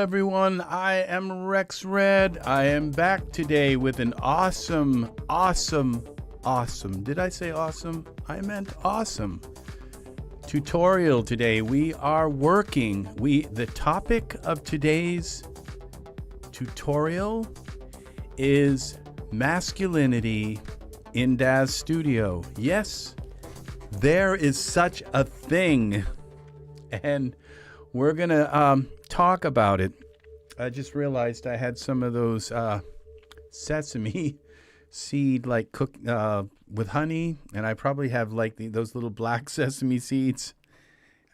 everyone. I am Rex Red. I am back today with an awesome. Did I say awesome? I meant awesome tutorial today. We are working. The topic of today's tutorial is masculinity in Daz Studio. Yes, there is such a thing, and we're gonna talk about it. I just realized I had some of those sesame seed cooked with honey, and I probably have those little black sesame seeds.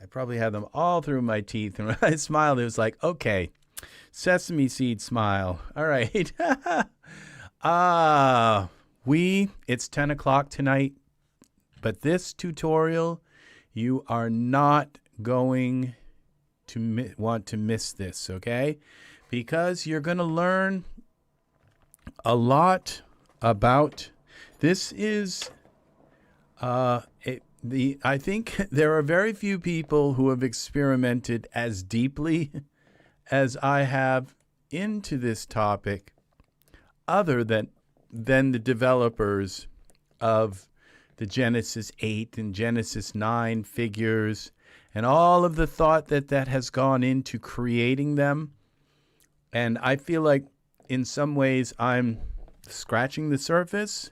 I probably had them all through my teeth, and when I smiled, it was like, okay, sesame seed smile. All right. It's 10 o'clock tonight, but this tutorial, you are not going to want to miss this, okay? Because you're going to learn a lot about this. Is I think there are very few people who have experimented as deeply as I have into this topic, other than the developers of the Genesis 8 and Genesis 9 figures, and all of the thought that has gone into creating them. And I feel like in some ways I'm scratching the surface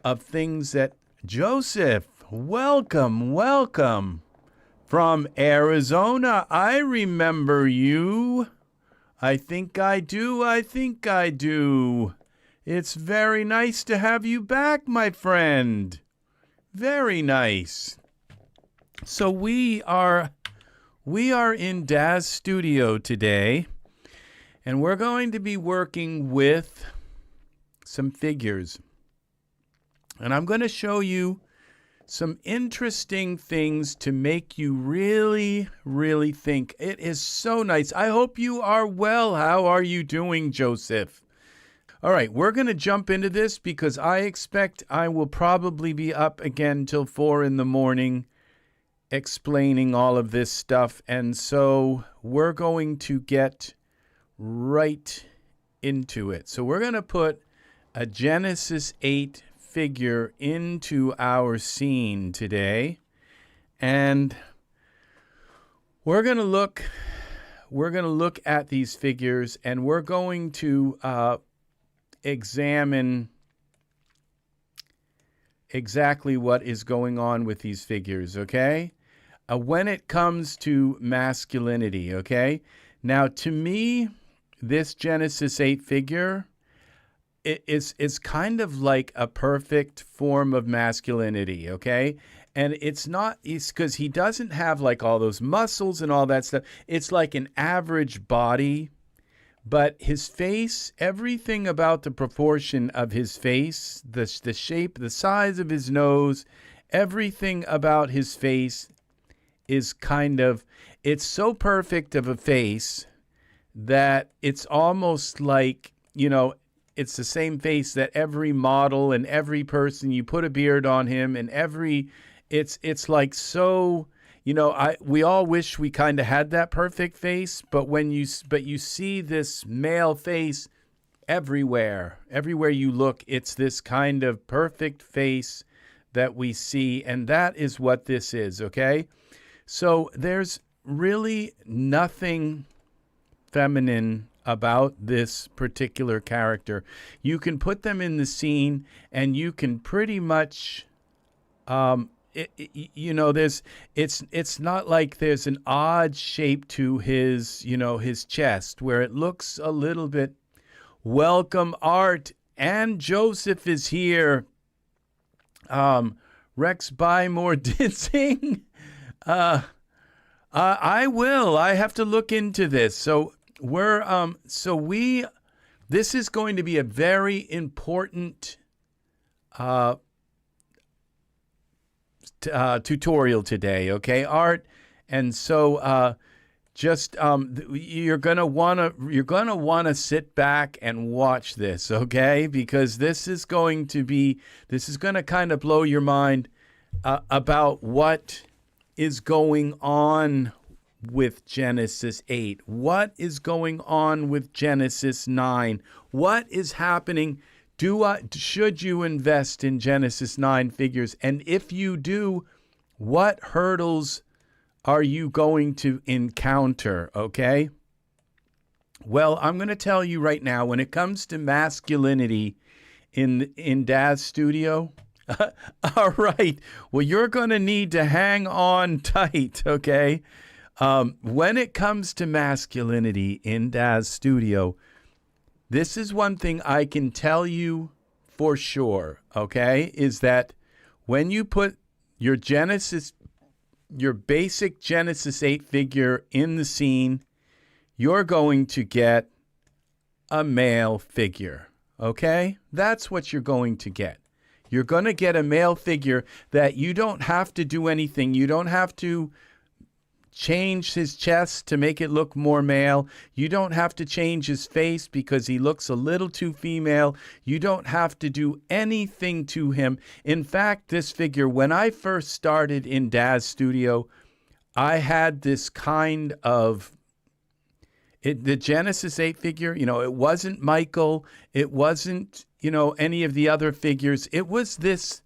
of things that Joseph, welcome from Arizona. I remember you. I think I do. It's very nice to have you back, my friend. Very nice. So we are in Daz Studio today, and we're going to be working with some figures. And I'm going to show you some interesting things to make you really, really think. It is so nice. I hope you are well. How are you doing, Joseph? All right, we're going to jump into this because I expect I will probably be up again till 4 in the morning explaining all of this stuff. And so we're going to get right into it. So we're going to put a Genesis 8 figure into our scene today. And we're going to look at these figures, and we're going to examine exactly what is going on with these figures, okay? When it comes to masculinity, okay? Now, to me, this Genesis 8 figure is kind of like a perfect form of masculinity, okay? And it's because he doesn't have like all those muscles and all that stuff. It's like an average body. But his face, everything about the proportion of his face, the shape, the size of his nose, everything about his face is it's so perfect of a face that it's almost like, it's the same face that every model and every person, you put a beard on him, and it's like so. We all wish we kind of had that perfect face, but you see this male face everywhere you look. It's this kind of perfect face that we see, and that is what this is, okay? So there's really nothing feminine about this particular character. You can put them in the scene, and you can pretty much it's not like there's an odd shape to his chest where it looks a little bit. Welcome, Art, and Joseph is here. Rex, buy more dinsing. I will. I have to look into this. So this is going to be a very important tutorial today, okay, Art? And so you're gonna wanna sit back and watch this, okay? Because this is gonna kind of blow your mind about what is going on with Genesis 8? What is going on with Genesis 9? What is happening? Should you invest in Genesis 9 figures? And if you do, what hurdles are you going to encounter, okay? Well, I'm going to tell you right now, when it comes to masculinity in Daz Studio, all right, well, you're going to need to hang on tight, okay? When it comes to masculinity in Daz Studio, this is one thing I can tell you for sure, okay, is that when you put your basic Genesis 8 figure in the scene, you're going to get a male figure, okay? That's what you're going to get. You're going to get a male figure that you don't have to do anything. You don't have to change his chest to make it look more male. You don't have to change his face because he looks a little too female. You don't have to do anything to him. In fact, this figure, when I first started in Daz Studio, I had this kind of the Genesis 8 figure, it wasn't Michael. It wasn't, any of the other figures. It was this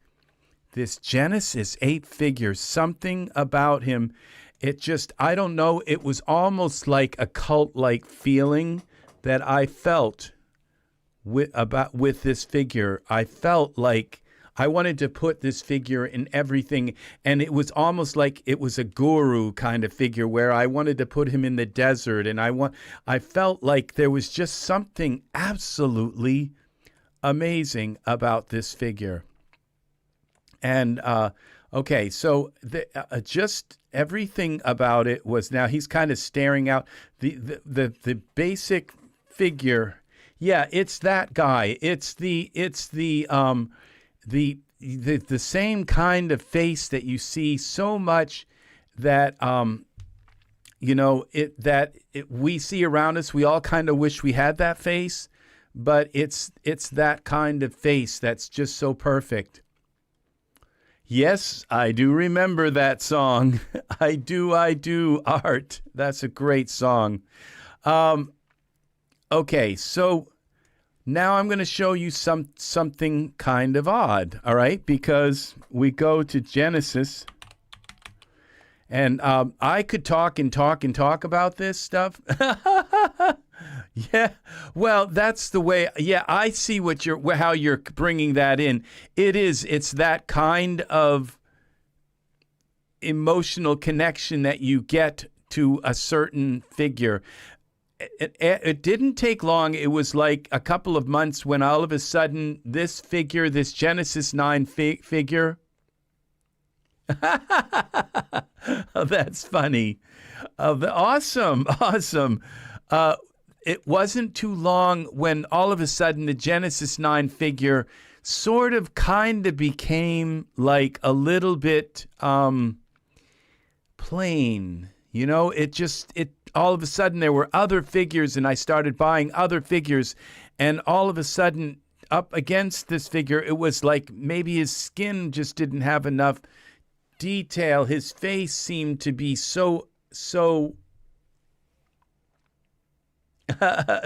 Genesis 8 figure, something about him. It just, I don't know, it was almost like a cult-like feeling that I felt with this figure. I felt like I wanted to put this figure in everything, and it was almost like it was a guru kind of figure where I wanted to put him in the desert, and I felt like there was just something absolutely amazing about this figure. And okay, so just everything about it was, now he's kind of staring out. The basic figure, yeah, it's that guy. It's the same kind of face that you see so much that we see around us. We all kind of wish we had that face, but it's that kind of face that's just so perfect. Yes, I do remember that song. I do, Art. That's a great song. Okay, so now I'm going to show you something kind of odd, all right? Because we go to Genesis, and I could talk and talk and talk about this stuff. Yeah, well, that's the way. Yeah, I see how you're bringing that in. It's that kind of emotional connection that you get to a certain figure. It didn't take long. It was like a couple of months when all of a sudden this figure, this Genesis 9 figure. Oh, that's funny. Awesome. It wasn't too long when all of a sudden the Genesis 9 figure sort of kind of became like a little bit plain. It all of a sudden there were other figures, and I started buying other figures, and all of a sudden up against this figure, it was like maybe his skin just didn't have enough detail. His face seemed to be so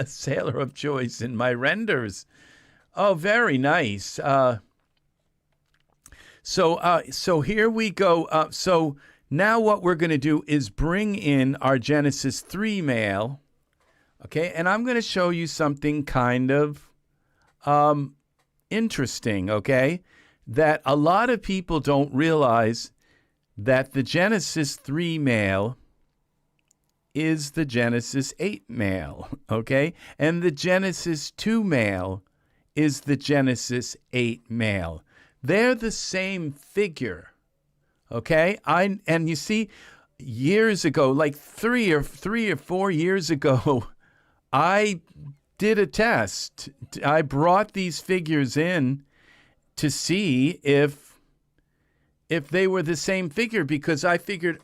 sailor of choice in my renders. Oh, very nice. So here we go. So now what we're going to do is bring in our Genesis 3 male. Okay, and I'm going to show you something kind of interesting, okay? That a lot of people don't realize that the Genesis 3 male is the Genesis 8 male, okay? And the Genesis 2 male is the Genesis 8 male. They're the same figure, okay? And you see, years ago, like three or 4 years ago, I did a test. I brought these figures in to see if they were the same figure, because I figured,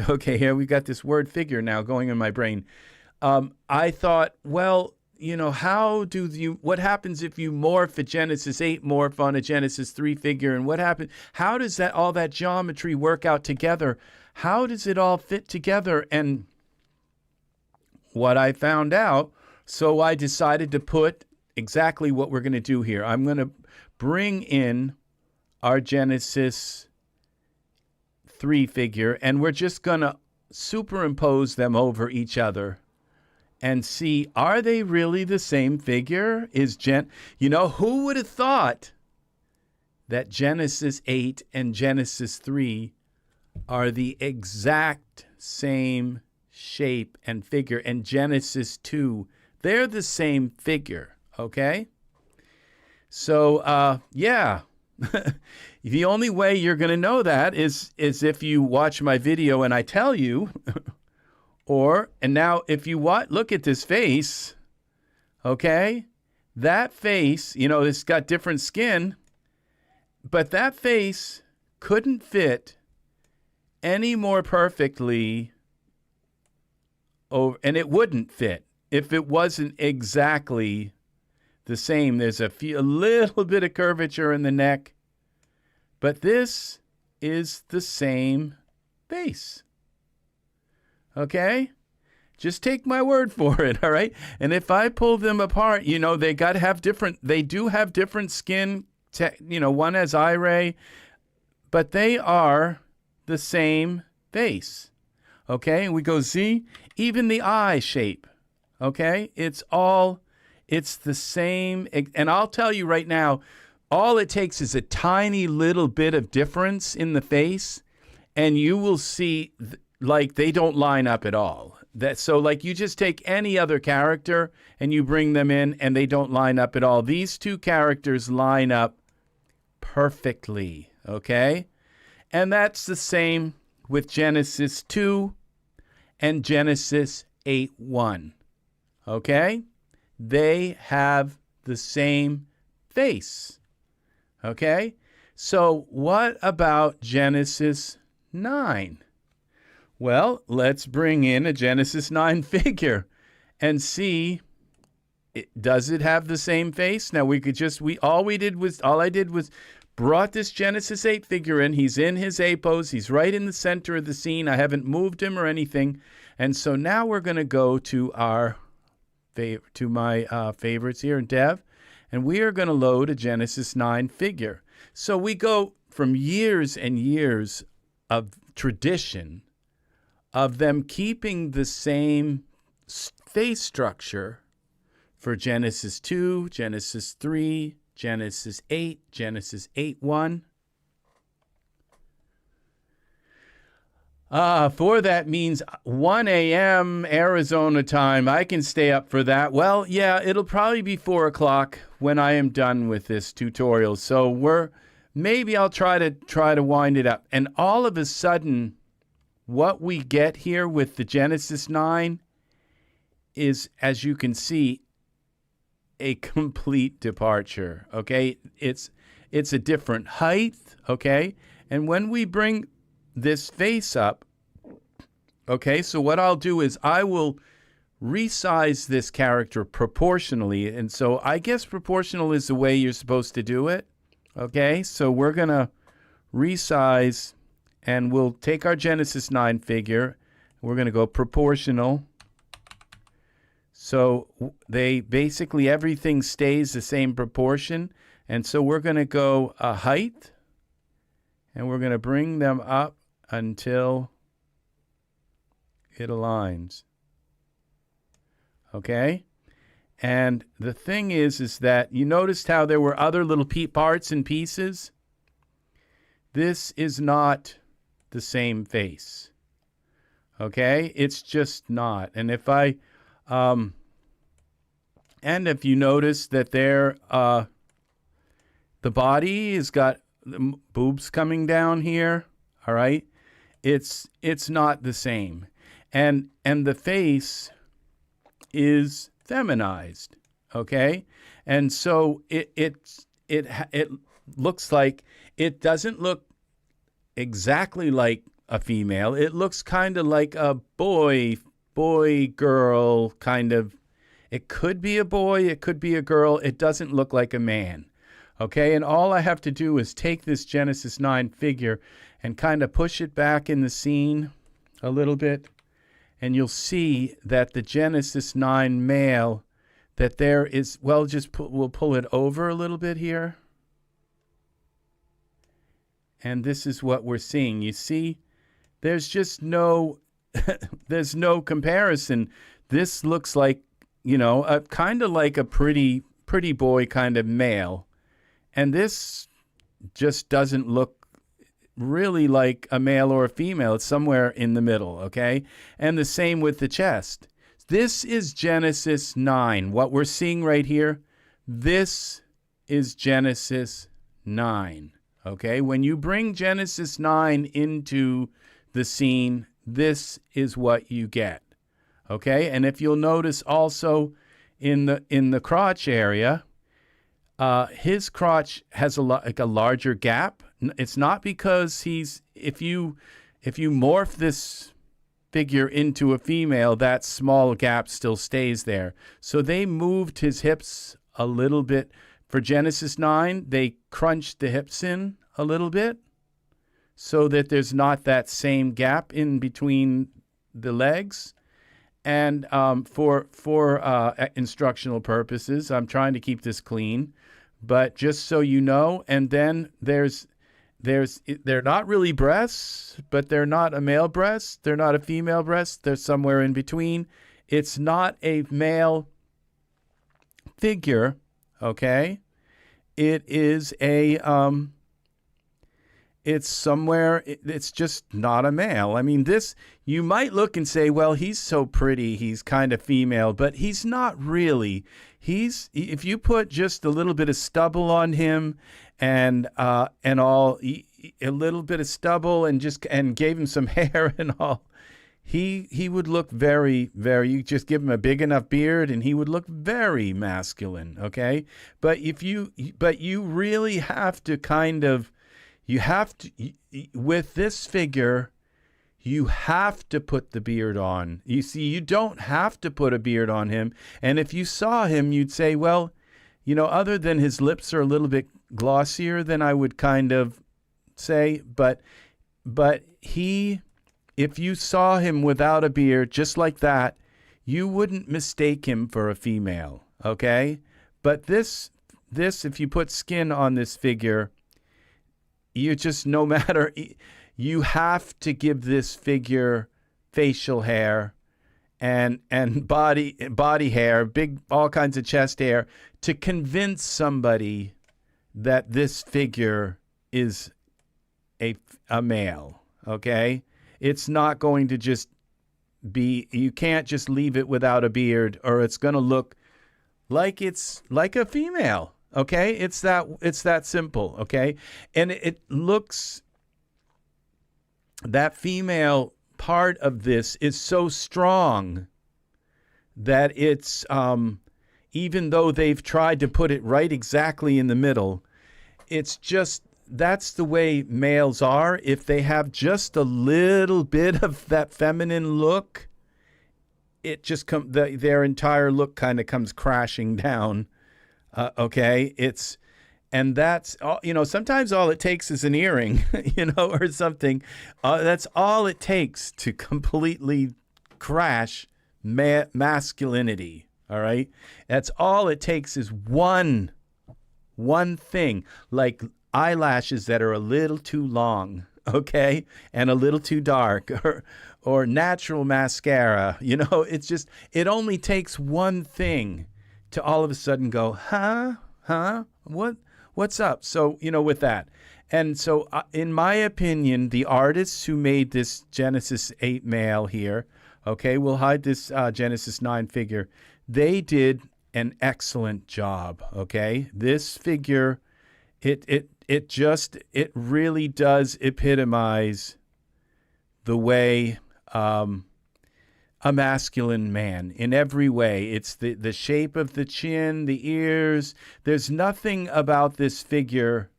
okay, here we got this word figure now going in my brain. I thought, well, what happens if you morph a Genesis 8 morph on a Genesis 3 figure, and how does all that geometry work out together? how does it all fit together? And what I found out, so I decided to put exactly what we're going to do here. I'm going to bring in our Genesis 3 figure, and we're just going to superimpose them over each other and see, are they really the same figure? Who would have thought that Genesis 8 and Genesis 3 are the exact same shape and figure, and Genesis 2, they're the same figure, okay? So, yeah. The only way you're going to know that is if you watch my video and I tell you, and now if you look at this face, okay? That face, it's got different skin, but that face couldn't fit any more perfectly over, and it wouldn't fit if it wasn't exactly the same. There's a little bit of curvature in the neck, but this is the same face. Okay? Just take my word for it, all right? And if I pull them apart, they do have different skin, one has Iray, but they are the same face. Okay? And we go Z, even the eye shape. Okay? It's the same. And I'll tell you right now, all it takes is a tiny little bit of difference in the face, and you will see, they don't line up at all. You just take any other character and you bring them in, and they don't line up at all. These two characters line up perfectly, okay? And that's the same with Genesis 2 and Genesis 8:1, okay? They have the same face, okay? So what about Genesis 9? Well, let's bring in a Genesis 9 figure and see, does it have the same face? Now all I did was brought this Genesis 8 figure in. He's in his A pose. He's right in the center of the scene. I haven't moved him or anything. And so now we're going to go to my favorites here in Dev, and we are going to load a Genesis 9 figure. So we go from years and years of tradition of them keeping the same face structure for Genesis 2, Genesis 3, Genesis 8, Genesis 8:1. For that means 1 a.m. Arizona time. I can stay up for that. Well, yeah, it'll probably be 4 o'clock when I am done with this tutorial. So maybe I'll try to wind it up. And all of a sudden, what we get here with the Genesis 9 is, as you can see, a complete departure, okay? It's a different height, okay? And when we bring this face up, okay, so what I'll do is I will resize this character proportionally. And so I guess proportional is the way you're supposed to do it, okay? So we're going to resize, and we'll take our Genesis 9 figure. We're going to go proportional. So everything stays the same proportion. And so we're going to go height, and we're going to bring them up until it aligns. Okay? And the thing is that you noticed how there were other little parts and pieces? This is not the same face. Okay? It's just not. And if you notice that the body has got the boobs coming down here, all right? It's not the same. And the face is feminized, okay? And so it looks like, it doesn't look exactly like a female. It looks kind of like a boy, girl kind of. It could be a boy, it could be a girl. It doesn't look like a man. Okay, and all I have to do is take this Genesis 9 figure and kind of push it back in the scene a little bit, and you'll see that the Genesis 9 male, that there is, well, we'll pull it over a little bit here. And this is what we're seeing. You see, there's just no, there's no comparison. This looks like, you know, kind of like a pretty boy kind of male. And this just doesn't look really like a male or a female. It's somewhere in the middle, okay? And the same with the chest. This is Genesis 9. What we're seeing right here, this is Genesis 9, okay? When you bring Genesis 9 into the scene, this is what you get, okay? And if you'll notice also in the crotch area, his crotch has like a larger gap. It's not because if you morph this figure into a female, that small gap still stays there. So they moved his hips a little bit. For Genesis 9, they crunched the hips in a little bit so that there's not that same gap in between the legs. And for instructional purposes, I'm trying to keep this clean, but just so you know. And then they're not really breasts, but they're not a male breast. They're not a female breast. They're somewhere in between. It's not a male figure, okay? It is it's somewhere, it's just not a male. I mean, this, you might look and say, well, he's so pretty, he's kind of female, but he's not really. If you put just a little bit of stubble on him and a little bit of stubble and gave him some hair and all, he would look very, very, you just give him a big enough beard and he would look very masculine, okay? But you really have to kind of, with this figure, you have to put the beard on. You see, you don't have to put a beard on him. And if you saw him, you'd say, well, you know, other than his lips are a little bit glossier than I would kind of say, but if you saw him without a beard, just like that, you wouldn't mistake him for a female, okay? But this, if you put skin on this figure, you just, no matter, you have to give this figure facial hair and body hair, all kinds of chest hair, to convince somebody that this figure is a male, okay? It's not going to just be, you can't just leave it without a beard or it's going to look like it's like a female. Okay, it's that simple, okay? And it looks, that female part of this is so strong that it's, even though they've tried to put it right exactly in the middle, it's just, that's the way males are. If they have just a little bit of that feminine look, it just their entire look kind of comes crashing down. Okay, and that's all, you know, sometimes all it takes is an earring, you know, or something. That's all it takes to completely crash masculinity. All right, that's all it takes is one thing, like eyelashes that are a little too long, okay, and a little too dark, or natural mascara. You know, it's just, it only takes one thing to all of a sudden go, what's up? So, you know, with that. And so, in my opinion, the artists who made this Genesis 8 male here, okay, we'll hide this Genesis 9 figure, they did an excellent job, okay? This figure, it really does epitomize the way a masculine man in every way. It's the shape of the chin, the ears. There's nothing about this figure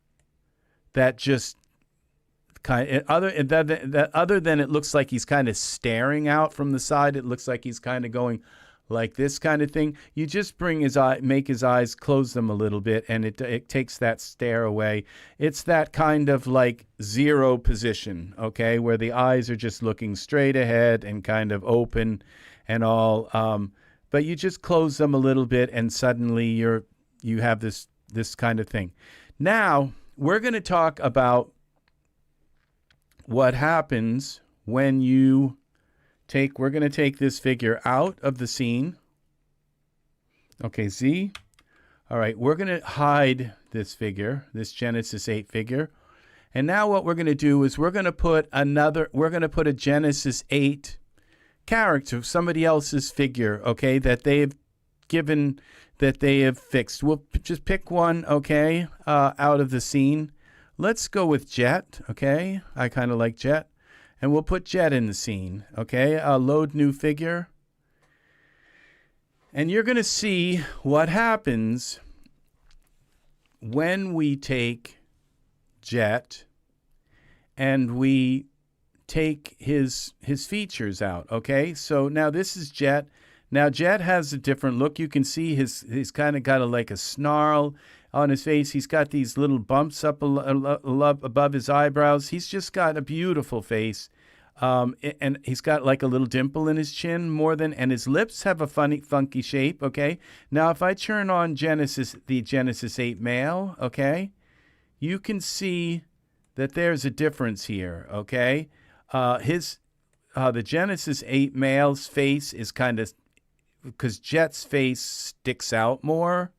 that just other than it looks like he's kind of staring out from the side. It looks like he's kind of going like this kind of thing. You just bring his eye, make his eyes, close them a little bit, and it takes that stare away. It's that kind of like zero position, okay, where the eyes are just looking straight ahead and kind of open and all. But you just close them a little bit, and suddenly you have this kind of thing. Now we're going to talk about what happens when you we're going to take this figure out of the scene. Okay, Z. All right, we're going to hide this figure, this Genesis 8 figure. And now what we're going to do is we're going to put a Genesis 8 character, somebody else's figure, okay, that they have fixed. We'll just pick one, okay, out of the scene. Let's go with Jet, okay? I kind of like Jet. And we'll put Jet in the scene, okay? Load new figure. And you're going to see what happens when we take Jet and we take his features out, okay? So now this is Jet. Now Jet has a different look. You can see he's kind of got like a snarl on his face. He's got these little bumps up above his eyebrows. He's just got a beautiful face. And he's got like a little dimple in his chin and his lips have a funky shape, okay? Now, if I turn on the Genesis 8 male, okay, you can see that there's a difference here, okay? The Genesis 8 male's face is kind of, because Jet's face sticks out more.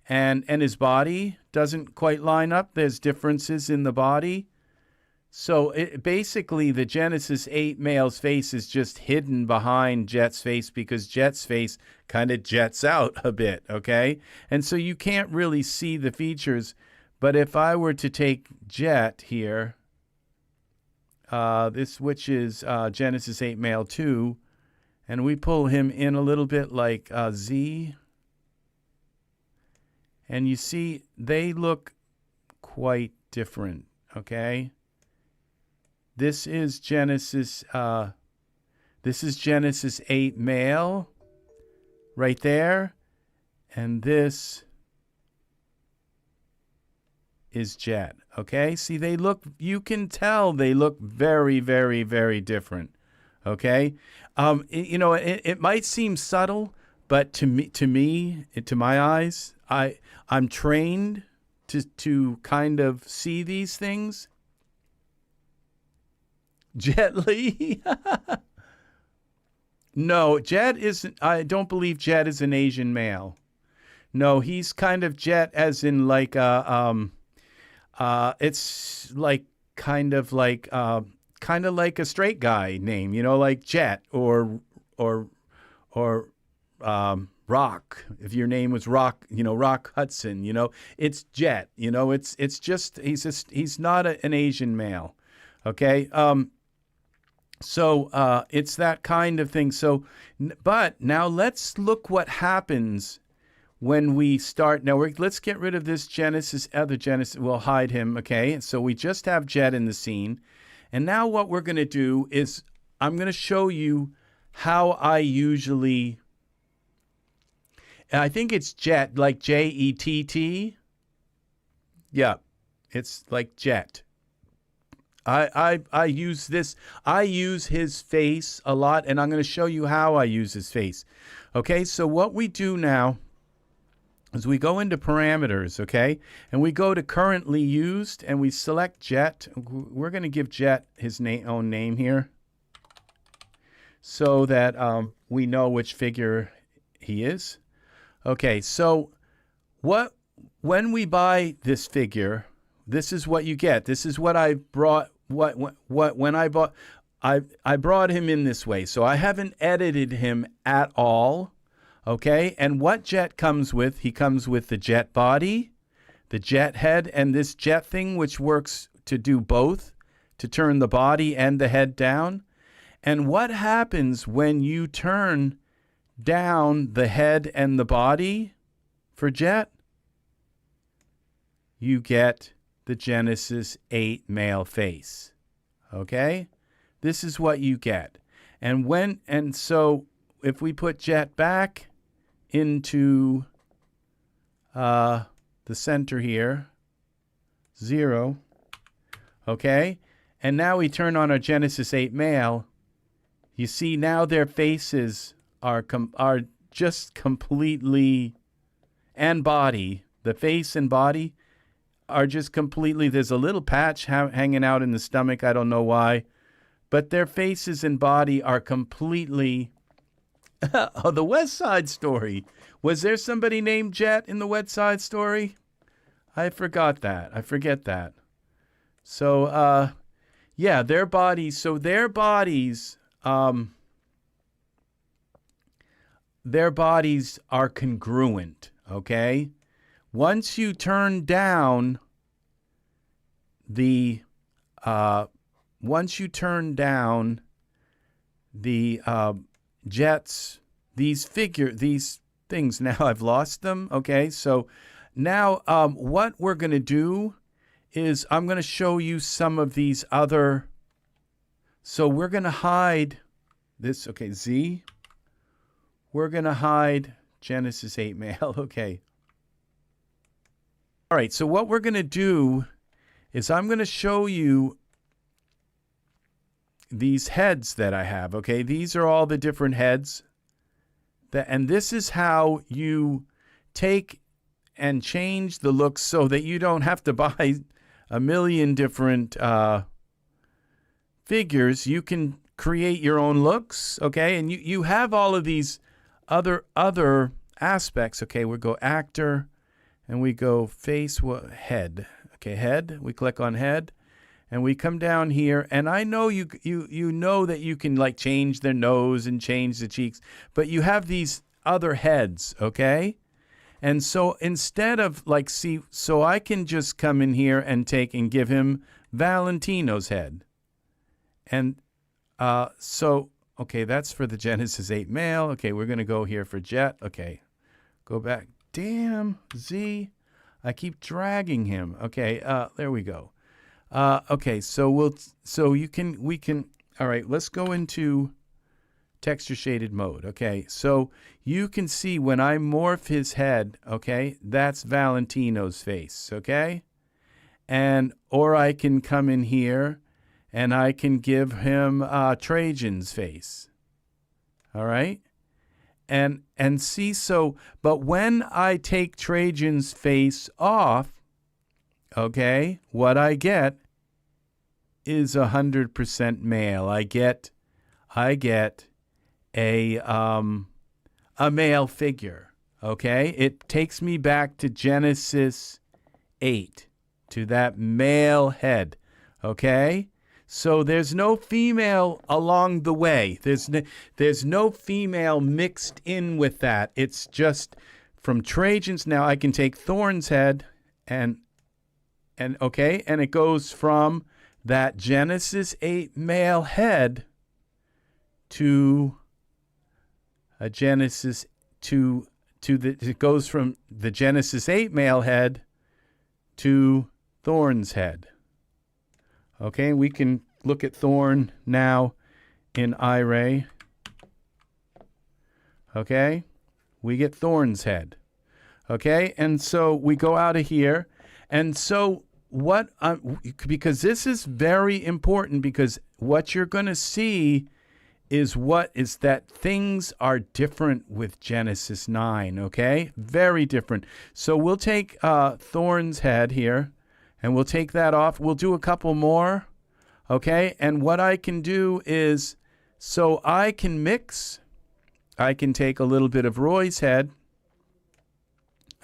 And his body doesn't quite line up. There's differences in the body. So basically, the Genesis 8 male's face is just hidden behind Jet's face because Jet's face kind of jets out a bit, okay? And so you can't really see the features. But if I were to take Jet here, which is Genesis 8 male 2, and we pull him in a little bit like Z, and you see, they look quite different, okay? This is Genesis 8 male right there, and this is Jet, okay? See, you can tell they look very, very, very different, okay? It might seem subtle, but to my eyes, I'm trained to kind of see these things. Jet Li? No, Jet isn't. I don't believe Jet is an Asian male. No, he's kind of Jet as in like it's like kind of like a straight guy name, like Jet or Rock. If your name was Rock, Rock Hudson, it's Jet. It's just he's not an Asian male. Okay. So it's that kind of thing. So, but now let's look what happens when we start. Now let's get rid of this other Genesis. We'll hide him. Okay. So we just have Jet in the scene. And now what we're going to do is I'm going to show you how I usually, I think it's Jet, like Jett. Yeah, it's like Jet. I use this. I use his face a lot, and I'm going to show you how I use his face. Okay, so what we do now is we go into parameters, okay, and we go to currently used, and we select Jet. We're going to give Jet his own name here so that we know which figure he is. Okay, so when we buy this figure, this is what you get. This is what I brought. When I bought, I brought him in this way. So I haven't edited him at all. Okay, and what Jet comes with? He comes with the Jet body, the Jet head, and this Jet thing, which works to do both, to turn the body and the head down. And what happens when you turn down the head and the body for Jet? You get the Genesis 8 male face. Okay? This is what you get. And so if we put Jet back into the center here, 0, okay? And now we turn on our Genesis 8 male. You see now their faces are just completely, and body, the face and body are just completely, there's a little patch hanging out in the stomach, I don't know why, but their faces and body are completely, oh, the West Side Story. Was there somebody named Jet in the West Side Story? I forgot that. I forget that. So, yeah, their bodies, so their bodies are congruent, okay? Once you turn down the Jets, these things, now I've lost them, okay? So now what we're going to do is I'm going to show you some of these other, so we're going to hide this, okay, Z. We're going to hide Genesis 8 male, okay. All right, so what we're going to do is I'm going to show you these heads that I have, okay? These are all the different heads. And this is how you take and change the looks so that you don't have to buy a million different figures. You can create your own looks, okay? And you have all of these other aspects. Okay, we go actor, and we go face, head. Okay, head. We click on head, and we come down here. And I know you know that you can like change their nose and change the cheeks, but you have these other heads, okay? And so instead of like, so I can just come in here and take and give him Valentino's head. And so, okay, that's for the Genesis 8 male. Okay, we're going to go here for Jet. Okay, go back. Damn, Z. I keep dragging him. Okay, there we go. Okay, so we can, all right, let's go into texture shaded mode. Okay, so you can see when I morph his head, okay, that's Valentino's face, okay? Or I can come in here and I can give him Trajan's face. All right? And see, so, but when I take Trajan's face off, okay, what I get is 100% male. I get a male figure, okay? It takes me back to Genesis 8, to that male head, okay? So there's no female along the way. There's no female mixed in with that. It's just from Trajan's. Now I can take Thorn's head and okay, and it goes from that Genesis 8 male head to a Genesis it goes from the Genesis 8 male head to Thorn's head. Okay, we can look at Thorn now in Iray. Okay, we get Thorn's head. Okay, and so we go out of here. And so because this is very important, because what you're going to see is that things are different with Genesis 9, okay? Very different. So we'll take Thorn's head here, and we'll take that off. We'll do a couple more, okay? And what I can do is, so I can mix. I can take a little bit of Roy's head,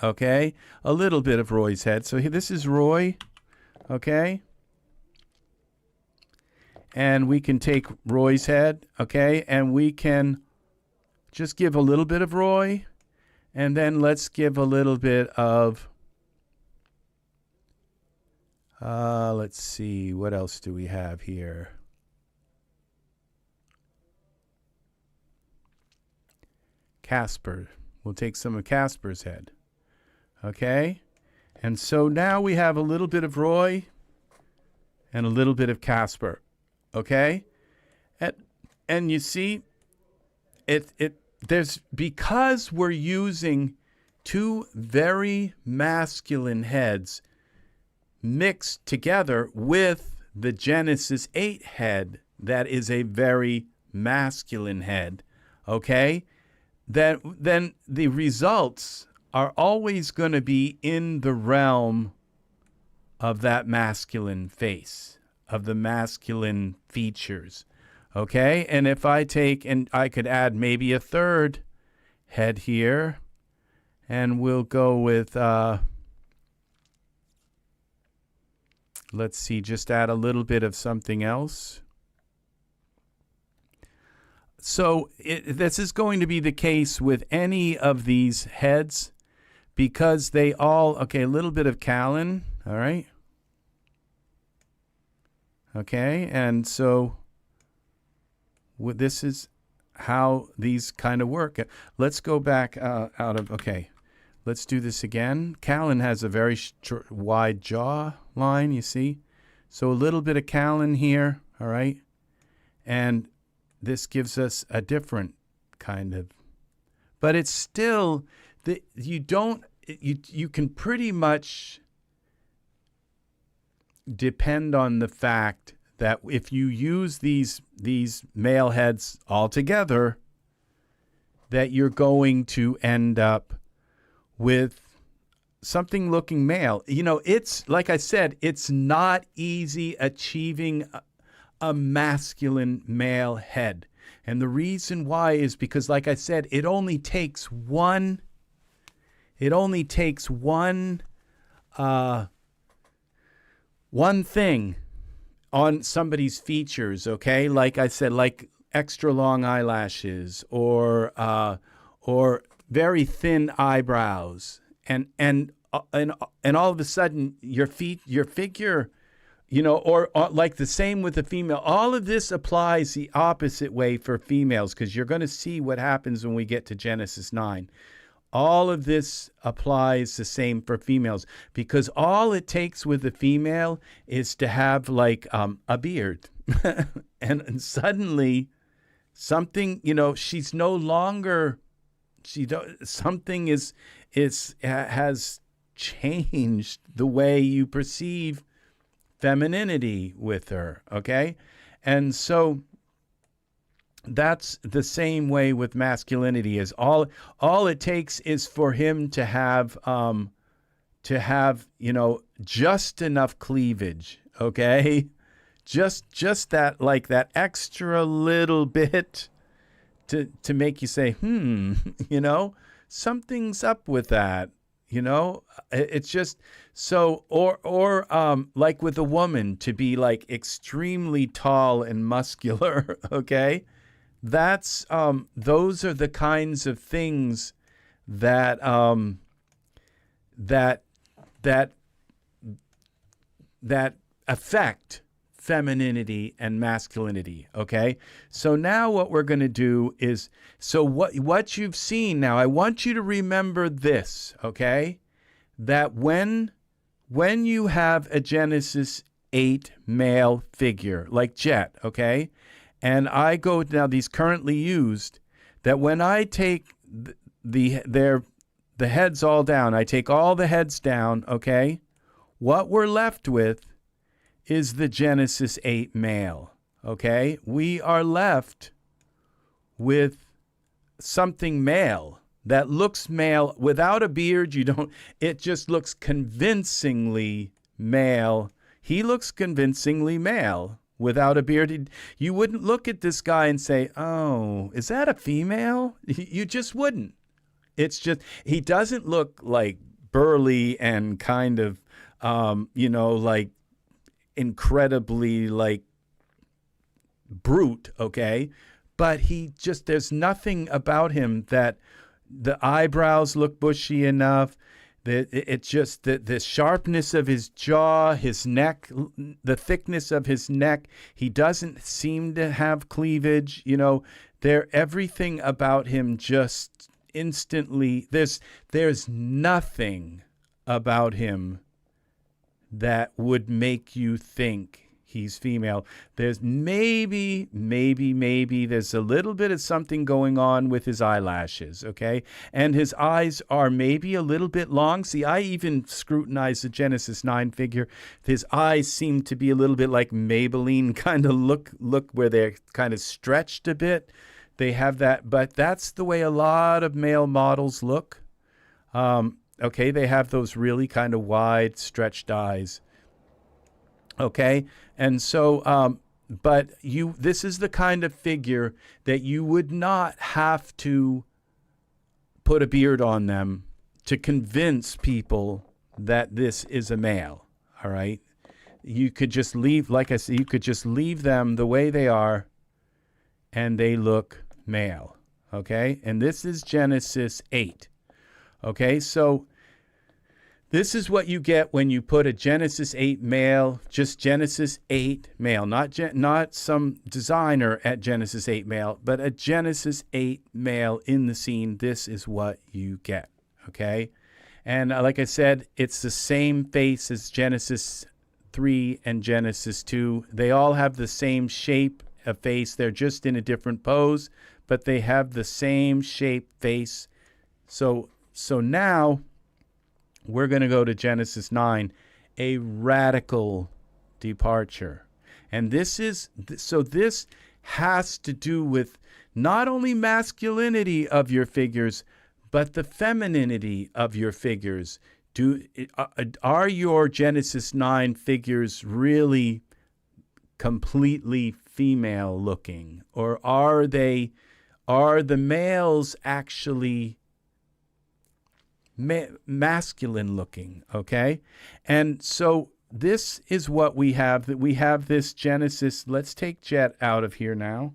okay? A little bit of Roy's head. So this is Roy, okay? And we can take Roy's head, okay? And we can just give a little bit of Roy, and then let's give a little bit of, let's see, what else do we have here? Casper. We'll take some of Casper's head, okay? And so now we have a little bit of Roy and a little bit of Casper. Okay, and you see, because we're using two very masculine heads mixed together with the Genesis 8 head that is a very masculine head, okay? Then the results are always going to be in the realm of that masculine face, of the masculine features, okay? And if I take, and I could add maybe a third head here, and we'll go with, let's see, just add a little bit of something else. So this is going to be the case with any of these heads because they all, okay, a little bit of Callan, all right? Okay, and so this is how these kind of work. Let's go back out of, okay, let's do this again. Callan has a very wide jaw line, you see? So a little bit of Callan here, all right? And this gives us a different kind of, but it's still, you can pretty much depend on the fact that if you use these male heads all together, that you're going to end up with something looking male. You know, it's, like I said, it's not easy achieving a masculine male head. And the reason why is because, like I said, it only takes one thing on somebody's features, okay? Like I said, like extra long eyelashes or very thin eyebrows, and all of a sudden your figure, you know, or like the same with the female. All of this applies the opposite way for females, because you're going to see what happens when we get to Genesis 9. All of this applies the same for females, because all it takes with a female is to have like a beard. and suddenly something, you know, she's no longer, something has changed the way you perceive femininity with her, okay? And so that's the same way with masculinity. Is all it takes is for him to have you know, just enough cleavage, okay? Just that, like that extra little bit to make you say, you know, something's up with that. You know, it's just so, or like with a woman, to be like extremely tall and muscular, okay? That's those are the kinds of things that that affect femininity and masculinity, okay? So now what we're going to do is, so what you've seen now, I want you to remember this, okay? That when you have a Genesis 8 male figure, like Jet, okay? And I go, now these currently used, that when I take the heads all down, I take all the heads down, okay? What we're left with is the Genesis 8 male, okay? We are left with something male that looks male without a beard. It just looks convincingly male. He looks convincingly male without a beard. You wouldn't look at this guy and say, oh, is that a female? You just wouldn't. It's just, he doesn't look like burly and kind of, you know, like incredibly like brute, okay? But he just, there's nothing about him that the eyebrows look bushy enough. It's just the sharpness of his jaw, his neck, the thickness of his neck. He doesn't seem to have cleavage, you know. Everything about him just instantly, there's nothing about him that would make you think he's female. There's maybe there's a little bit of something going on with his eyelashes, okay? And his eyes are maybe a little bit long. See, I even scrutinized the Genesis 9 figure. His eyes seem to be a little bit like Maybelline kind of look where they're kind of stretched a bit. They have that, but that's the way a lot of male models look. Okay, they have those really kind of wide, stretched eyes. Okay, and so, but this is the kind of figure that you would not have to put a beard on them to convince people that this is a male, all right? You could just leave, like I said, you could just leave them the way they are, and they look male, okay? And this is Genesis 8, okay? So this is what you get when you put a Genesis 8 male, just Genesis 8 male, not some designer at Genesis 8 male, but a Genesis 8 male in the scene. This is what you get, okay? And like I said, it's the same face as Genesis 3 and Genesis 2. They all have the same shape of face. They're just in a different pose, but they have the same shape face. So now we're going to go to Genesis 9, a radical departure. And this has to do with not only masculinity of your figures, but the femininity of your figures. Are your Genesis 9 figures really completely female looking? Or are the males actually masculine looking, okay? And so this is what we have. That we have this Genesis. Let's take Jet out of here now.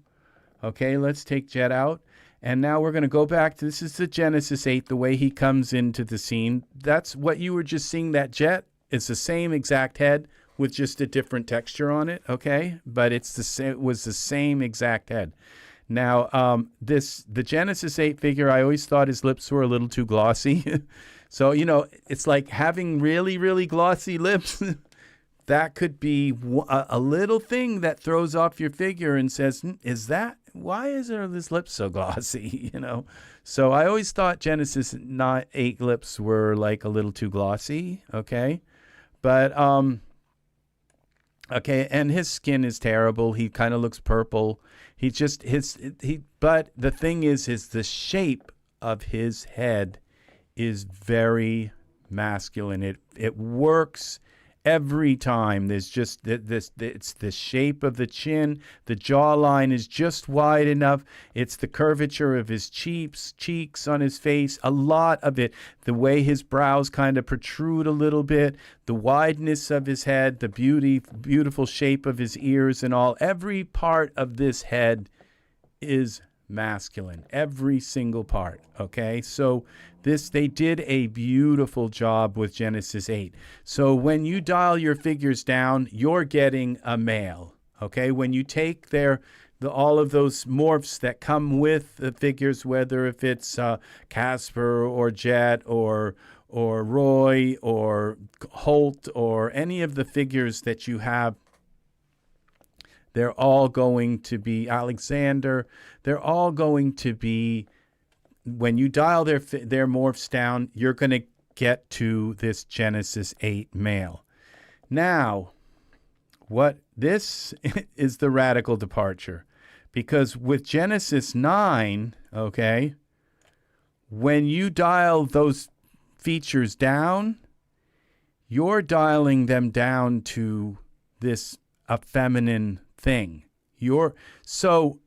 Okay, let's take Jet out. And now we're going to go back to, this is the Genesis 8, the way he comes into the scene. That's what you were just seeing, that Jet. It's the same exact head with just a different texture on it, okay? But it was the same exact head. Now, the Genesis 8 figure, I always thought his lips were a little too glossy. So, it's like having really, really glossy lips. That could be a little thing that throws off your figure and says, why is his lips so glossy? So I always thought Genesis 8 lips were like a little too glossy, okay? But, okay, and his skin is terrible. He kind of looks purple. But the thing is the shape of his head is very masculine. It works every time. There's just it's the shape of the chin. The jawline is just wide enough. It's the curvature of his cheeks on his face. A lot of it, the way his brows kind of protrude a little bit, the wideness of his head, the beautiful shape of his ears and all. Every part of this head is masculine. Every single part. Okay, so they did a beautiful job with Genesis 8. So when you dial your figures down, you're getting a male. Okay, when you take all of those morphs that come with the figures, whether if it's Casper or Jet or Roy or Holt or any of the figures that you have, they're all going to be Alexander. They're all going to be, when you dial their morphs down, you're going to get to this Genesis 8 male. Now, this is the radical departure. Because with Genesis 9, okay, when you dial those features down, you're dialing them down to a feminine thing. So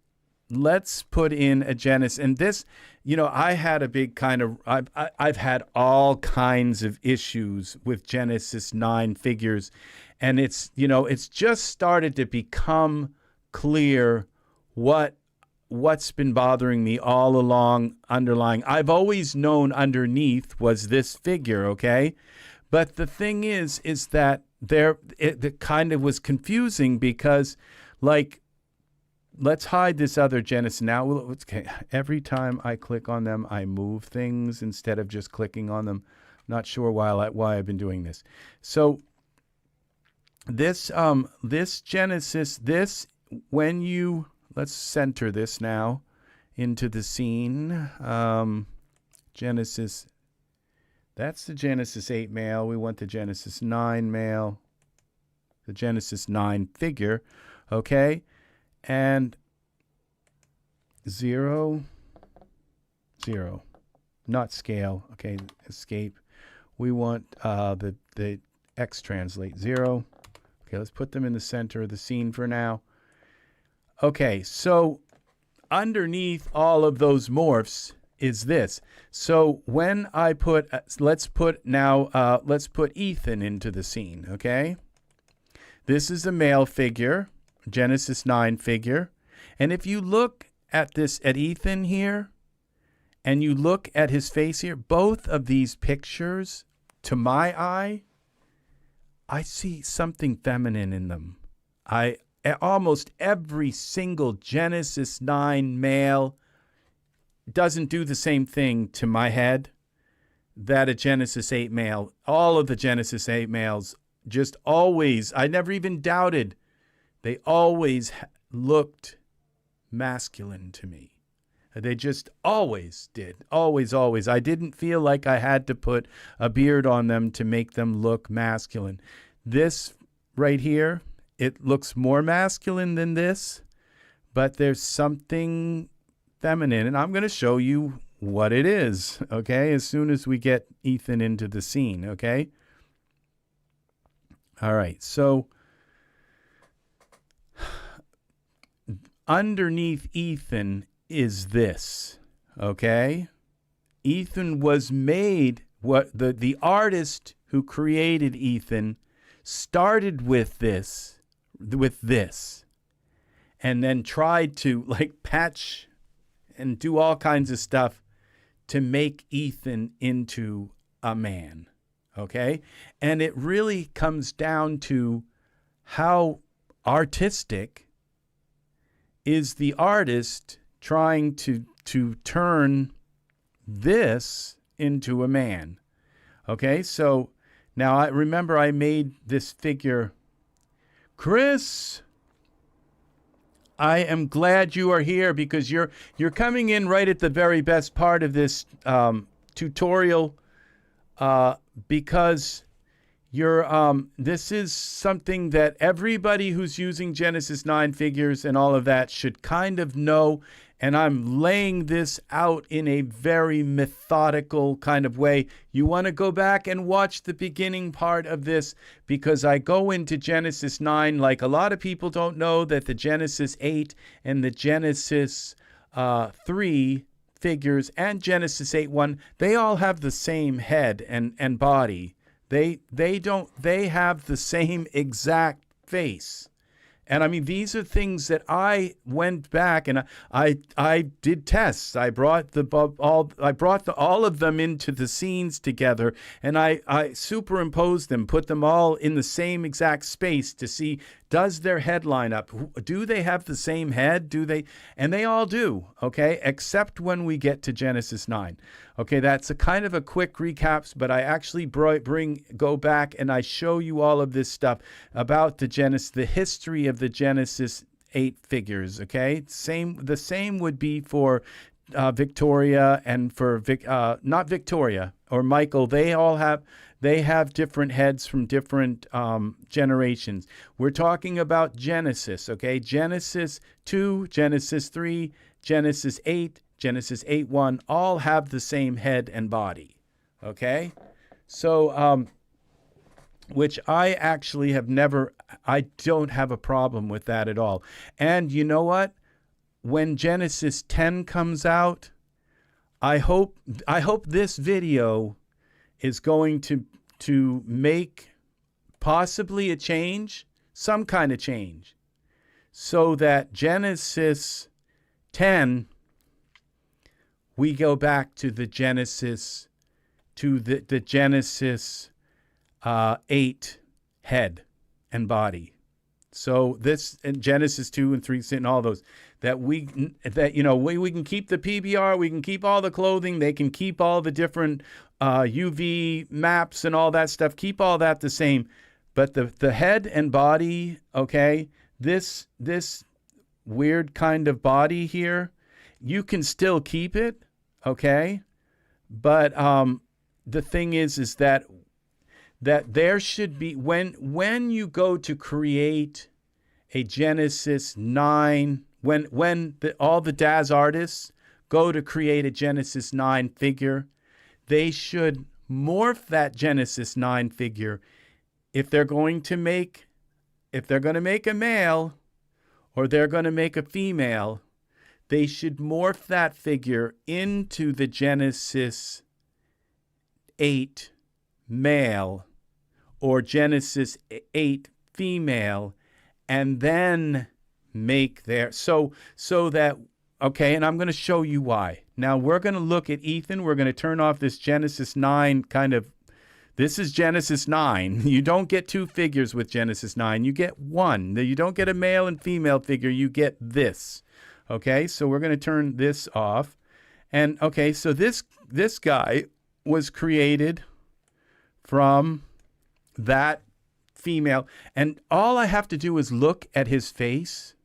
let's put in a Genesis, and this, I had a big kind of, I've had all kinds of issues with Genesis 9 figures, and it's just started to become clear what's been bothering me all along, underlying. I've always known underneath was this figure, okay? But the thing is that it kind of was confusing because, like, let's hide this other Genesis now. Okay. Every time I click on them, I move things instead of just clicking on them. Not sure why I've been doing this. So this Genesis, let's center this now into the scene. Genesis, that's the Genesis 8 male. We want the Genesis 9 male, the Genesis 9 figure, okay? And 0, 0, not scale, okay, escape. We want the X translate, 0. Okay, let's put them in the center of the scene for now. Okay, so underneath all of those morphs is this. So when I put, let's put Ethan into the scene, okay? This is a male figure, Genesis 9 figure. And if you look at Ethan here, and you look at his face here, both of these pictures, to my eye, I see something feminine in them. Almost every single Genesis 9 male doesn't do the same thing to my head that a Genesis 8 male, all of the Genesis 8 males just always, I never even doubted, they always looked masculine to me. They just always did. Always, always. I didn't feel like I had to put a beard on them to make them look masculine. This right here, it looks more masculine than this, but there's something feminine, and I'm going to show you what it is, okay, as soon as we get Ethan into the scene, okay? All right, so underneath Ethan is this, okay? Ethan was made, the artist who created Ethan started with this, and then tried to like patch and do all kinds of stuff to make Ethan into a man, okay? And it really comes down to how artistic is the artist trying to turn this into a man. Okay, so now I remember I made this figure. Chris, I am glad you are here because you're coming in right at the very best part of this tutorial because this is something that everybody who's using Genesis 9 figures and all of that should kind of know, and I'm laying this out in a very methodical kind of way. You want to go back and watch the beginning part of this because I go into Genesis 9 like a lot of people don't know that the Genesis 8 and the Genesis 3 figures and Genesis 8:1, they all have the same head and body. They have the same exact face. And I mean, these are things that I went back and I did tests. I brought all of them into the scenes together, and I superimposed them, put them all in the same exact space to see, does their head line up? Do they have the same head? Do they? And they all do, okay, except when we get to Genesis 9. Okay, that's a kind of a quick recaps, but I actually go back and I show you all of this stuff about the history of the Genesis 8 figures, okay? The same would be for Victoria and for not Victoria or Michael. They have different heads from different generations. We're talking about Genesis, okay? Genesis 2, Genesis 3, Genesis 8, Genesis 8:1 all have the same head and body, okay? So, which I actually I don't have a problem with that at all. And you know what? When Genesis 10 comes out, I hope this video is going to make possibly a change, some kind of change, so that Genesis 10, we go back to the Genesis, the Genesis 8 head and body. So this in Genesis 2 and 3 and all those we can keep the PBR, we can keep all the clothing, they can keep all the different UV maps and all that stuff, keep all that the same. But the head and body, okay, this weird kind of body here, you can still keep it, okay? But the thing is that there should be, when you go to create a Genesis 9, when all the Daz artists go to create a Genesis 9 figure, they should morph that Genesis 9 figure if they're going to make a male or they're going to make a female. They should morph that figure into the Genesis 8 male or Genesis 8 female, and then make their so that, okay, and I'm going to show you why. Now we're going to look at Ethan. We're going to turn off this Genesis 9 kind of, this is Genesis 9. You don't get two figures with Genesis 9. You get one. You don't get a male and female figure. You get this. Okay, so we're going to turn this off. And okay, so this guy was created from that female. And all I have to do is look at his face,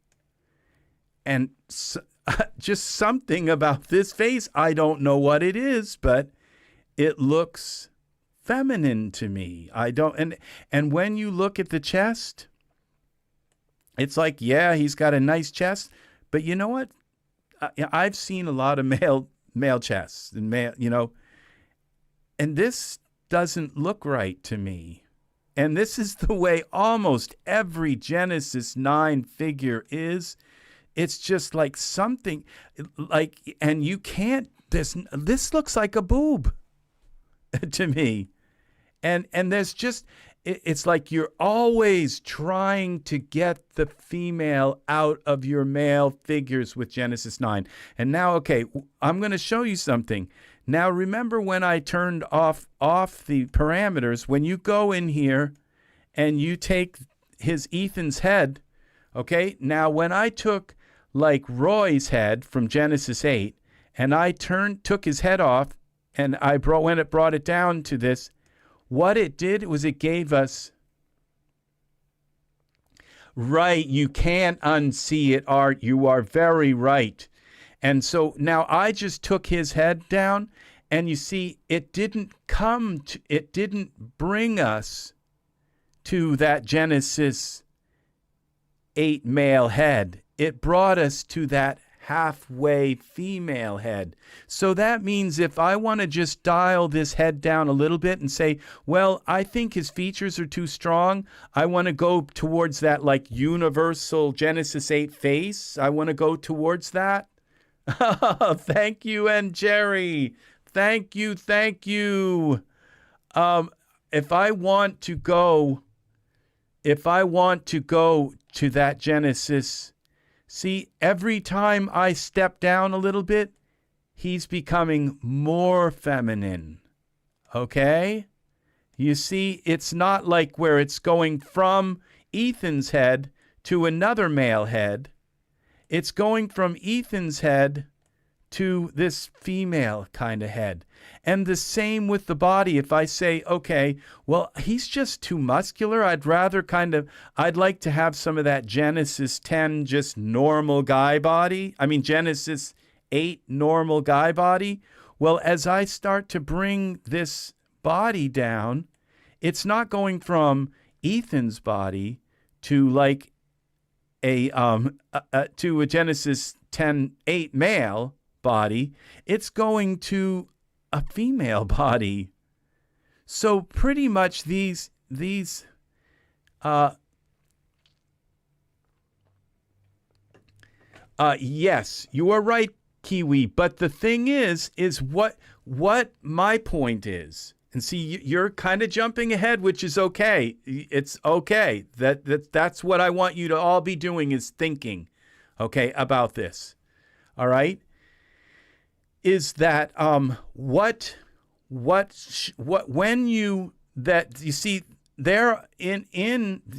and just something about this face, I don't know what it is, but it looks feminine to me. I don't, and when you look at the chest, it's like, yeah, he's got a nice chest, but you know what? I've seen a lot of male chests and male, and this doesn't look right to me. And this is the way almost every Genesis 9 figure is. It's just like something like, and you can't, this looks like a boob to me. And there's just, it's like you're always trying to get the female out of your male figures with Genesis 9. And now, okay, I'm going to show you something. Now, remember when I turned off the parameters, when you go in here and you take Ethan's head, okay? Now, when I took like Roy's head from Genesis 8 and I took his head off and brought it down to this, what it did was it gave us, right, you can't unsee it, Art. You are very right. And so now I just took his head down, and you see, it didn't bring us to that Genesis 8 male head. It brought us to that halfway female head. So that means if I want to just dial this head down a little bit and say, well, I think his features are too strong, I want to go towards that like universal Genesis 8 face. I want to go towards that. Thank you, and Jerry. Thank you. If I want to go to that Genesis, see, every time I step down a little bit, he's becoming more feminine. Okay? You see, it's not like where it's going from Ethan's head to another male head. It's going from Ethan's head to this female kind of head. And the same with the body. If I say, okay, well, he's just too muscular. I'd like to have some of that Genesis 10 just normal guy body. I mean, Genesis 8 normal guy body. Well, as I start to bring this body down, it's not going from Ethan's body to like to a Genesis 10:8 male body. It's going to a female body. So pretty much these yes, you are right, Kiwi. But the thing is what my point is. And see, you're kind of jumping ahead, which is okay. It's okay. That's what I want you to all be doing, is thinking, okay, about this. All right? Is that when you see there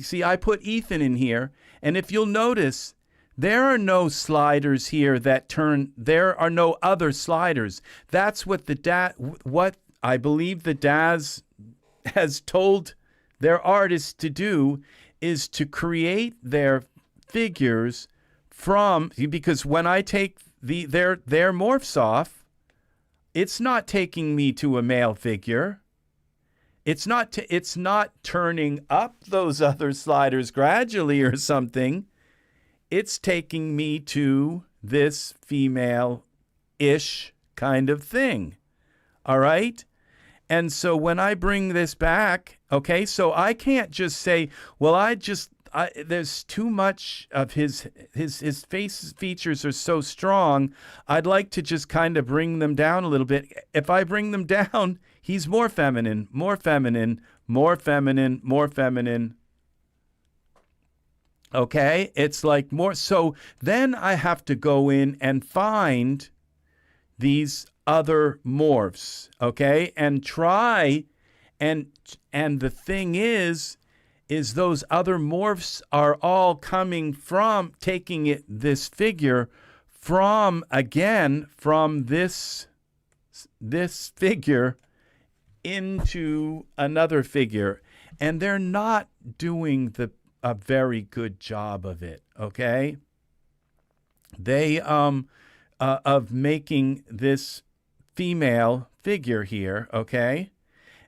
see, I put Ethan in here, and if you'll notice, there are no sliders here that turn. There are no other sliders. That's what what I believe the Daz has told their artists to do is to create their figures from, because when I take their morphs off, it's not taking me to a male figure. It's not turning up those other sliders gradually or something. It's taking me to this female-ish kind of thing. All right? And so when I bring this back, okay, so I can't just say, well, there's too much of his face features are so strong. I'd like to just kind of bring them down a little bit. If I bring them down, he's more feminine, more feminine, more feminine, more feminine. Okay, it's like more. So then I have to go in and find these other morphs, okay, and try, and the thing is those other morphs are all coming from taking this figure from this figure into another figure, and they're not doing a very good job of it, okay? They of making this female figure here, okay?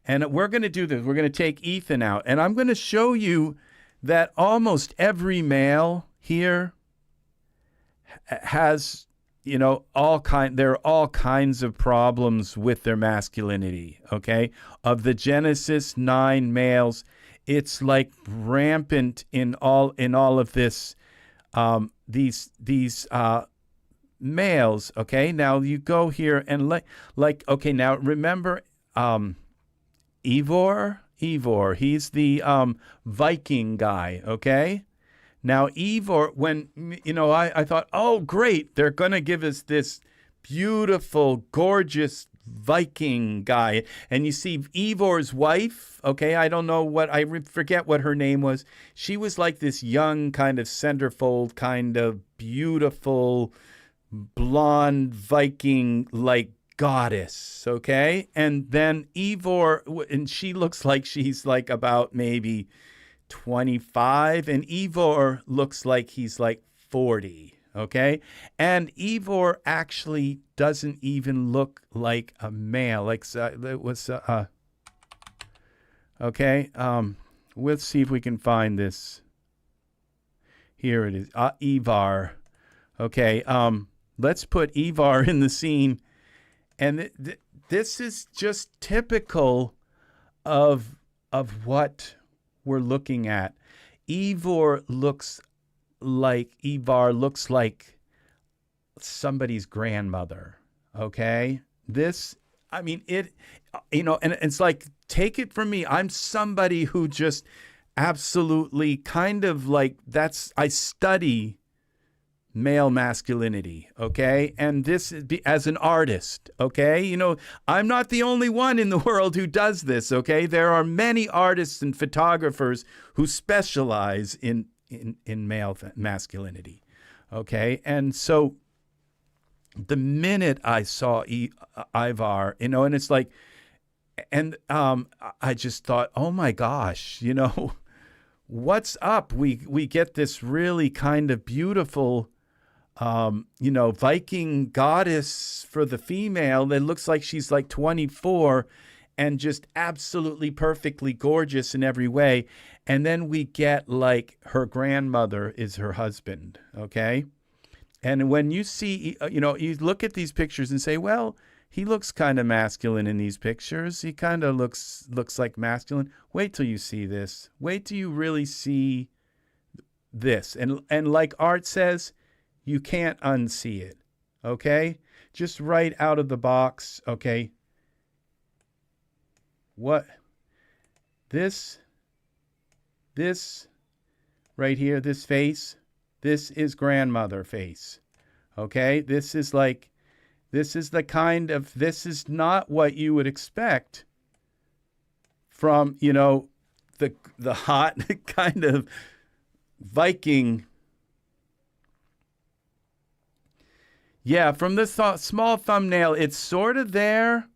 And we're going to do this. We're going to take Ethan out, and I'm going to show you that almost every male here has, there are all kinds of problems with their masculinity, okay? Of the Genesis 9 males, it's like rampant in all of this, these males, okay? Now you go here and okay, now remember Evar, he's the Viking guy, okay? Now Evar, when, I thought, oh great, they're going to give us this beautiful, gorgeous Viking guy. And you see Evar's wife, okay, I forget what her name was. She was like this young kind of centerfold, kind of beautiful, blonde Viking like goddess, okay? And then Evar, and she looks like she's like about maybe 25, and Evar looks like he's like 40, okay? And Evar actually doesn't even look like a male. Like it was okay. Let's see if we can find this. Here it is. Evar. Okay. Let's put Evar in the scene. And this is just typical of what we're looking at. Evar looks like somebody's grandmother, okay? And it's like, take it from me, I'm somebody who just absolutely kind of like, I study male masculinity, okay? And this is as an artist, okay? I'm not the only one in the world who does this, okay? There are many artists and photographers who specialize in male masculinity, okay? And so the minute I saw Ivar, and it's like, and I just thought, oh my gosh, what's up? We get this really kind of beautiful Viking goddess for the female that looks like she's like 24 and just absolutely perfectly gorgeous in every way. And then we get like her grandmother is her husband, okay? And when you see, you look at these pictures and say, well, he looks kind of masculine in these pictures. He kind of looks like masculine. Wait till you see this. Wait till you really see this. And like Art says, you can't unsee it, okay? Just right out of the box, okay? What? This right here, this face, this is grandmother face, okay? This is not what you would expect from, the hot kind of Viking. Yeah, from this small thumbnail, it's sort of there,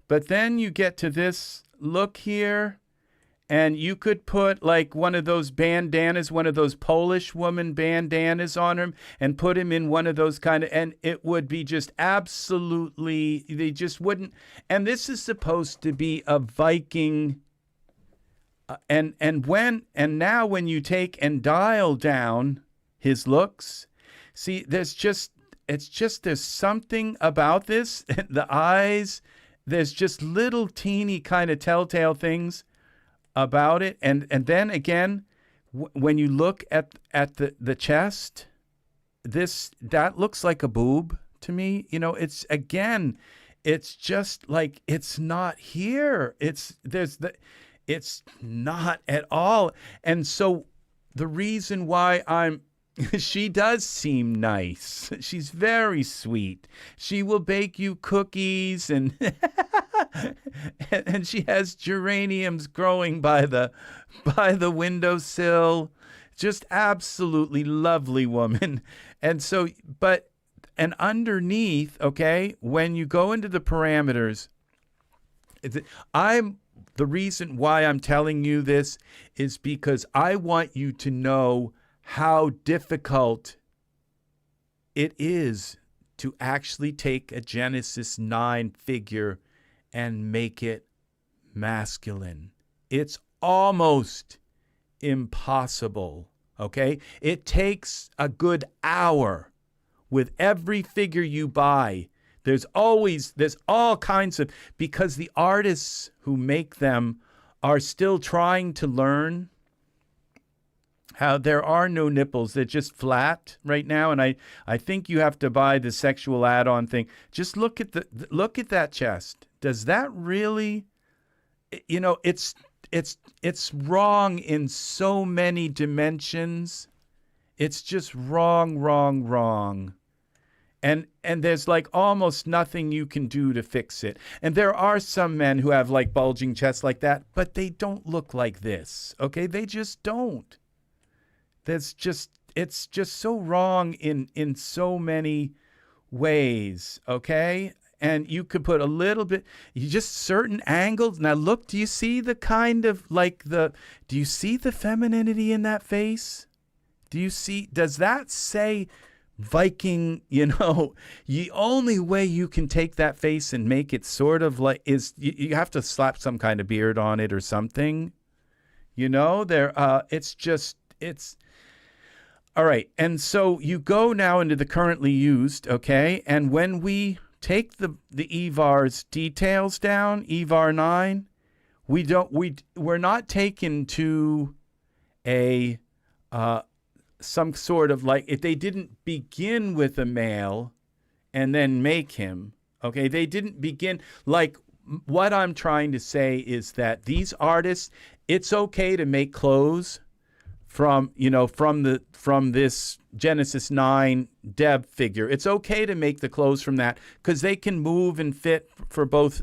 but then you get to this look here, And you could put like one of those bandanas, one of those Polish woman bandanas on him and put him in one of those kind of, and it would be just absolutely, they just wouldn't. And this is supposed to be a Viking. And now when you take and dial down his looks, see, there's something about this, the eyes, there's just little teeny kind of telltale things about it. And then again, when you look at the chest, that looks like a boob to me. You know, it's just like, it's not here. It's not at all. And so the reason why she does seem nice. She's very sweet. She will bake you cookies and and she has geraniums growing by the windowsill. Just absolutely lovely woman. And so, and underneath, okay, when you go into the parameters, the reason why I'm telling you this is because I want you to know how difficult it is to actually take a Genesis 9 figure and make it masculine. It's almost impossible, okay? It takes a good hour with every figure you buy. There's all kinds of, because the artists who make them are still trying to learn how there are no nipples. They're just flat right now. And I think you have to buy the sexual add-on thing. Just look at that chest. Does that really, you know, it's wrong in so many dimensions. It's just wrong. And there's like almost nothing you can do to fix it. And there are some men who have like bulging chests like that, but they don't look like this. Okay? They just don't. It's just so wrong in so many ways. Okay? And you could put a little bit, just certain angles. Now look, do you see the kind of like do you see the femininity in that face? Does that say Viking? You know, the only way you can take that face and make it sort of like is you have to slap some kind of beard on it or something. You know, it's all right. And so you go now into the currently used, okay? And when we take the Evar's details down, Evar 9, we're not taken to a some sort of like, if they didn't begin with a male and then make him, okay? They didn't begin, like, what I'm trying to say is that these artists, it's okay to make clothes from this Genesis 9 Deb figure. It's okay to make the clothes from that because they can move and fit for both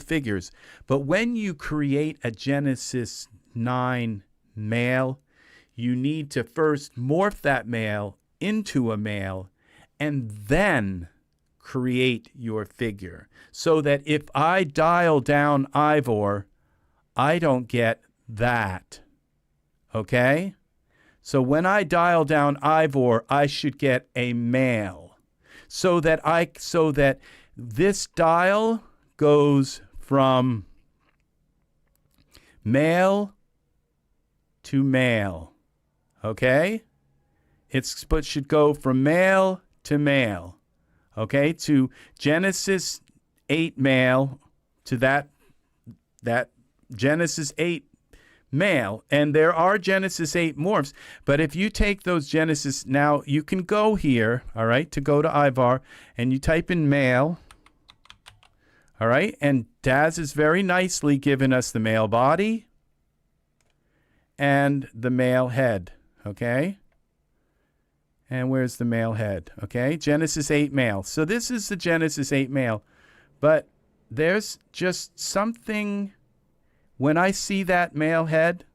figures. But when you create a Genesis 9 male, you need to first morph that male into a male and then create your figure. So that if I dial down Ivor, I don't get that. Okay? So when I dial down Ivor, I should get a male. So that this dial goes from male to male. Okay? But should go from male to male. Okay? To Genesis 8 male to that Genesis 8 male. And there are Genesis 8 morphs. But if you take those Genesis, now you can go here, all right, to go to Ivar, and you type in male. All right? And Daz is very nicely given us the male body and the male head. Okay? And where's the male head? Okay? Genesis 8 male. So this is the Genesis 8 male. But there's just something. When I see that male head,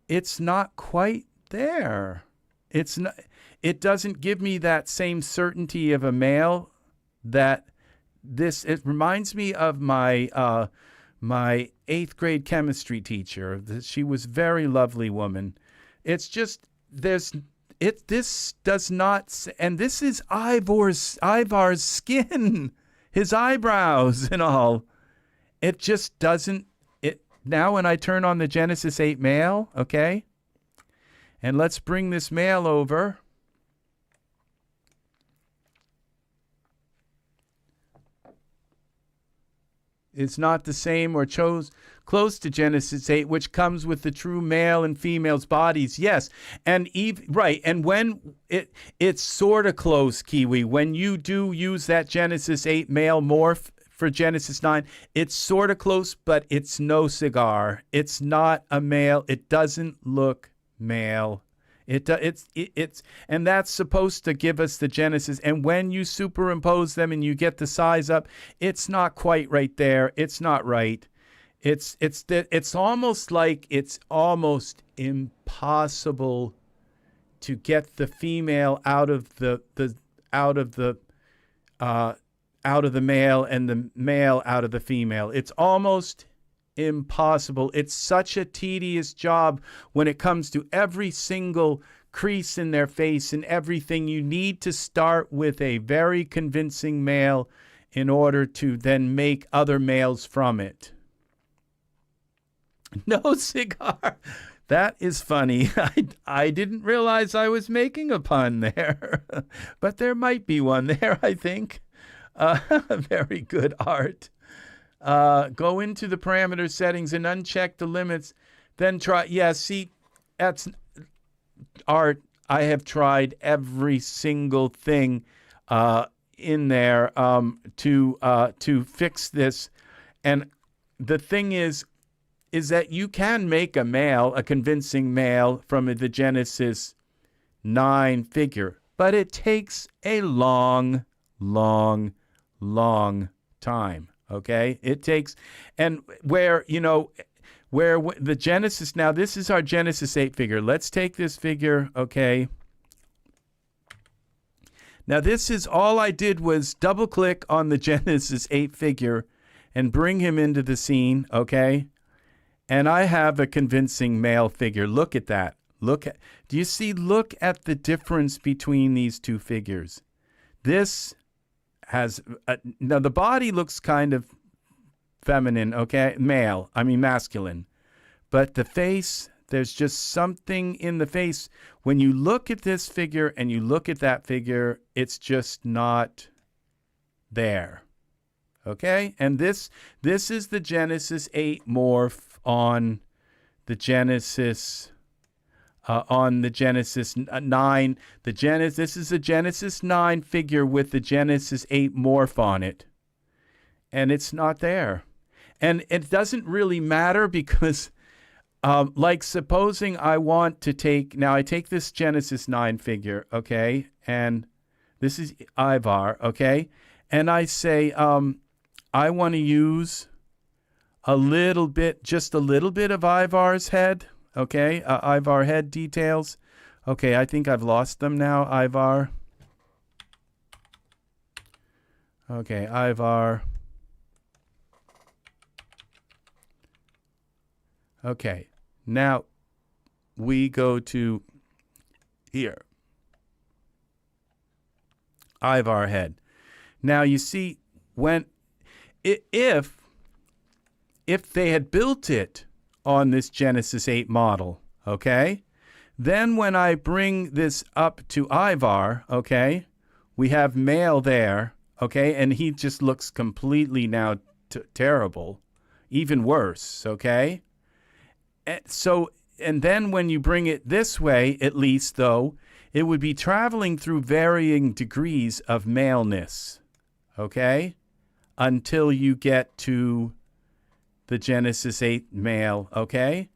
it's not quite there. It's not. It doesn't give me that same certainty of a male that this. It reminds me of my my 8th grade chemistry teacher. She was a very lovely woman. It's just, this does not, and this is Ivar's skin, his eyebrows and all. It just doesn't, now when I turn on the Genesis 8 male, okay, and let's bring this male over. It's not the same or close to Genesis 8, which comes with the true male and female's bodies. Yes, and right, and when it's sort of close, Kiwi. When you do use that Genesis 8 male morph for Genesis 9, it's sort of close, but it's no cigar. It's not a male. It doesn't look male. It's and that's supposed to give us the Genesis. And when you superimpose them and you get the size up, it's not quite right there. It's not right. It's almost like it's almost impossible to get the female out of the male and the male out of the female. It's almost impossible. It's such a tedious job when it comes to every single crease in their face and everything. You need to start with a very convincing male in order to then make other males from it. No cigar. That is funny. I didn't realize I was making a pun there, but there might be one there, I think. Very good, Art. Go into the parameter settings and uncheck the limits. Then try. Yeah, see, that's Art. I have tried every single thing in there to fix this. And the thing is that you can make a convincing male from the Genesis 9 figure, but it takes a long, long, long time. Okay, it takes, and where the Genesis, now this is our Genesis 8 figure. Let's take this figure, okay. Now this is, all I did was double click on the Genesis 8 figure and bring him into the scene, okay. And I have a convincing male figure. Look at that. Do you see, look at the difference between these two figures. This has now the body looks kind of feminine, okay, masculine, but the face, there's just something in the face. When you look at this figure and you look at that figure, it's just not there, okay. And this is the Genesis 8 morph on the Genesis 9. This is a Genesis 9 figure with the Genesis 8 morph on it. And it's not there. And it doesn't really matter because, like, supposing I want to take, now I take this Genesis 9 figure, okay, and this is Ivar, okay, and I say, I want to use just a little bit of Ivar's head. Okay, Ivar head details. Okay, I think I've lost them now, Ivar. Okay, Ivar. Okay, now we go to here. Ivar head. Now you see, if they had built it on this Genesis 8 model, okay, then when I bring this up to Ivar, okay, we have male there, okay, and he just looks completely now terrible, even worse, okay. And then when you bring it this way, at least though, it would be traveling through varying degrees of maleness, okay, until you get to the Genesis 8 male, okay,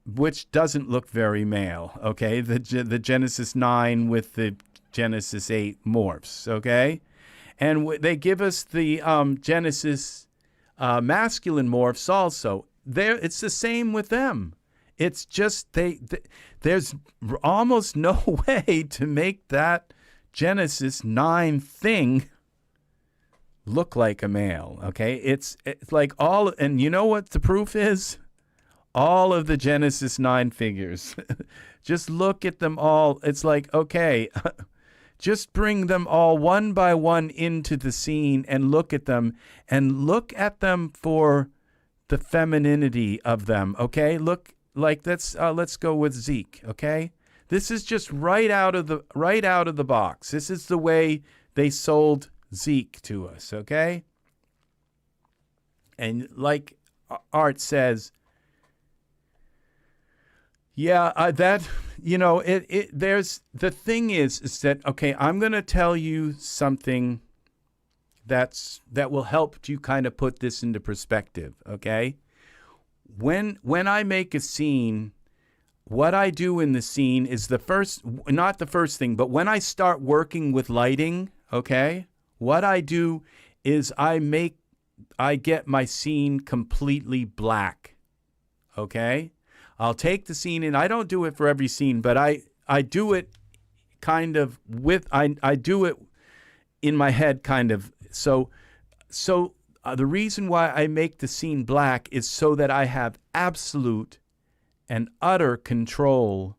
which doesn't look very male, okay, the Genesis 9 with the Genesis 8 morphs, okay, and they give us the Genesis masculine morphs also. It's the same with them. It's just there's almost no way to make that Genesis 9 thing look like a male, okay? It's like all, and you know what the proof is? All of the Genesis 9 figures. Just look at them all. It's like, okay, just bring them all one by one into the scene and look at them for the femininity of them, okay? Look, like let's go with Zeke, okay? This is just right out of the box. This is the way they sold Zeke to us, okay? And like Art says, yeah, that, you know, there's, the thing is that, okay, I'm going to tell you something that will help you kind of put this into perspective, okay? When I make a scene, what I do in the scene is not the first thing, but when I start working with lighting, okay, what I do is I get my scene completely black, okay? I'll take the scene, and I don't do it for every scene, but I do it kind of I do it in my head kind of. So the reason why I make the scene black is so that I have absolute and utter control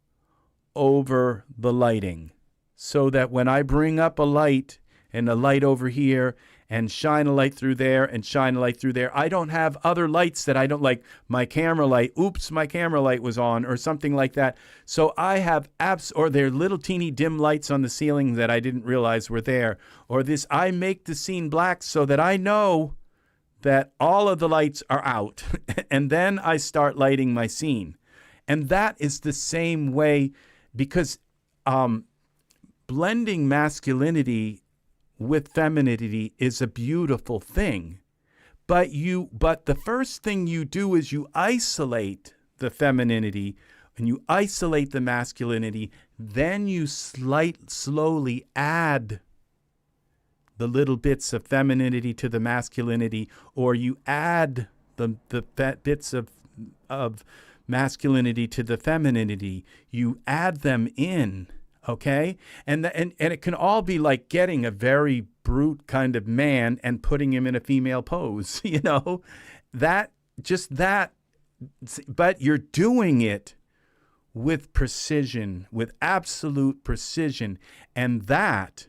over the lighting. So that when I bring up a light and a light over here and shine a light through there and shine a light through there, I don't have other lights that I don't like. My camera light, oops, my camera light was on, or something like that. So I have or there are little teeny dim lights on the ceiling that I didn't realize were there. Or this, I make the scene black so that I know that all of the lights are out. And then I start lighting my scene. And that is the same way, because blending masculinity with femininity is a beautiful thing. But the first thing you do is you isolate the femininity and you isolate the masculinity. Then you slowly add the little bits of femininity to the masculinity, or you add the bits of masculinity to the femininity. You add them in. Okay, and it can all be like getting a very brute kind of man and putting him in a female pose, you know, but you're doing it with precision, with absolute precision, and that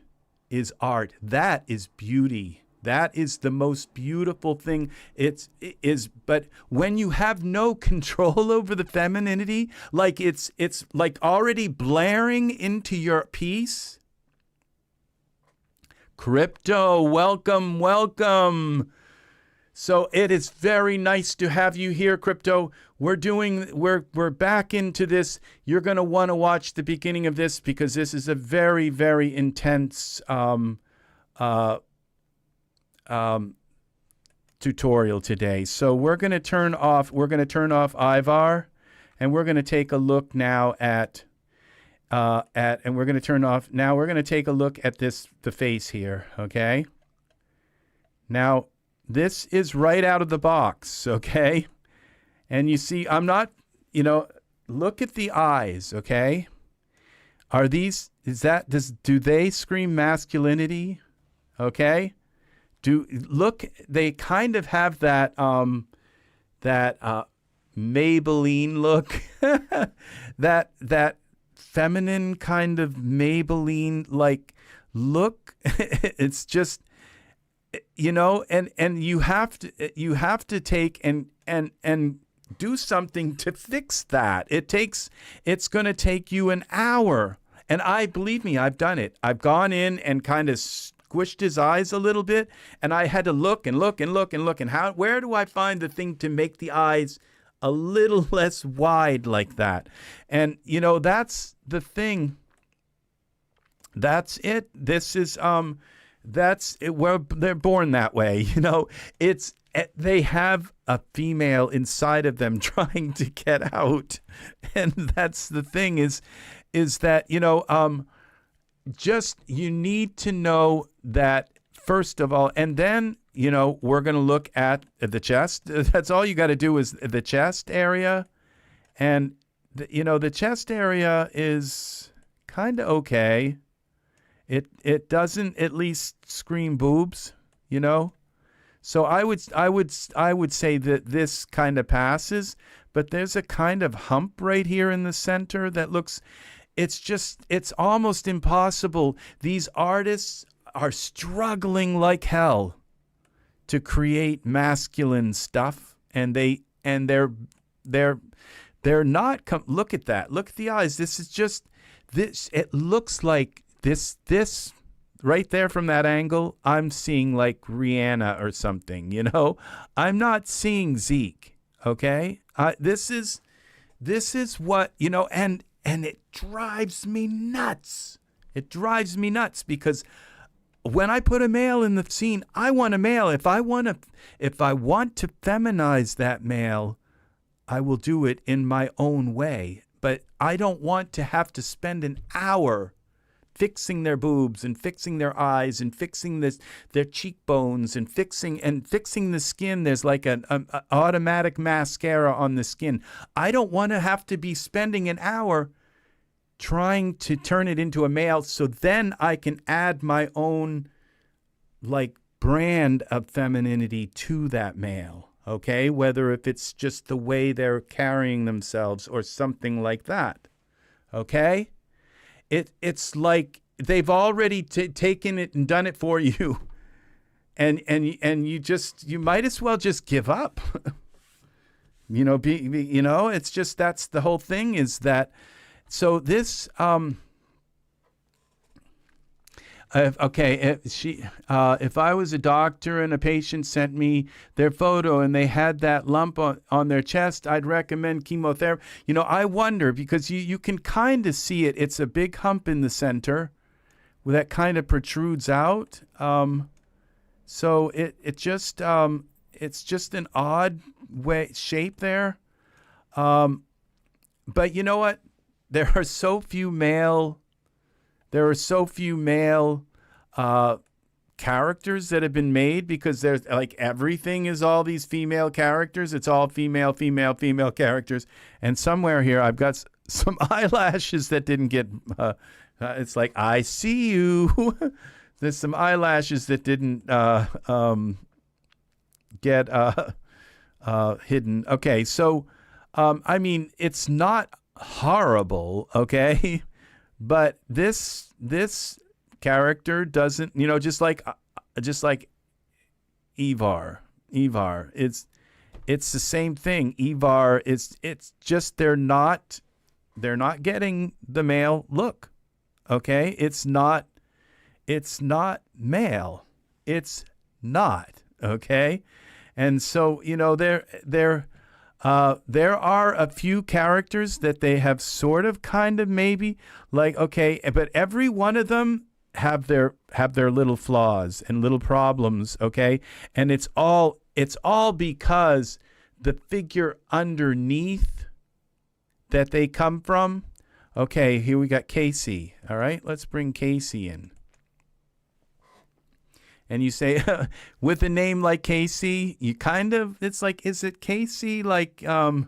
is art. That is beauty. That is the most beautiful thing. But when you have no control over the femininity, like it's like already blaring into your piece. Crypto, welcome. So it is very nice to have you here, Crypto. We're back into this. You're going to want to watch the beginning of this, because this is a very, very intense tutorial today. So we're going to turn off Ivar, and we're going to take a look now at we're going to take a look at the face here, okay? Now, this is right out of the box, okay? And you see, I'm not, look at the eyes, okay? Do they scream masculinity? Okay? They kind of have that Maybelline look, that feminine kind of Maybelline like look. It's just, and you have to take and do something to fix that. It's going to take you an hour. And believe me, I've done it. I've gone in and kind of squished his eyes a little bit, and I had to look and where do I find the thing to make the eyes a little less wide like that? And that's the thing. That's it. This is that's it. Well, they're born that way. They have a female inside of them trying to get out, and that's the thing is that just you need to know that first of all, and then we're going to look at the chest. That's all you got to do is the chest area, and the chest area is kind of okay. It doesn't at least scream boobs. you know? So I would say that this kind of passes, but there's a kind of hump right here in the center that looks, it's almost impossible. These artists are struggling like hell to create masculine stuff, and they're not look at that. Look at the eyes. This is just this. It looks like this right there from that angle. I'm seeing like Rihanna or something, you know. I'm not seeing Zeke. Okay. This is what, you know, and it drives me nuts. It drives me nuts because when I put a male in the scene, I want a male. If I want to feminize that male, I will do it in my own way. But I don't want to have to spend an hour fixing their boobs and fixing their eyes and fixing their cheekbones and fixing the skin. There's like an automatic mascara on the skin. I don't want to have to be spending an hour trying to turn it into a male, so then I can add my own like brand of femininity to that male, okay? Whether if it's just the way they're carrying themselves or something like that, okay? It's like they've already taken it and done it for you, and you might as well just give up. You know, you know, it's just, that's the whole thing, is that. So this, if I was a doctor and a patient sent me their photo and they had that lump on their chest, I'd recommend chemotherapy. You know, I wonder, because you can kind of see it. It's a big hump in the center that kind of protrudes out. So it's just an odd shape there. But you know what? There are so few male characters that have been made, because there's like everything is all these female characters. It's all female characters. And somewhere here I've got some eyelashes that didn't get, it's like, I see you. There's some eyelashes that didn't get hidden. Okay, so I mean, it's not horrible, okay, but this character doesn't, you know, just like Evar, it's the same thing. Evar, it's just they're not getting the male look, okay? It's not male, it's not, okay? And so, you know, there are a few characters that they have sort of kind of maybe like, okay, but every one of them have their little flaws and little problems, okay? And it's all because the figure underneath that they come from. Okay, here we got Casey. All right, let's bring Casey in. And you say, with a name like Casey, you kind of, it's like, is it Casey? Like, you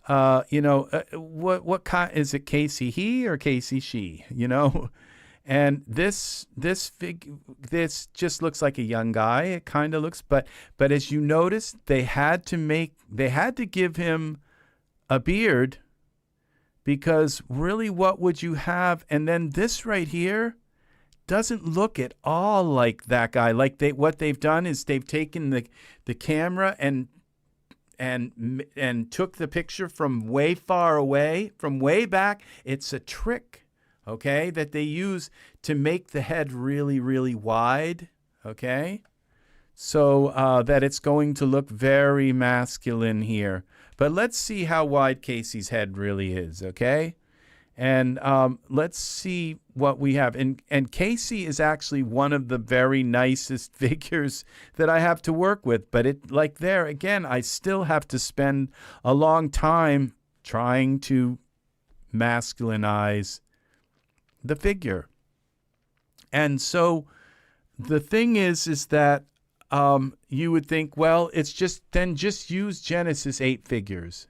know, what kind, is it Casey he or Casey she, you know? And this just looks like a young guy. It kind of looks, but as you notice, they had to give him a beard, because really what would you have? And then this right here doesn't look at all like that guy. Like what they've done is they've taken the camera and took the picture from way far away, from way back. It's a trick, okay, that they use to make the head really, really wide, okay, so that it's going to look very masculine here. But let's see how wide Casey's head really is, okay? And let's see what we have. And Casey is actually one of the very nicest figures that I have to work with. But it, like there, again, I still have to spend a long time trying to masculinize the figure. And so the thing is that you would think, well, it's just use Genesis 8 figures.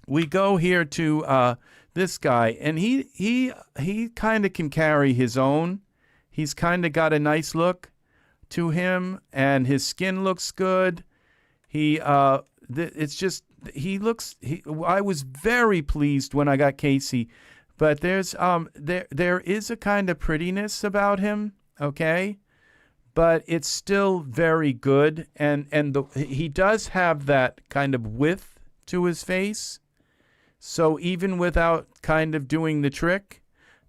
We go here to this guy, and he kind of can carry his own. He's kind of got a nice look to him, and his skin looks good. It's just I was very pleased when I got Casey, but there is a kind of prettiness about him, okay? But it's still very good, and he does have that kind of width to his face. So even without kind of doing the trick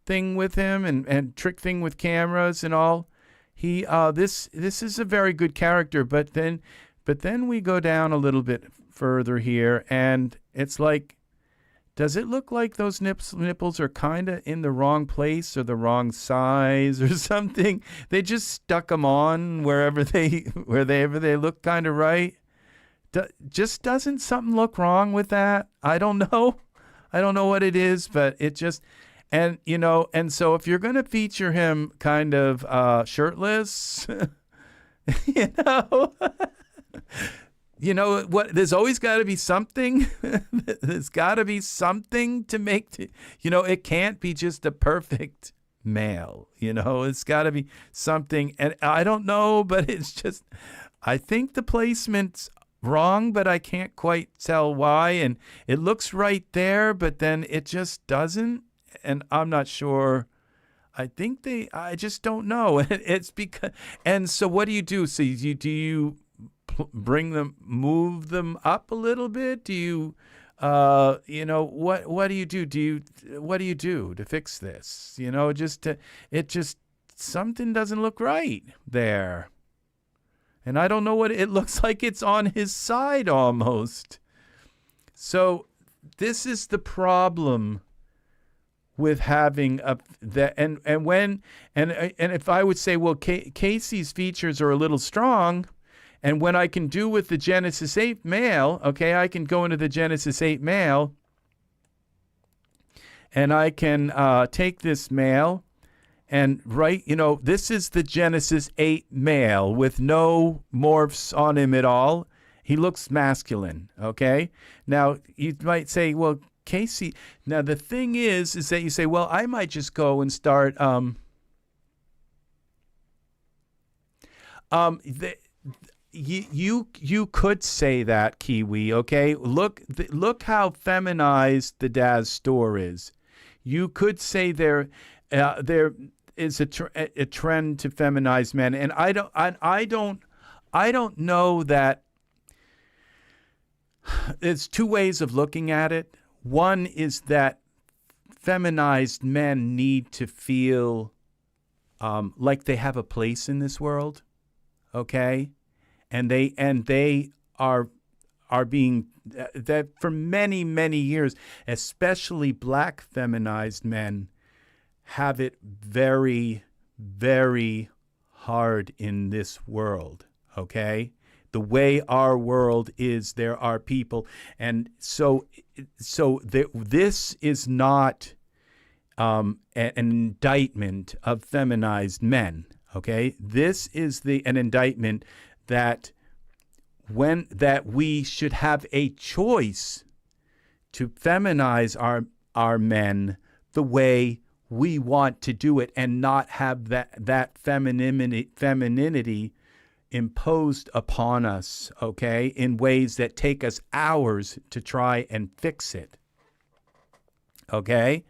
thing with him and trick thing with cameras and all, this is a very good character. But then we go down a little bit further here, and it's like, does it look like those nipples are kind of in the wrong place or the wrong size or something? They just stuck them on wherever they look kind of right. Just doesn't something look wrong with that? I don't know. I don't know what it is, but it just, and so if you're going to feature him kind of shirtless, what? There's always got to be something. There's got to be something to make. It can't be just a perfect male. It's got to be something. And I don't know, but it's just, I think the placement's wrong, but I can't quite tell why. And it looks right there, but then it just doesn't. And I'm not sure. I just don't know. It's because, and so what do you do? So do you move them up a little bit? Do you, what do you do? What do you do to fix this? Something doesn't look right there. And I don't know what it looks like. It's on his side almost. So this is the problem with having and if I would say, well, Casey's features are a little strong. And when I can do with the Genesis 8 male, okay, I can go into the Genesis 8 male, and I can take this male and this is the Genesis 8 male with no morphs on him at all. He looks masculine, okay? Now, you might say, well, Casey, now the thing is that you say, well, I might just go and start, You could say that, Kiwi, okay? Look how feminized the Daz store is. You could say there is a trend to feminize men, and I don't know that. There's two ways of looking at it. One is that feminized men need to feel like they have a place in this world, okay? And they are being that for many, many years, especially black feminized men have it very, very hard in this world, okay? The way our world is, there are people, and so this is not an indictment of feminized men, okay? This is an indictment that we should have a choice to feminize our men the way we want to do it, and not have that femininity imposed upon us, okay, in ways that take us hours to try and fix it, okay?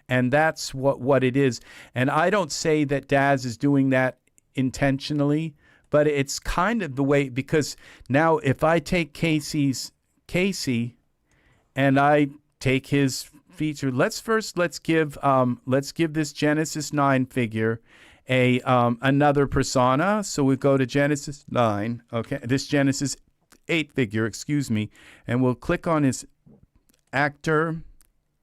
And that's what it is. And I don't say that Daz is doing that intentionally, but it's kind of the way, because now if I take Casey and I take his feature, let's give this Genesis 9 figure another persona. So we go to Genesis 9, okay, this Genesis 8 figure, excuse me, and we'll click on his actor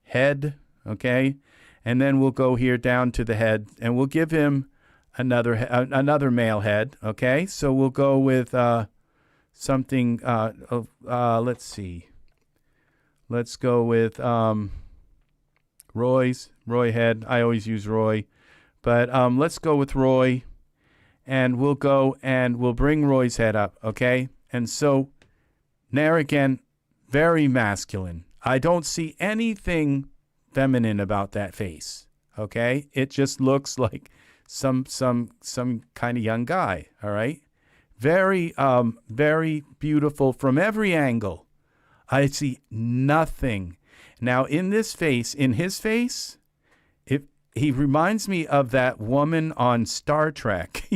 head, okay, and then we'll go here down to the head, and we'll give him another male head, okay? So we'll go with something, let's see. Let's go with Roy head. I always use Roy. But let's go with Roy, and we'll bring Roy's head up, okay? And so there again, very masculine. I don't see anything feminine about that face, okay? It just looks like some kind of young guy. All right, very very beautiful from every angle. I see nothing. Now in his face, he reminds me of that woman on Star Trek.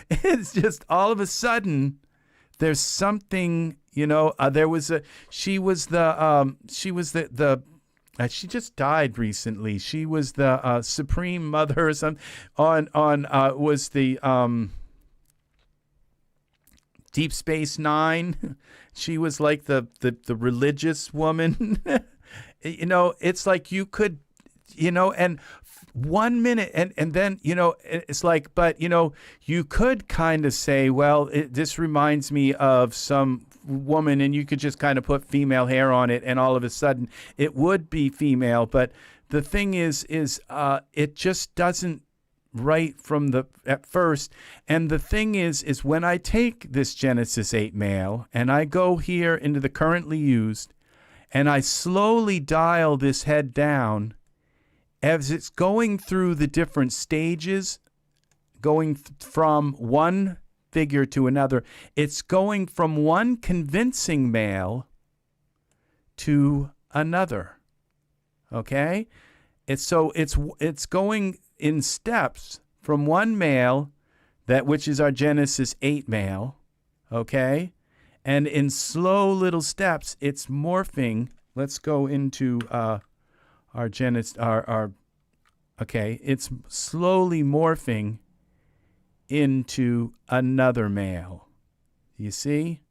It's just all of a sudden there's something. She just died recently. She was the Supreme Mother or something was the Deep Space Nine. She was like the religious woman. It's like you could, and 1 minute and then, it's like, but, you could kind of say, well, this reminds me of some woman, and you could just kind of put female hair on it, and all of a sudden it would be female. But the thing is it just doesn't right from at first. And the thing is when I take this Genesis 8 male and I go here into the currently used, and I slowly dial this head down as it's going through the different stages, going from one figure to another. It's going from one convincing male to another. Okay? It's going in steps from one male, which is our Genesis 8 male, okay? And in slow little steps, it's morphing. Let's go into our Genesis, okay, it's slowly morphing into another male. You see?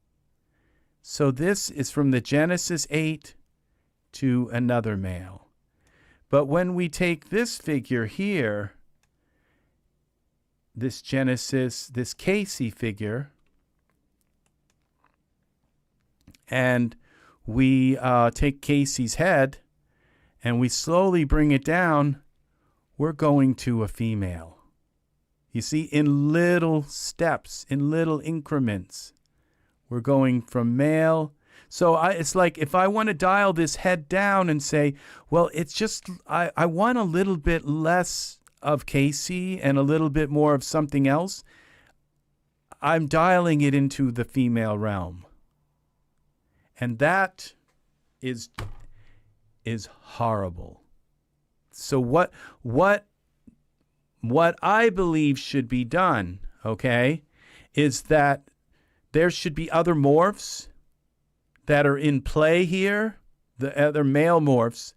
So this is from the Genesis 8 to another male. But when we take this figure here, this Casey figure, and we take Casey's head and we slowly bring it down, we're going to a female. You see, in little steps, in little increments, we're going from male. So it's like if I want to dial this head down and say, well, it's just, I want a little bit less of Casey and a little bit more of something else, I'm dialing it into the female realm. And that is horrible. So what I believe should be done, okay, is that there should be other morphs that are in play here, the other male morphs,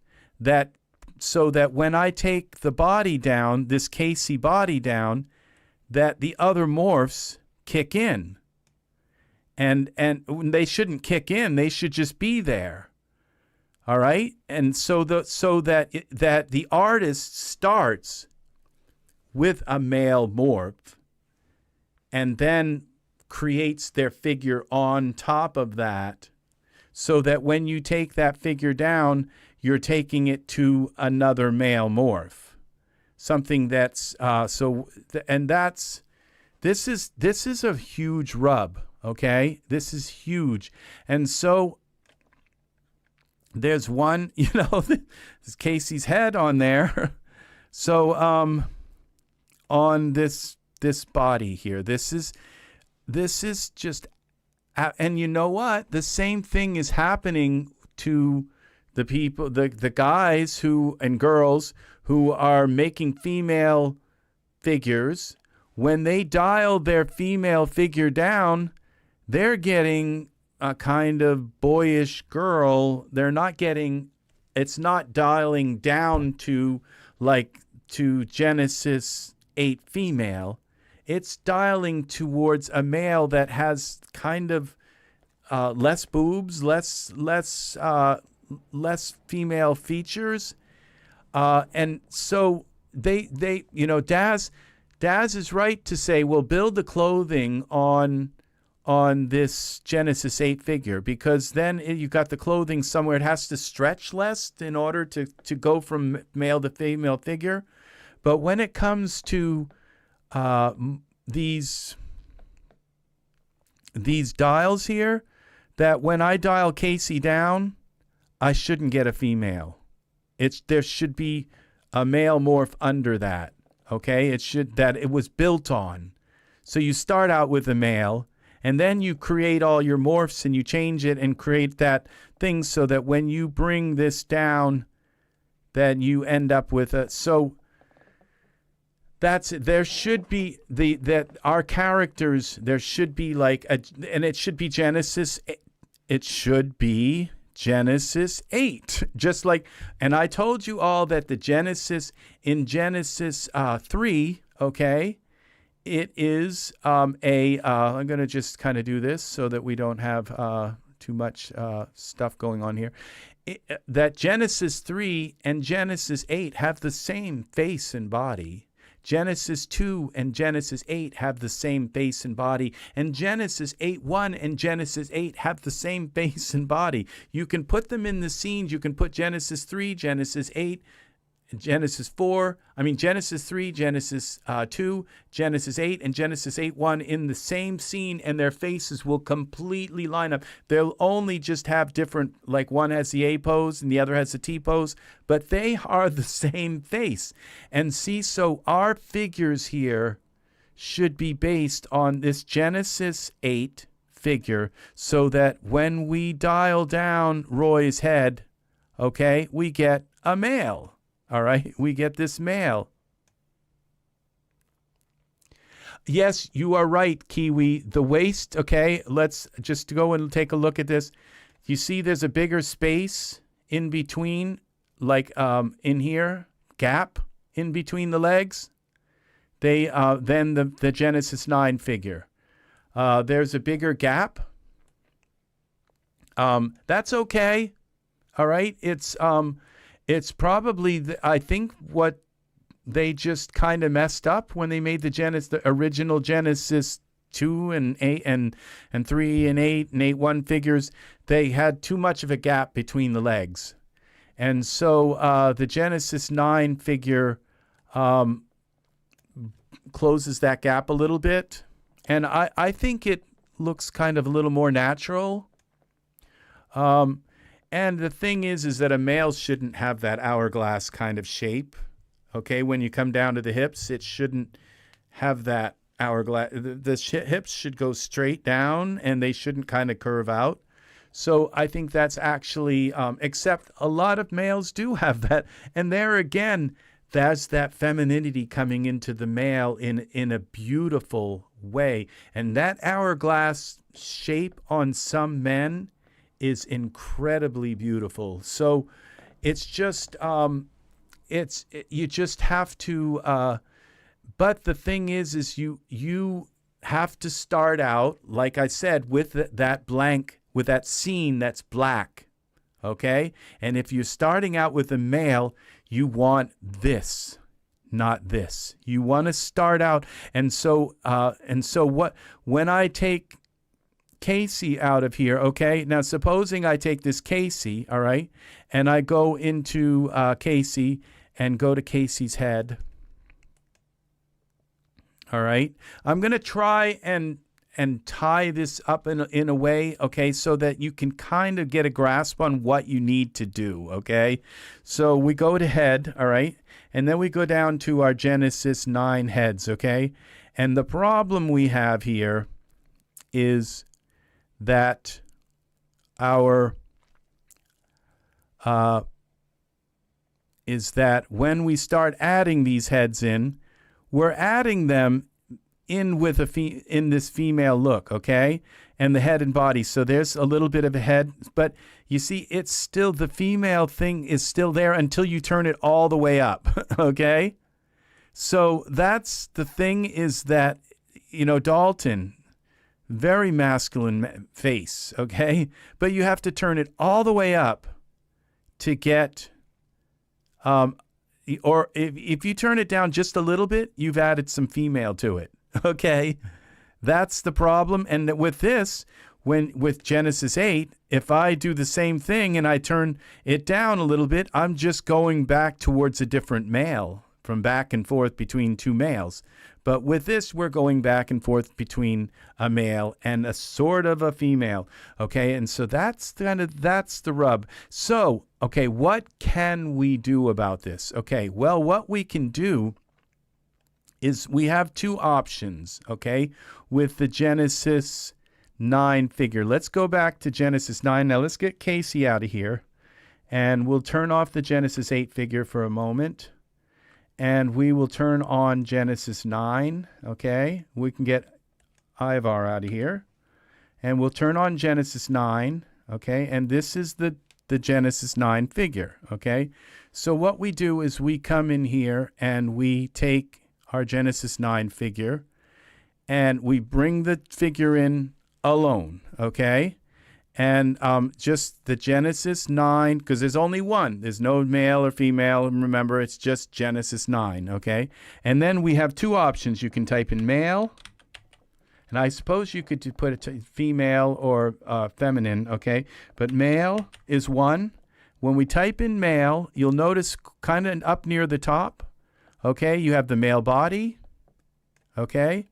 so that when I take the body down, this Casey body down, that the other morphs kick in. And they shouldn't kick in, they should just be there. All right? And so that the artist starts with a male morph and then creates their figure on top of that, so that when you take that figure down, you're taking it to another male morph. Something that's this is a huge rub, okay? This is huge. And so there's one, there's Casey's head on there. So on this body here, this is just, and you know what? The same thing is happening to the people, the guys and girls who are making female figures. When they dial their female figure down, they're getting a kind of boyish girl. It's not dialing down to Genesis 8 female. It's dialing towards a male that has kind of less boobs, less female features, and so they Daz is right to say, well, build the clothing on this Genesis 8 figure, because then you got the clothing somewhere. It has to stretch less in order to go from male to female figure. But when it comes to these dials here, that when I dial Casey down, I shouldn't get a female. There should be a male morph under that. okay? That it was built on. So you start out with a male, and then you create all your morphs and you change it and create that thing so that when you bring this down, then you end up with a, so there should be our characters, there should be like and it should be Genesis, it should be Genesis 8, just like, and I told you all that the Genesis in Genesis 3, okay, it is I'm going to just kind of do this so that we don't have too much stuff going on here. That Genesis 3 and Genesis 8 have the same face and body. Genesis 2 and Genesis 8 have the same face and body. And Genesis 8:1 and Genesis 8 have the same face and body. You can put them in the scenes. You can put Genesis 3, Genesis 8, Genesis 4, Genesis 3, Genesis 2, Genesis 8, and Genesis 8:1 in the same scene, and their faces will completely line up. They'll only just have different, like one has the A pose and the other has the T pose, but they are the same face. And see, so our figures here should be based on this Genesis 8 figure, so that when we dial down Roy's head, okay, we get a male. All right, we get this male. Yes, you are right, Kiwi. The waist, okay, let's just go and take a look at this. You see there's a bigger space in between, like in here, gap in between the legs. Then the Genesis 9 figure. There's a bigger gap. That's okay. All right, it's probably, I think, what they just kind of messed up when they made the original Genesis 2 and 8 and 3 and 8 and 8:1 figures. They had too much of a gap between the legs. And so the Genesis 9 figure closes that gap a little bit. And I think it looks kind of a little more natural. And the thing is that a male shouldn't have that hourglass kind of shape. Okay, when you come down to the hips, it shouldn't have that hourglass. The hips should go straight down, and they shouldn't kind of curve out. So I think that's actually, except a lot of males do have that. And there again, that's that femininity coming into the male in a beautiful way. And that hourglass shape on some men is incredibly beautiful. So it's just, you just have to, but the thing is you have to start out, like I said, with that blank, with that scene that's black, okay? And if you're starting out with a male, you want this, not this. You want to start out, and so when I take Casey out of here, okay? Now, supposing I take this Casey, all right, and I go into Casey and go to Casey's head, all right? I'm going to try and tie this up in a way, okay, so that you can kind of get a grasp on what you need to do, okay? So we go to head, all right, and then we go down to our Genesis 9 heads, okay? And the problem we have here is that when we start adding these heads in, we're adding them in with in this female look, okay? And the head and body. So there's a little bit of a head, but you see, it's still, the female thing is still there until you turn it all the way up, okay? So that's the thing, is that, Dalton, very masculine face, okay? But you have to turn it all the way up to get, or if you turn it down just a little bit, you've added some female to it, okay? That's the problem. And with this, with Genesis 8, if I do the same thing and I turn it down a little bit, I'm just going back towards a different male, from back and forth between two males. But with this, we're going back and forth between a male and a sort of a female, okay? And so that's the rub. So, okay, what can we do about this? Okay, well, what we can do is we have two options, okay, with the Genesis 9 figure. Let's go back to Genesis 9. Now let's get Casey out of here, and we'll turn off the Genesis 8 figure for a moment, and we will turn on Genesis 9, okay? We can get Ivar out of here, and we'll turn on Genesis 9, okay? And this is the Genesis 9 figure, okay? So what we do is we come in here and we take our Genesis 9 figure and we bring the figure in alone, okay? And just the Genesis 9, because there's only one. There's no male or female. Remember, it's just Genesis 9, okay? And then we have two options. You can type in male, and I suppose you could put it to female or feminine, okay? But male is one. When we type in male, you'll notice kind of up near the top, okay, you have the male body, okay,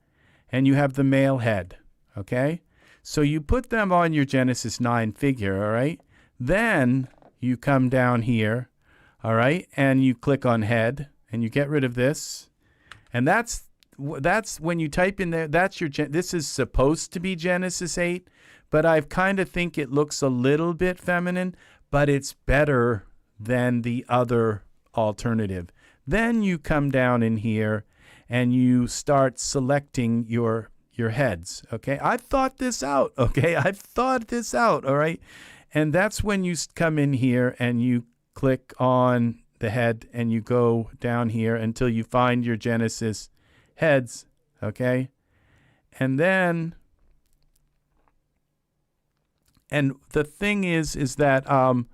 and you have the male head, okay? So you put them on your Genesis 9 figure, all right? Then you come down here, all right, and you click on head, and you get rid of this, and that's when you type in there, that's your, this is supposed to be Genesis 8, but I kind of think it looks a little bit feminine, but it's better than the other alternative. Then you come down in here and you start selecting your heads, okay? I've thought this out, okay? I've thought this out, all right? And that's when you come in here and you click on the head and you go down here until you find your Genesis heads, okay? And then, and the thing is that,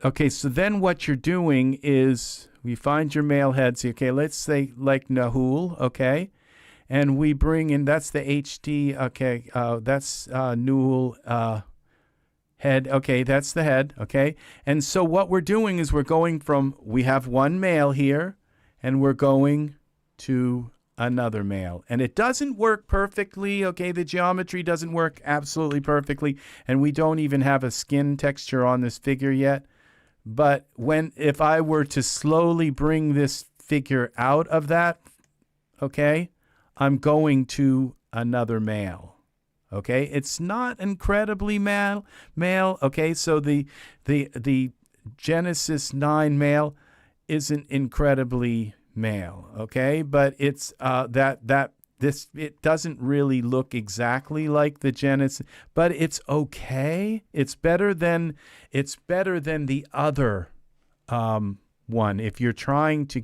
okay, so then what you're doing is we find your male heads, okay, let's say like Nahul, okay, and we bring in, that's the HD, okay, that's Nahul head, okay, that's the head, okay, and so what we're doing is we're going from, we have one male here, and we're going to another male, and it doesn't work perfectly, okay, the geometry doesn't work absolutely perfectly, and we don't even have a skin texture on this figure yet. But if I were to slowly bring this figure out of that, okay, I'm going to another male, okay? It's not incredibly male, okay? So the Genesis 9 male isn't incredibly male, okay? But it's it doesn't really look exactly like the Genesis, but it's okay. It's better than the other one if you're trying to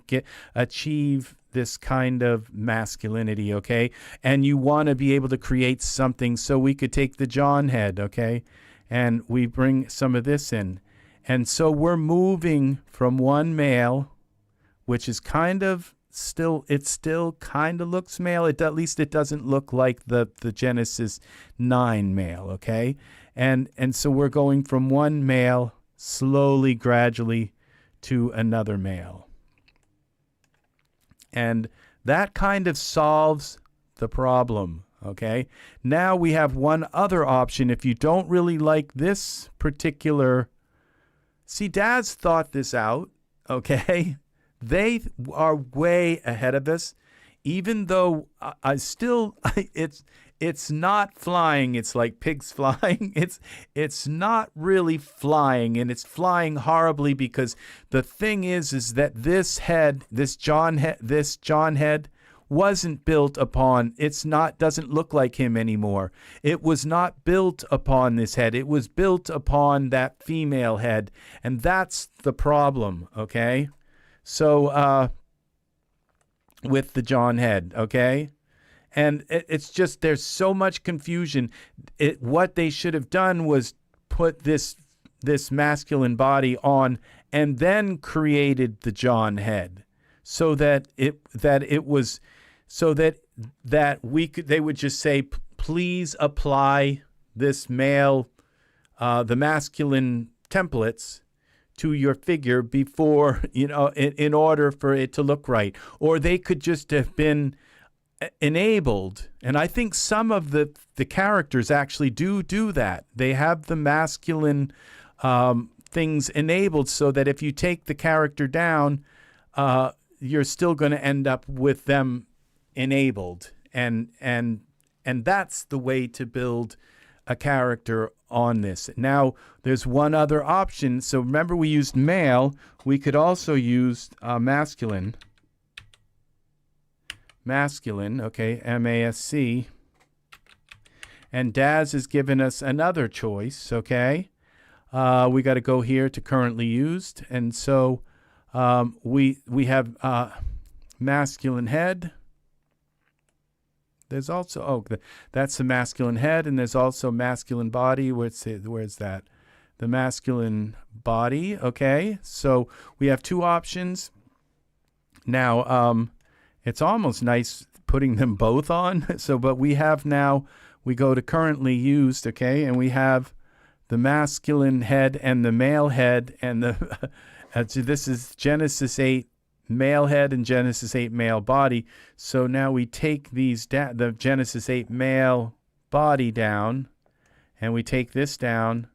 achieve this kind of masculinity, okay? And you want to be able to create something, so we could take the John head, okay? And we bring some of this in. And so we're moving from one male, which is kind of still kind of looks male. At least it doesn't look like the Genesis 9 male, okay? And so we're going from one male slowly, gradually to another male. And that kind of solves the problem, okay? Now we have one other option. If you don't really like this particular... See, Dad's thought this out, okay? They are way ahead of us, even though it's not flying. It's like pigs flying. It's not really flying, and it's flying horribly because the thing is that this John head wasn't built upon. Doesn't look like him anymore. It was not built upon this head. It was built upon that female head, and that's the problem. Okay. So, with the John head, okay? And it's just, there's so much confusion. What they should have done was put this masculine body on and then created the John head so that they would just say, please apply this male, the masculine templates to your figure before, in order for it to look right. Or they could just have been enabled. And I think some of the characters actually do that. They have the masculine things enabled so that if you take the character down, you're still going to end up with them enabled, and that's the way to build a character on this. Now, there's one other option. So remember, we used male. We could also use masculine. Masculine, okay, M-A-S-C. And Daz has given us another choice, okay? We got to go here to currently used. And so we have masculine head. There's also, that's the masculine head, and there's also masculine body. Where's that? The masculine body, okay? So we have two options. Now, it's almost nice putting them both on. So, but we have now, we go to currently used, okay? And we have the masculine head and the male head, and the, this is Genesis 8 male head and Genesis 8 male body. So now we take these the Genesis 8 male body down, and we take this down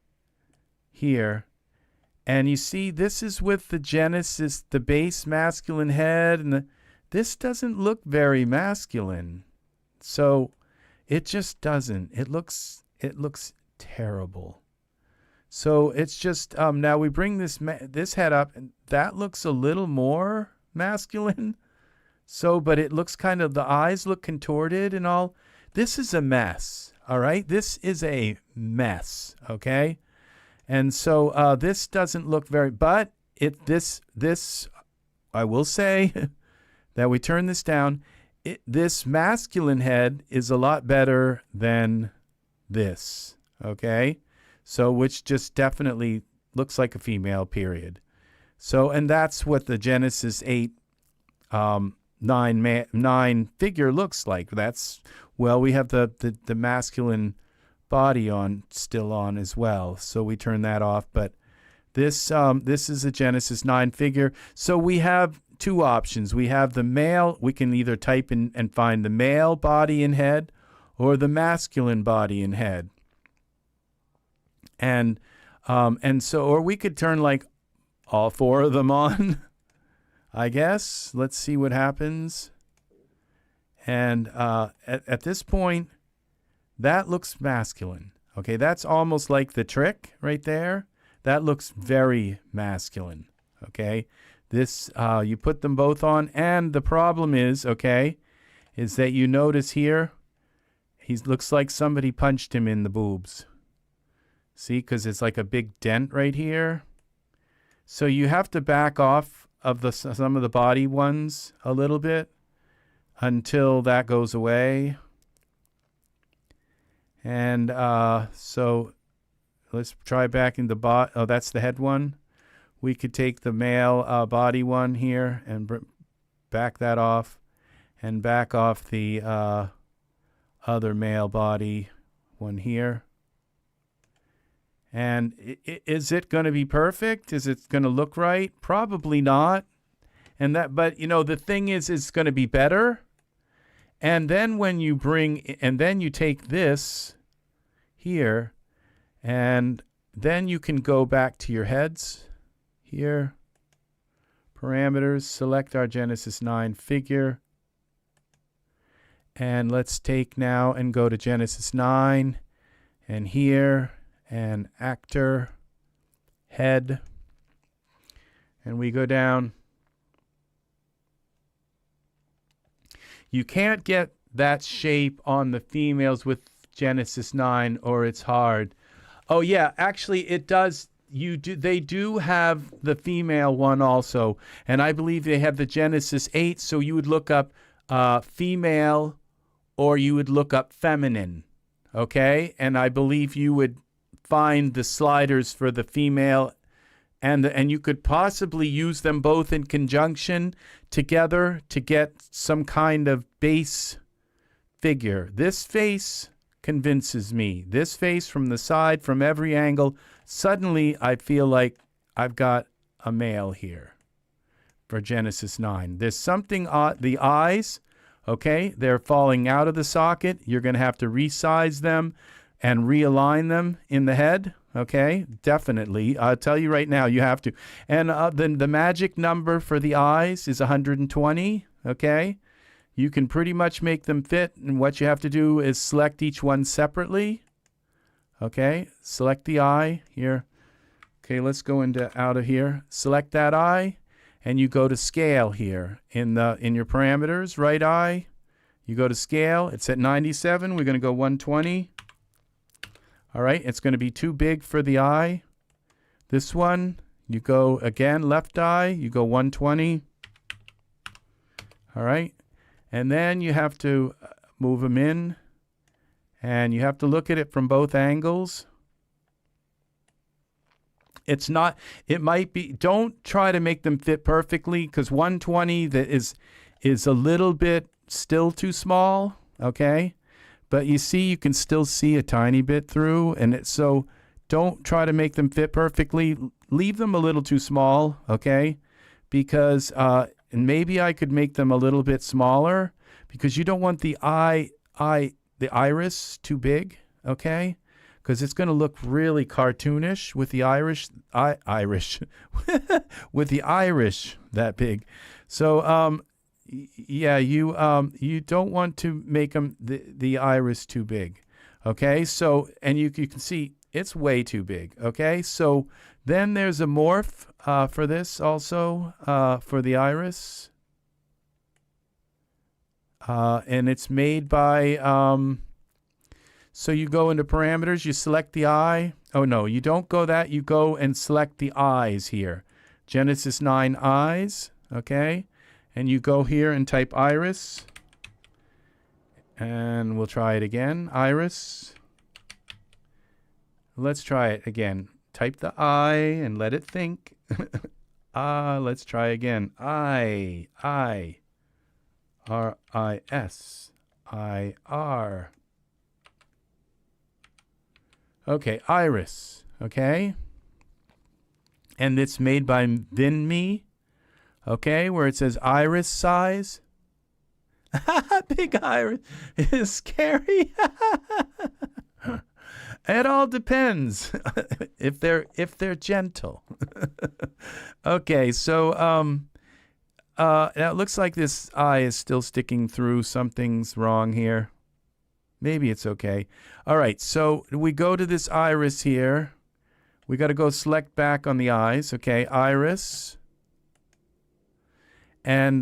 here. And you see, this is with the Genesis, the base masculine head, and this doesn't look very masculine. So it just doesn't. It looks terrible. So it's just now we bring this head up, and that looks a little more masculine. So, but it looks kind of, the eyes look contorted and all. This is a mess. All right, this is a mess. Okay, and so this doesn't look very. But this I will say that we turn this down. This masculine head is a lot better than this. Okay. So, which just definitely looks like a female, period. So, and that's what the Genesis 8 9 figure looks like. That's, well, we have the masculine body still on as well. So we turn that off. But this is a Genesis 9 figure. So we have two options. We have the male. We can either type in and find the male body and head, or the masculine body and head. And so, or we could turn like all four of them on, I guess. Let's see what happens. And at this point, that looks masculine. Okay, that's almost like the trick right there. That looks very masculine. Okay, this you put them both on, and the problem is, okay, is that you notice here, he looks like somebody punched him in the boobs. See, because it's like a big dent right here. So you have to back off of some of the body ones a little bit until that goes away. And so let's try back in the bot. Oh, that's the head one. We could take the male body one here and back that off, and back off the other male body one here. And is it going to be perfect? Is it going to look right? Probably not. But you know, the thing is, it's going to be better. And then when you then you take this here, and then you can go back to your heads here. Parameters, select our Genesis 9 figure. And let's take now and go to Genesis 9, and here, and actor, head, and we go down. You can't get that shape on the females with Genesis 9, or it's hard. Oh yeah, actually it does. They do have the female one also, and I believe they have the Genesis 8. So you would look up female, or you would look up feminine. Okay, and I believe you would find the sliders for the female, and you could possibly use them both in conjunction together to get some kind of base figure. This face convinces me. This face from the side, from every angle, suddenly I feel like I've got a male here for Genesis 9. There's something, the eyes, okay, they're falling out of the socket. You're going to have to resize them and realign them in the head, okay? Definitely. I'll tell you right now, you have to. And the magic number for the eyes is 120, okay? you can pretty much make them fit. And what you have to do is select each one separately. Okay, select the eye here. Okay, let's go out of here. Select that eye, and you go to scale here in your parameters. Right eye, you go to scale. It's at 97. We're going to go 120. All right, it's going to be too big for the eye. This one, you go again, left eye, you go 120. All right, and then you have to move them in, and you have to look at it from both angles. It might be, don't try to make them fit perfectly, because 120 that is a little bit still too small, okay? But you see, you can still see a tiny bit through, and so don't try to make them fit perfectly. Leave them a little too small, okay? Because, and maybe I could make them a little bit smaller, because you don't want the iris too big, okay? Because it's going to look really cartoonish with the with the iris that big. So, yeah, you don't want to make them the iris too big, okay? So, and you can see it's way too big, okay? So then there's a morph for this also for the iris, and it's made by. So you go into parameters, you select the eye. Oh no, you don't go that. You go and select the eyes here, Genesis 9 eyes, okay? And you go here and type iris. And we'll try it again. Iris. Let's try it again. Type the I and let it think. Let's try again. I-R-I-S. I-R. Okay, iris. Okay. And it's made by VinMe. Okay, where it says iris size. Big iris is scary. It all depends if they're gentle. Okay, so now it looks like this eye is still sticking through. Something's wrong here. Maybe it's okay. All right, so we go to this iris here. We got to go select back on the eyes. Okay, iris. And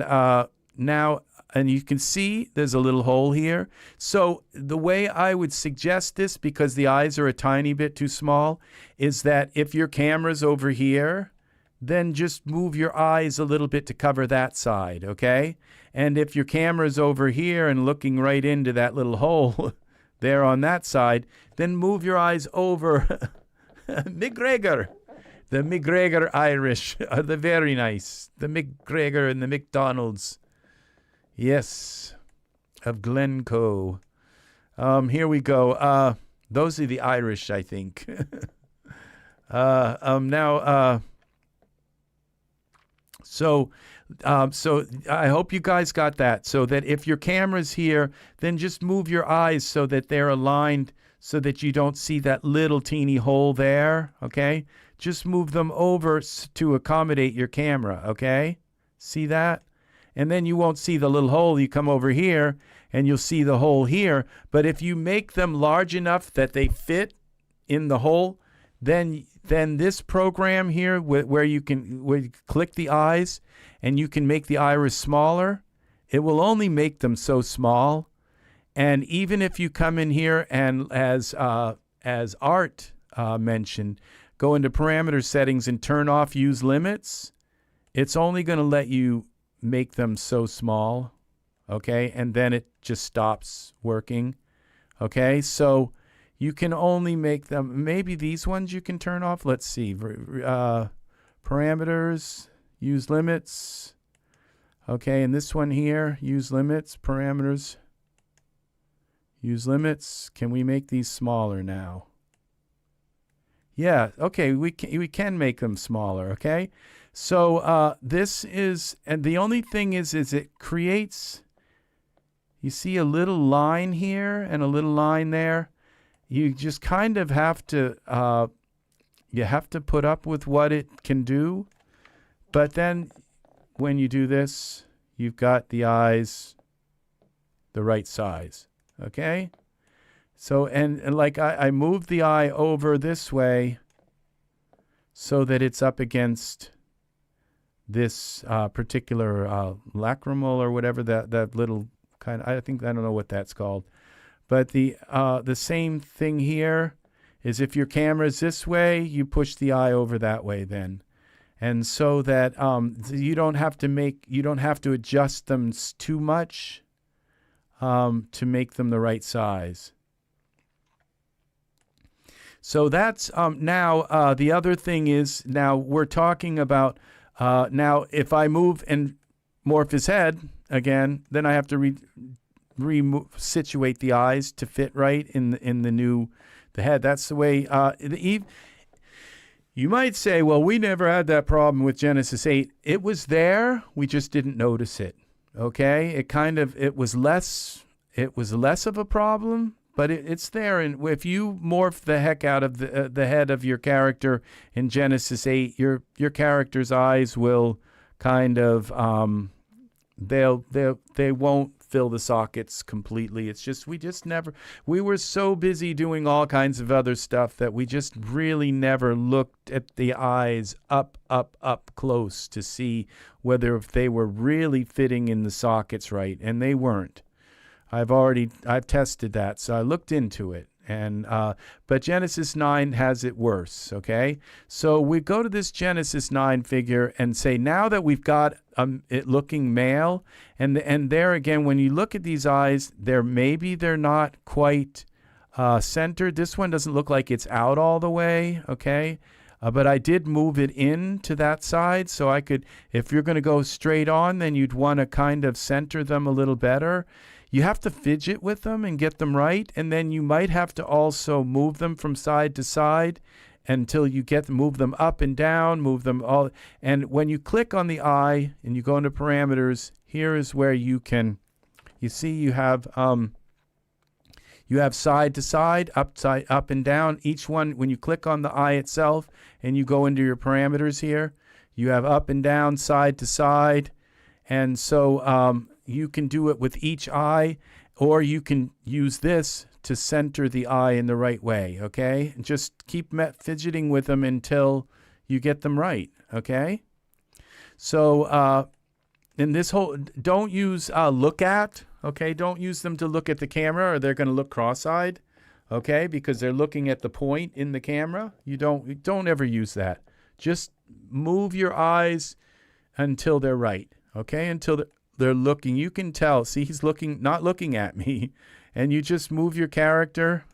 now, and you can see there's a little hole here. So the way I would suggest this, because the eyes are a tiny bit too small, is that if your camera's over here, then just move your eyes a little bit to cover that side, okay? And if your camera's over here and looking right into that little hole there on that side, then move your eyes over. McGregor. The McGregor Irish are the very nice. The McGregor and the McDonald's. Yes. Of Glencoe. Here we go. Those are the Irish, I think. So I hope you guys got that. So that if your camera's here, then just move your eyes so that they're aligned so that you don't see that little teeny hole there, okay? Just move them over to accommodate your camera, okay? See that? And then you won't see the little hole. You come over here, and you'll see the hole here. But if you make them large enough that they fit in the hole, then this program here where you click the eyes and you can make the iris smaller, it will only make them so small. And even if you come in here and as Art mentioned, go into parameter settings and turn off use limits, it's only going to let you make them so small, okay? And then it just stops working, okay? So you can only make them, maybe these ones you can turn off. Let's see, parameters, use limits, okay? And this one here, use limits, parameters, use limits. Can we make these smaller now? Yeah, okay, we can make them smaller, okay? So this is, and the only thing is it creates, you see a little line here and a little line there. You just kind of have to, you have to put up with what it can do. But then when you do this, you've got the eyes the right size. Okay? So, and like I moved the eye over this way so that it's up against this particular lacrimal or whatever that little kind of, I don't know what that's called. But the same thing here is if your camera's this way, you push the eye over that way then. And so that you don't have to adjust them too much to make them the right size. So that's now the other thing is now we're talking about now if I move and morph his head again, then I have to situate the eyes to fit right in the head. That's the way you might say, well, we never had that problem with Genesis 8. It was there, we just didn't notice it. Okay? It was less of a problem, but it's there. And if you morph the heck out of the head of your character in Genesis 8, your character's eyes will kind of they won't fill the sockets completely. It's just we were so busy doing all kinds of other stuff that we just really never looked at the eyes up close to see whether if they were really fitting in the sockets right, and they weren't. I've tested that, so I looked into it. And but Genesis 9 has it worse, okay? So we go to this Genesis 9 figure and say, now that we've got it looking male, and there again, when you look at these eyes, they're not quite centered. This one doesn't look like it's out all the way, okay? But I did move it in to that side, so I could, if you're going to go straight on, then you'd want to kind of center them a little better. You have to fidget with them and get them right, and then you might have to also move them from side to side until you move them up and down, move them all. And when you click on the eye and you go into parameters, here is where you see you have side to side, up and down. Each one, when you click on the eye itself and you go into your parameters here, you have up and down, side to side. And so you can do it with each eye, or you can use this to center the eye in the right way, okay? And just keep fidgeting with them until you get them right, okay? So in this whole, don't use look at, okay? Don't use them to look at the camera or they're going to look cross-eyed, okay? Because they're looking at the point in the camera. You don't ever use that. Just move your eyes until they're right, okay? Until they're looking. You can tell. See, he's not looking at me. And you just move your character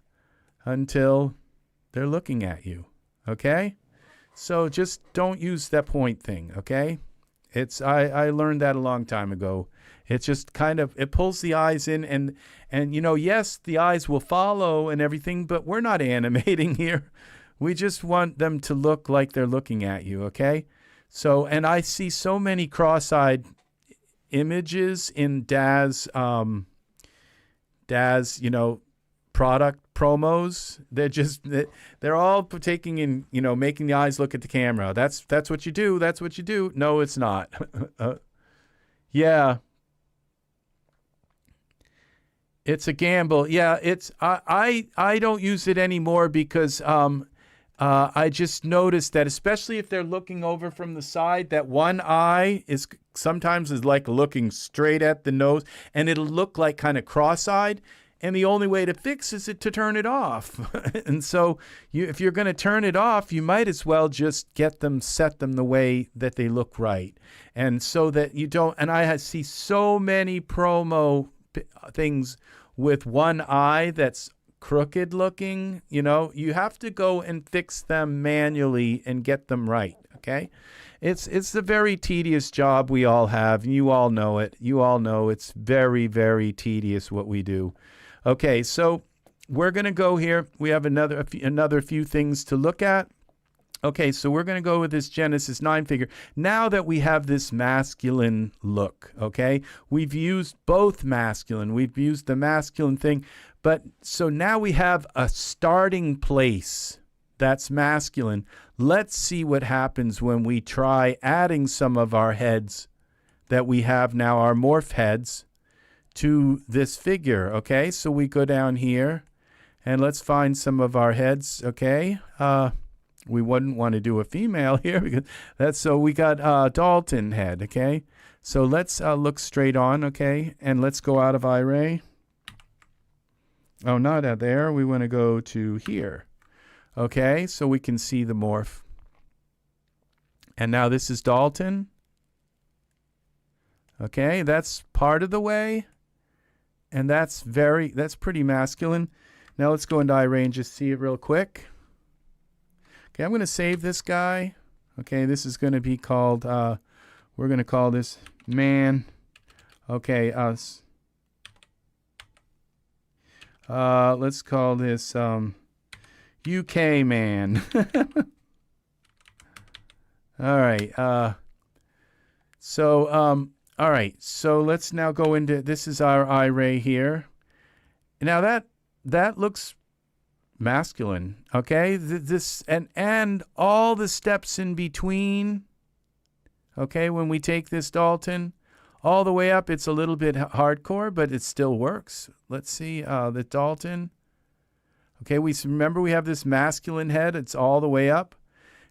until they're looking at you, okay? So just don't use that point thing, okay? I learned that a long time ago. It's just kind of, it pulls the eyes in and yes, the eyes will follow and everything, but we're not animating here. We just want them to look like they're looking at you, okay? So, and I see so many cross-eyed images in Daz, product promos. They're all taking in, making the eyes look at the camera. That's what you do. That's what you do. No, it's not. Yeah. It's a gamble. Yeah, I don't use it anymore because I just noticed that, especially if they're looking over from the side, that one eye is sometimes like looking straight at the nose, and it'll look like kind of cross-eyed. And the only way to fix is to turn it off. And so if you're going to turn it off, you might as well just set them the way that they look right. And so that you don't, and I see so many promo things with one eye that's crooked looking, you have to go and fix them manually and get them right, okay? It's a very tedious job we all have. You all know it. You all know it's very, very tedious what we do. Okay, so we're going to go here. We have another few things to look at. Okay, so we're going to go with this Genesis 9 figure. Now that we have this masculine look, okay? We've used both masculine. We've used the masculine thing. But so now we have a starting place that's masculine. Let's see what happens when we try adding some of our heads that we have now, our morph heads, to this figure, okay? So we go down here, and let's find some of our heads, okay? We wouldn't want to do a female here, because that's, so we got Dalton head, okay? So let's look straight on, okay? And let's go out of Iray. Oh, not out there. We want to go to here, okay? So we can see the morph. And now this is Dalton. Okay, that's part of the way. And that's pretty masculine. Now let's go into Iray and just see it real quick. Okay, I'm going to save this guy. Okay, this is going to be called, we're going to call this man. Okay, us. Let's call this UK man. All right. All right. So let's now go into, this is our Iray here. Now that looks masculine. Okay. This and all the steps in between. Okay. When we take this Dalton all the way up, it's a little bit hardcore, but it still works. Let's see the Dalton. Okay. Remember we have this masculine head. It's all the way up.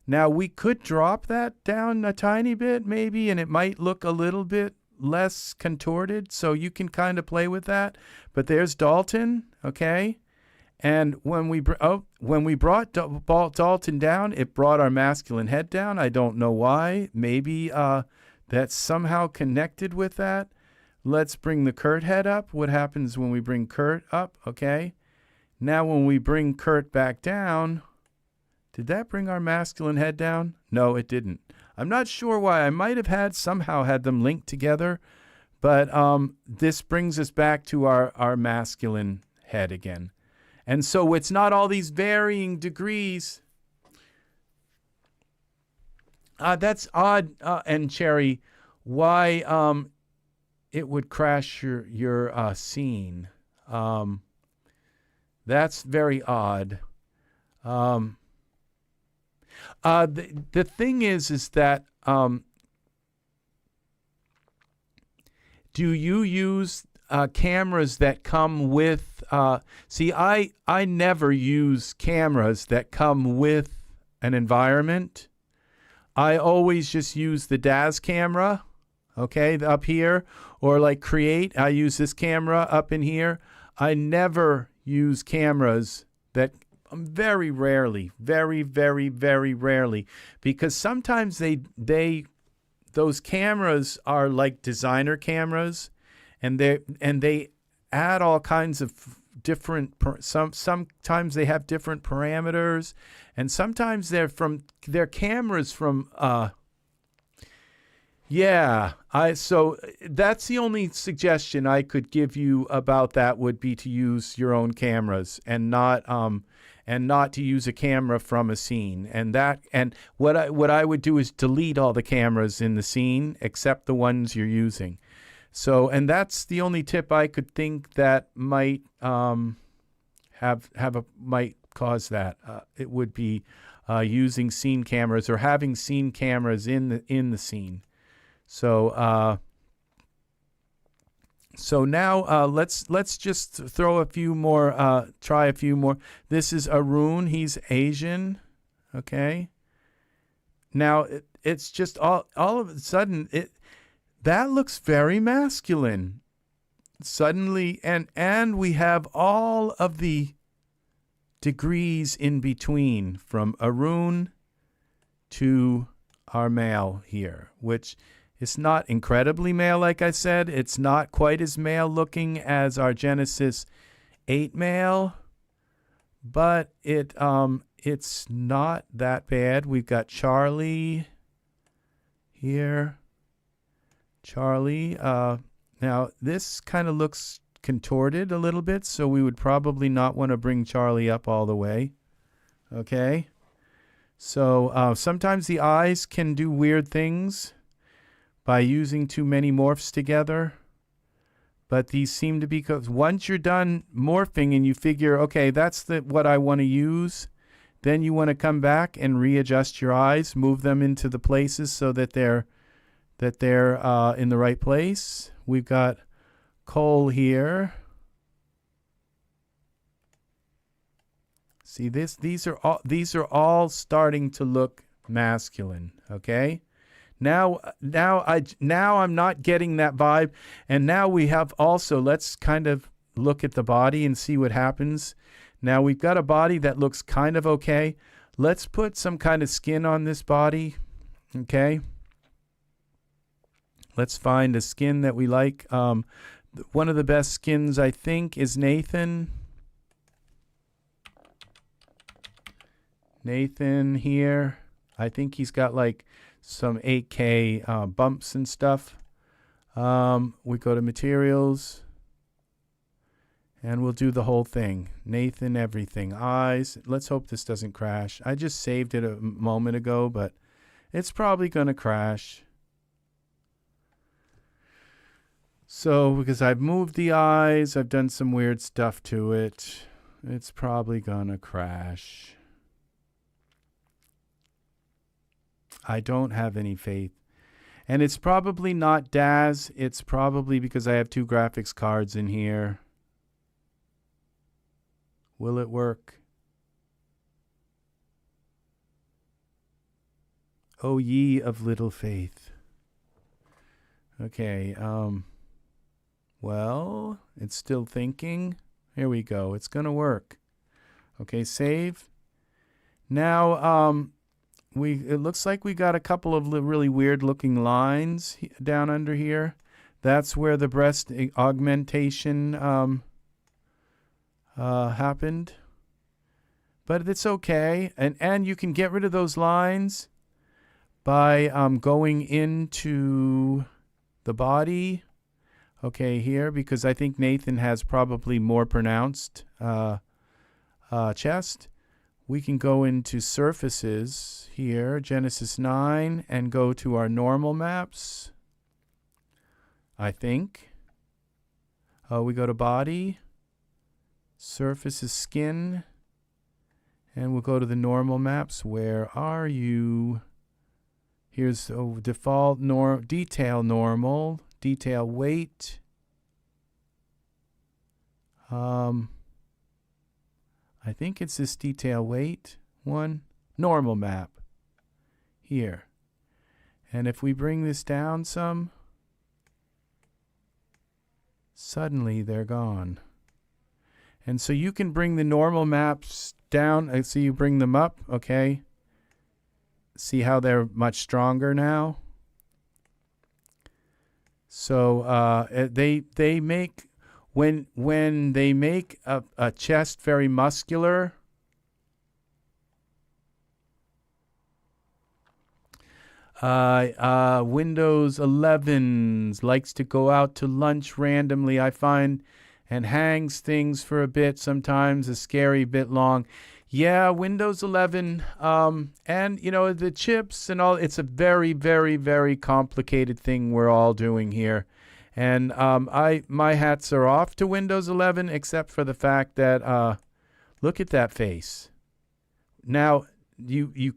Now, we could drop that down a tiny bit, maybe, and it might look a little bit less contorted, so you can kind of play with that. But there's Dalton, okay? And when we brought Dalton down, it brought our masculine head down. I don't know why. Maybe that's somehow connected with that. Let's bring the Kurt head up. What happens when we bring Kurt up, okay? Now, when we bring Kurt back down... Did that bring our masculine head down? No, it didn't. I'm not sure why. I might have somehow had them linked together, but this brings us back to our masculine head again. And so it's not all these varying degrees. That's odd, and Cherry, why it would crash your scene. That's very odd. The thing is that do you use cameras that come with see, I never use cameras that come with an environment. I always just use the DAS camera, okay, up here, or like Create. I use this camera up in here. I never use cameras that very rarely, very, very, very rarely, because sometimes those cameras are like designer cameras, and they add all kinds of different. Sometimes they have different parameters, and sometimes they're cameras from. So that's the only suggestion I could give you about that would be to use your own cameras and not to use a camera from a scene. And what I would do is delete all the cameras in the scene except the ones you're using. So, and that's the only tip I could think that might might cause that. It would be using scene cameras or having scene cameras in the scene. So so now let's just throw a few more, try a few more. This is Arun. He's Asian. Okay. Now it's just all of a sudden that looks very masculine. Suddenly, and we have all of the degrees in between from Arun to our male here, which is not incredibly male, like I said. It's not quite as male looking as our Genesis 8 male, but it's not that bad. We've got Charlie here. Charlie. Now, this kind of looks contorted a little bit, so we would probably not want to bring Charlie up all the way. Okay? So sometimes the eyes can do weird things by using too many morphs together. But these seem to be, because once you're done morphing and you figure, okay, that's what I want to use, then you want to come back and readjust your eyes, move them into the places so that they're in the right place. We've got Cole here. See this? These are all starting to look masculine. Okay. Now I'm not getting that vibe, and now we have also. Let's kind of look at the body and see what happens. Now we've got a body that looks kind of okay. Let's put some kind of skin on this body. Okay. Let's find a skin that we like. One of the best skins, I think, is Nathan. Nathan here. I think he's got like some 8K bumps and stuff. We go to materials. And we'll do the whole thing. Nathan, everything. Eyes. Let's hope this doesn't crash. I just saved it a moment ago, but it's probably going to crash. So, because I've moved the eyes, I've done some weird stuff to it. It's probably going to crash. I don't have any faith. And it's probably not Daz. It's probably because I have two graphics cards in here. Will it work? O ye of little faith. Okay, well, it's still thinking. Here we go. It's going to work. Okay, save. Now, it looks like we got a couple of really weird looking lines down under here. That's where the breast augmentation happened, but it's okay, and you can get rid of those lines by going into the body. Okay, here, because I think Nathan has probably more pronounced chest. We can go into surfaces here, Genesis 9, and go to our normal maps. I think. We go to body. Surface is skin, and we'll go to the normal maps. Where are you? Here's default detail normal, detail weight. I think it's this detail weight one, normal map here. And if we bring this down some, suddenly they're gone. And so you can bring the normal maps down. So you bring them up, okay? See how they're much stronger now? So they make, when they make a chest very muscular, Windows 11 likes to go out to lunch randomly, I find, and hangs things for a bit, sometimes a scary bit long. Yeah, Windows 11, and, you know, the chips and all, it's a very, very, very complicated thing we're all doing here. And my hats are off to Windows 11, except for the fact that, look at that face. Now, you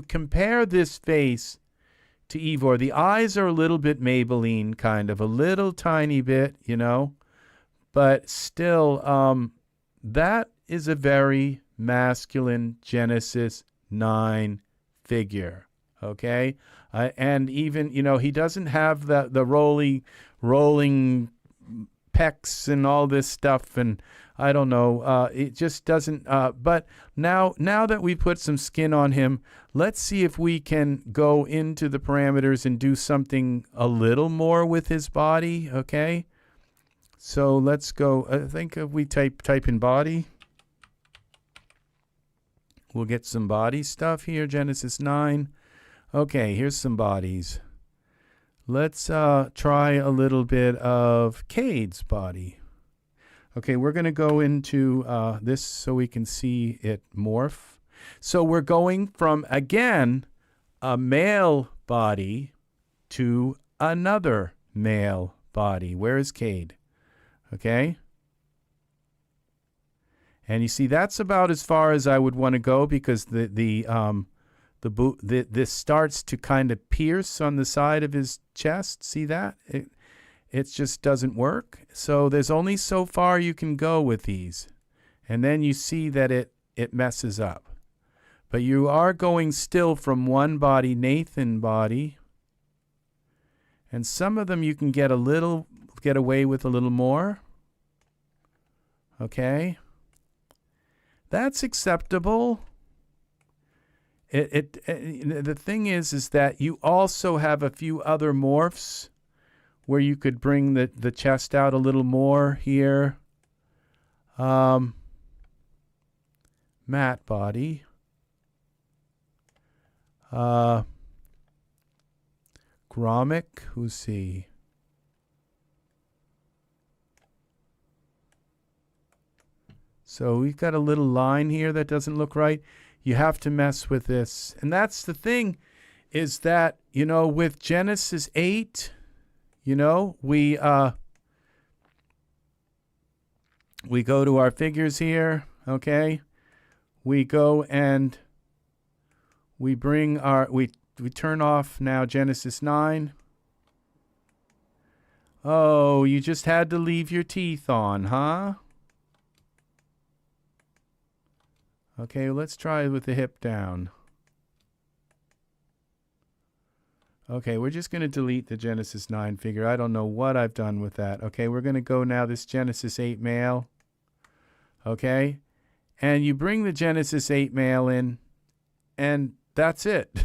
compare this face to Evar. The eyes are a little bit Maybelline, kind of, a little tiny bit, you know. But still, that is a very masculine Genesis 9 figure, okay? And even, you know, he doesn't have the rolling pecs and all this stuff, and I don't know, it just doesn't, but now that we put some skin on him, let's see if we can go into the parameters and do something a little more with his body, okay? So let's go, I think if we type in body, we'll get some body stuff here, Genesis 9. Okay, here's some bodies. Let's try a little bit of Cade's body. Okay, we're going to go into this so we can see it morph. So we're going from, again, a male body to another male body. Where is Cade? Okay. And you see, that's about as far as I would want to go, because this starts to kind of pierce on the side of his chest. See that? it just doesn't work. So there's only so far you can go with these. And then you see that it messes up. But you are going still from one body, Nathan body. And some of them you can get away with a little more. Okay. That's acceptable. The thing is that you also have a few other morphs where you could bring the chest out a little more here. Matte body. Gromic, who's he? So we've got a little line here that doesn't look right. You have to mess with this. And that's the thing, is that, you know, with Genesis 8, you know, we go to our figures here, okay? We go and we bring our, we turn off now Genesis 9. Oh, you just had to leave your teeth on, huh? Okay, let's try with the hip down. Okay, we're just going to delete the Genesis 9 figure. I don't know what I've done with that. Okay, we're going to go now this Genesis 8 male. Okay, and you bring the Genesis 8 male in, and that's it.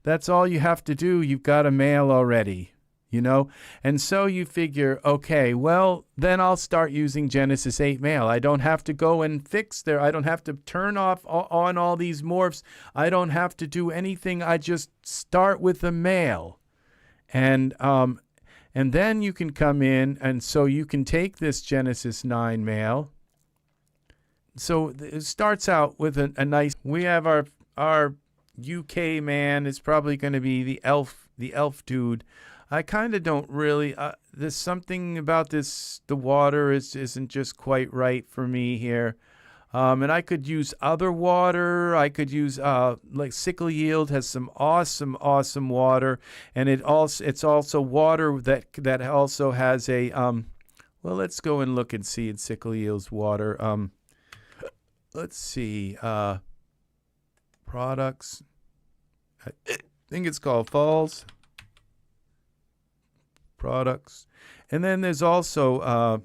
That's all you have to do. You've got a male already. You know, and so you figure, okay, well, then I'll start using Genesis 8 male. I don't have to go and fix there. I don't have to turn off on all these morphs. I don't have to do anything. I just start with the male. And then you can come in, and so you can take this Genesis 9 male. So it starts out with a nice, we have our UK man. It's probably going to be the elf dude. I kind of don't really, there's something about this, the water isn't just quite right for me here. And I could use other water. I could use, like SickleYield has some awesome water. And it's also water that also has a, well, let's go and look and see in SickleYield's water. Let's see, products. I think it's called Falls. Products. And then there's also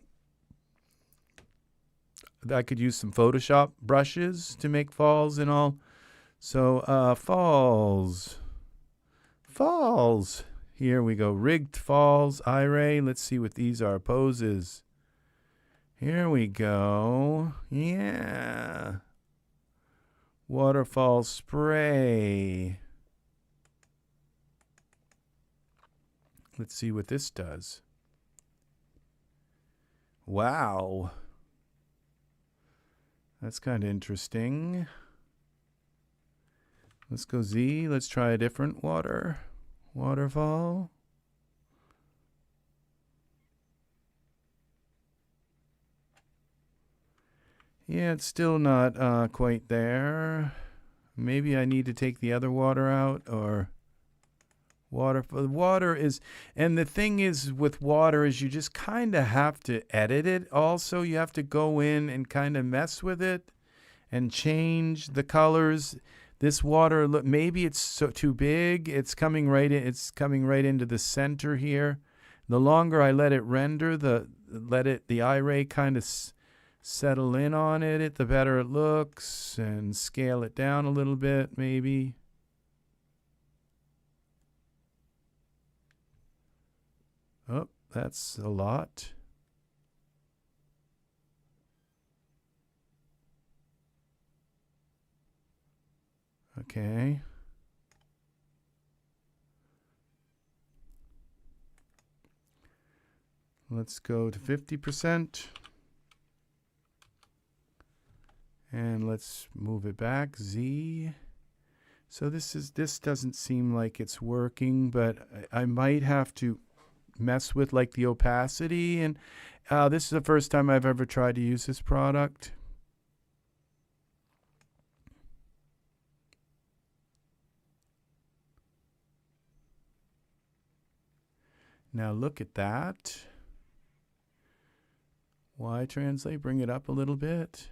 I could use some Photoshop brushes to make falls and all. So falls here we go. Rigged falls. Iray, let's see what these are. Poses. Here we go. Yeah, waterfall spray. Let's see what this does. Wow. That's kind of interesting. Let's go Z. Let's try a different waterfall. Yeah, it's still not quite there. Maybe I need to take the other water out, or... Water is, and the thing is with water is you just kind of have to edit it. Also, you have to go in and kind of mess with it and change the colors. This water, maybe it's too big. It's coming right in. It's coming right into the center here. The longer I let it render, the Iray kind of settle in on it, the better it looks, and scale it down a little bit, maybe. Oh, that's a lot. Okay. Let's go to 50%. And let's move it back. Z. So this doesn't seem like it's working, but I might have to mess with like the opacity, and this is the first time I've ever tried to use this product. Now look at that. Y translate, bring it up a little bit.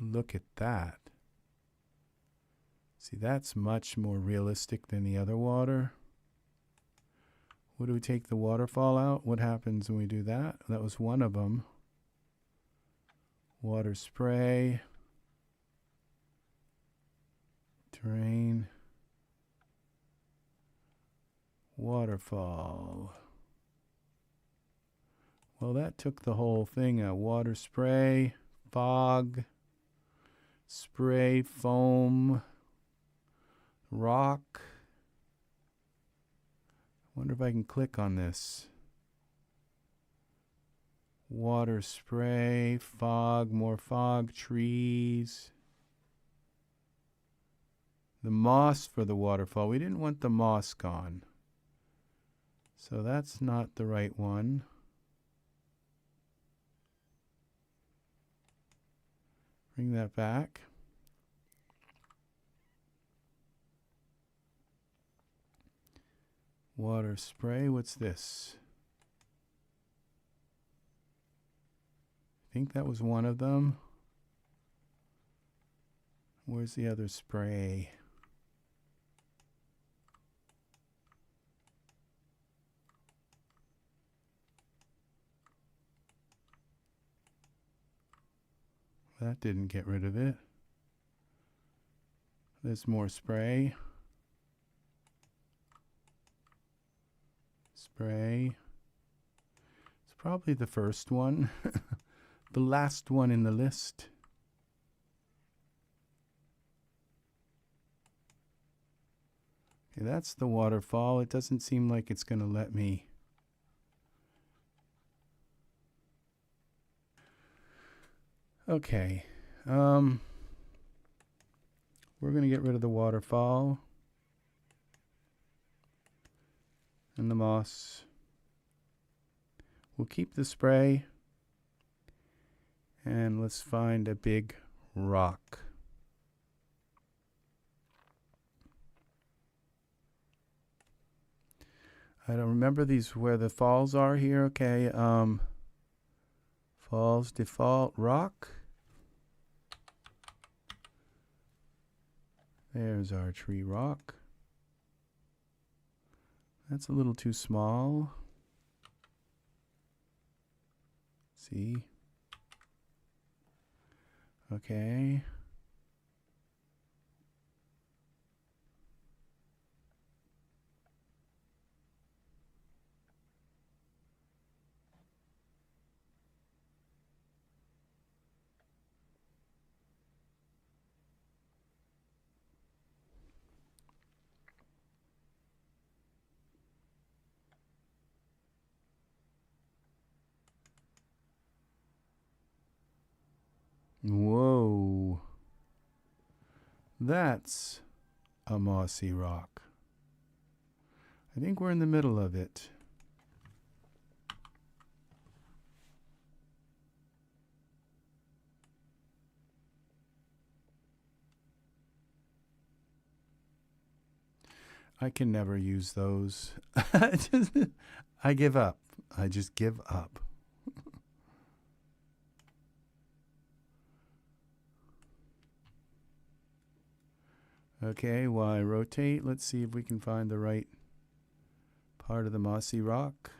Look at that. See, that's much more realistic than the other water. What do we take the waterfall out? What happens when we do that? That was one of them. Water spray. Terrain. Waterfall. Well, that took the whole thing out. Water spray, fog, spray, foam, rock. I wonder if I can click on this. Water spray, fog, more fog, trees. The moss for the waterfall. We didn't want the moss gone. So that's not the right one. Bring that back. Water spray, what's this? I think that was one of them. Where's the other spray? That didn't get rid of it. There's more spray. Spray. It's probably the first one. The last one in the list. Okay, that's the waterfall. It doesn't seem like it's going to let me. Okay. We're going to get rid of the waterfall. And the moss. We'll keep the spray. And let's find a big rock. I don't remember these where the falls are here. Okay. Falls, default, rock. There's our tree rock. That's a little too small. See? Okay. Whoa. That's a mossy rock. I think we're in the middle of it. I can never use those. I give up. I just give up. Okay, while I rotate, let's see if we can find the right part of the mossy rock.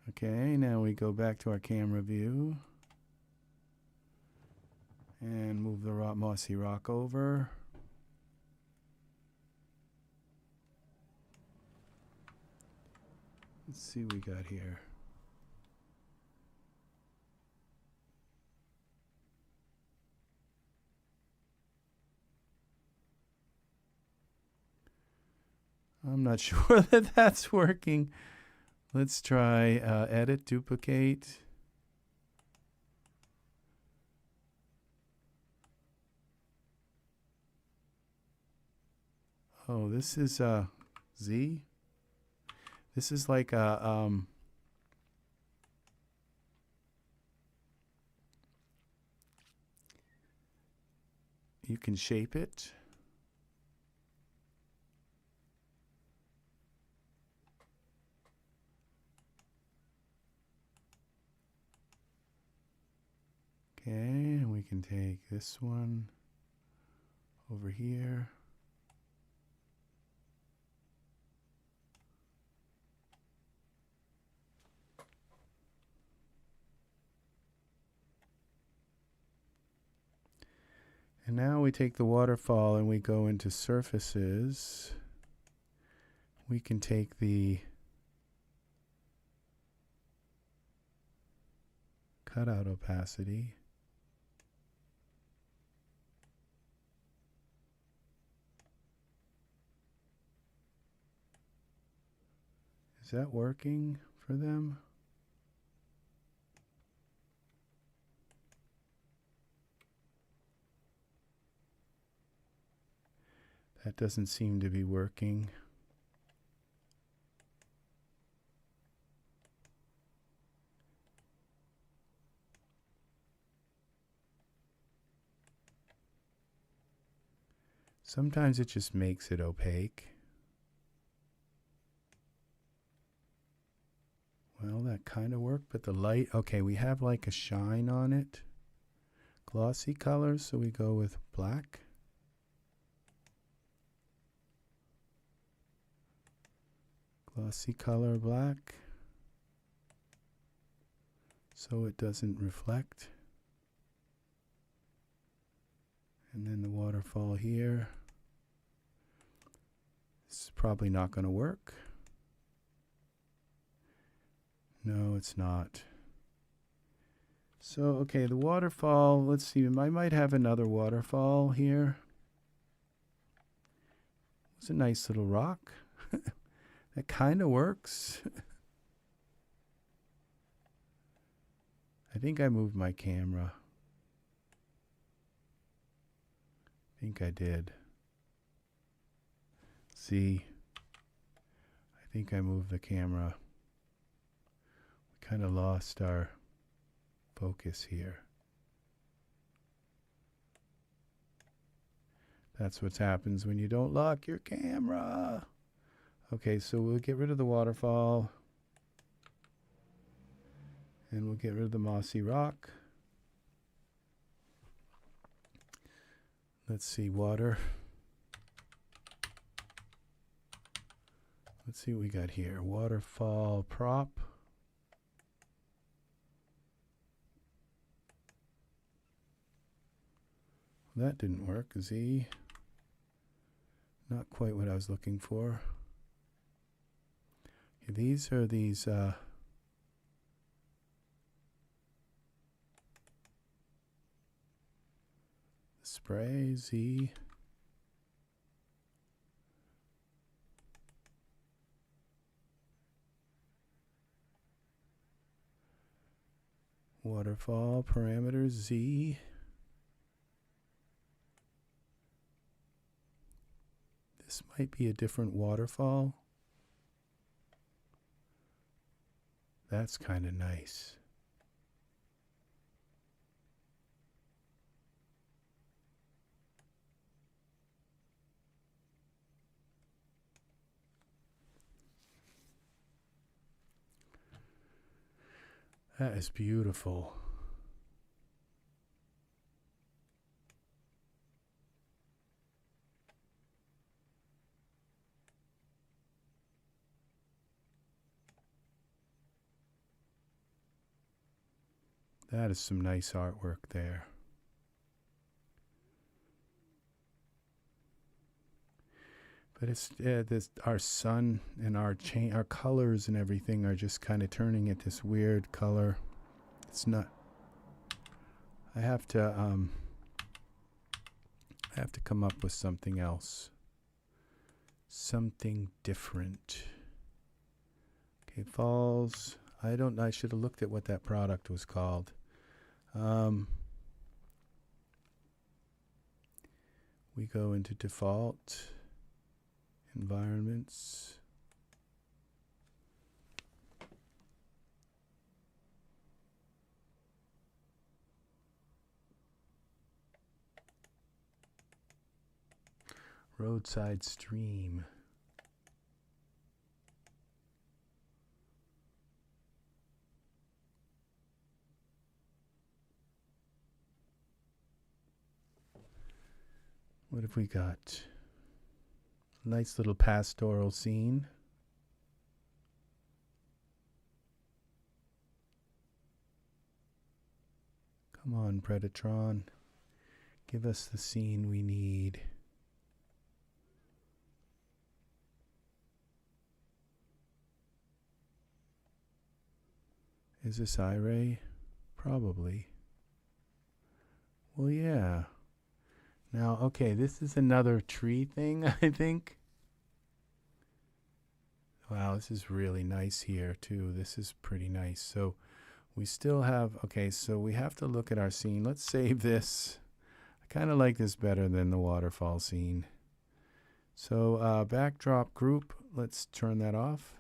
Okay, now we go back to our camera view and move the mossy rock over. Let's see what we got here. I'm not sure that that's working. Let's try edit, duplicate. Oh, this is Z. This is like a can shape it. Okay, and we can take this one over here. And now we take the waterfall and we go into surfaces. We can take the cutout opacity. Is that working for them? That doesn't seem to be working. Sometimes it just makes it opaque. Well, that kind of worked, but the light, okay, we have like a shine on it. Glossy colors, so we go with black. Glossy color black, so it doesn't reflect. And then the waterfall here. This is probably not going to work. No, it's not. So, okay, the waterfall, let's see, I might have another waterfall here. It's a nice little rock. That kind of works. I think I moved my camera. I think I did. See, I think I moved the camera. We kind of lost our focus here. That's what happens when you don't lock your camera. Okay, so we'll get rid of the waterfall. And we'll get rid of the mossy rock. Let's see, water. Let's see what we got here. Waterfall prop. That didn't work. Z. Not quite what I was looking for. Okay, these are these spray Z. Waterfall parameters Z. This might be a different waterfall. That's kind of nice. That is beautiful. That is some nice artwork there. But it's this, our sun and our colors and everything are just kind of turning it this weird color. It's not. I have to come up with something else, something different. Okay, falls. I should have looked at what that product was called. We go into default environments. Roadside stream. What have we got? Nice little pastoral scene. Come on, Predatron. Give us the scene we need. Is this Iray? Probably. Well, yeah. Now, okay, this is another tree thing, I think. Wow, this is really nice here, too. This is pretty nice. So we still have, okay, so we have to look at our scene. Let's save this. I kind of like this better than the waterfall scene. So backdrop group, let's turn that off.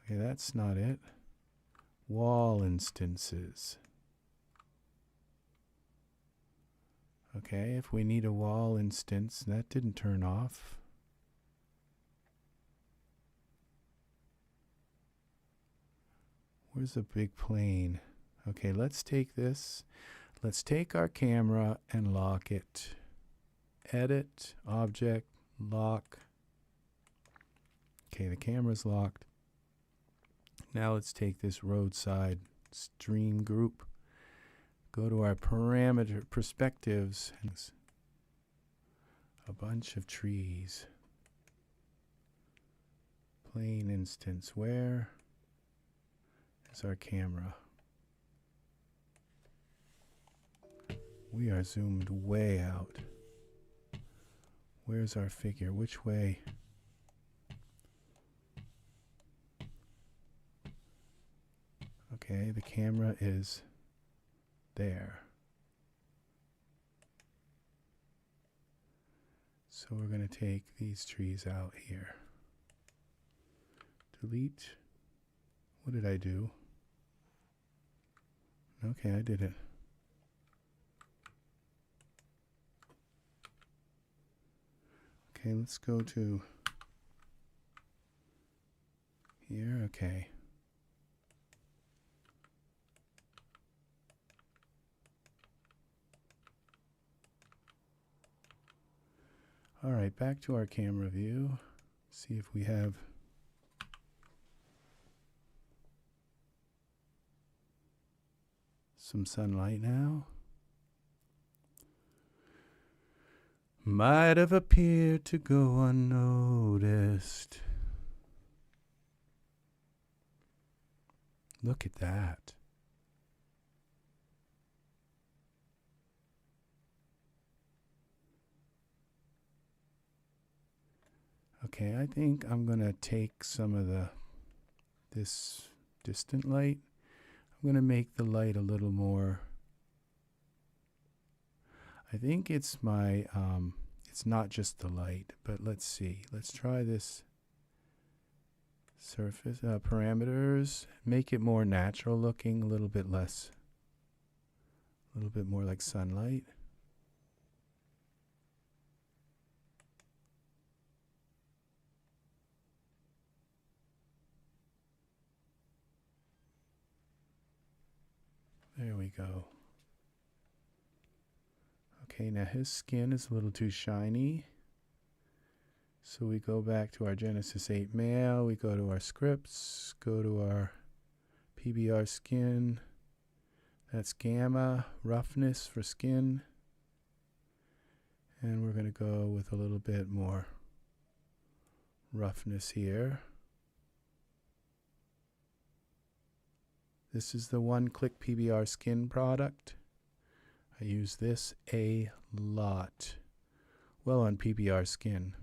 Okay, that's not it. Wall instances. Okay, if we need a wall instance, that didn't turn off. Where's the big plane? Okay, let's take this. Let's take our camera and lock it. Edit, object, lock. Okay, the camera's locked. Now let's take this roadside stream group. Go to our parameter perspectives. A bunch of trees. Plane instance. Where is our camera? We are zoomed way out. Where's our figure? Which way? Okay, the camera is there. So we're going to take these trees out here. Delete. What did I do? Okay, I did it. Okay, let's go to here. Okay. All right, back to our camera view. See if we have some sunlight now. Might have appeared to go unnoticed. Look at that. Okay, I think I'm going to take some of this distant light. I'm going to make the light a little more. I think it's my, it's not just the light, but let's see. Let's try this surface parameters. Make it more natural looking, a little bit less, a little bit more like sunlight. There we go. Okay, now his skin is a little too shiny. So we go back to our Genesis 8 male, we go to our scripts, go to our PBR Skin. That's gamma, roughness for skin. And we're going to go with a little bit more roughness here. This is the one-click PBR Skin product. I use this a lot. Well, on PBR Skin.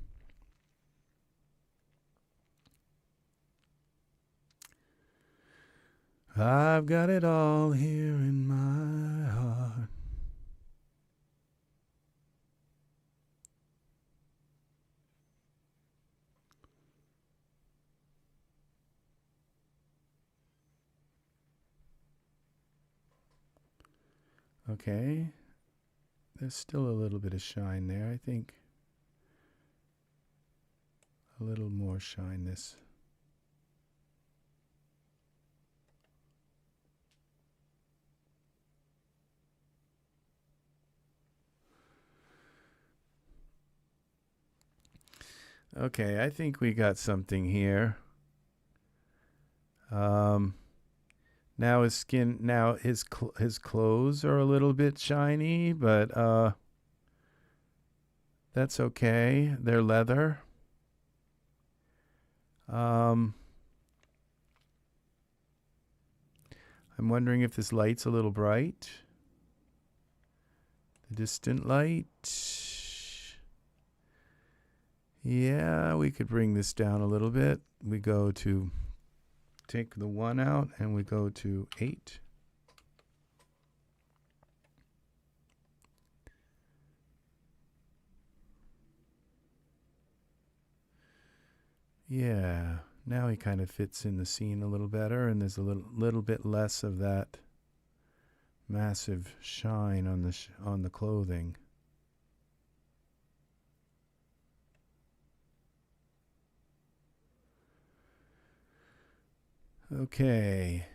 I've got it all here in my heart. Okay, there's still a little bit of shine there, I think. a little more shine this. Okay, I think we got something here. Now his skin, now his clothes are a little bit shiny, but that's okay. They're leather. I'm wondering if this light's a little bright. The distant light. Yeah, we could bring this down a little bit. We go to take the 1 out and we go to 8. Yeah, now he kind of fits in the scene a little better, and there's a little bit less of that massive shine on the clothing. Okay.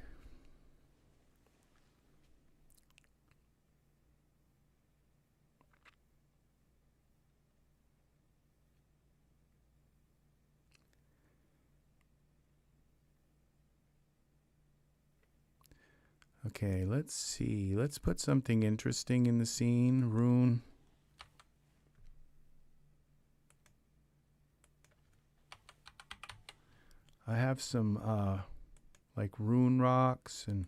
Okay, let's see. Let's put something interesting in the scene. Rune. I have some like rune rocks and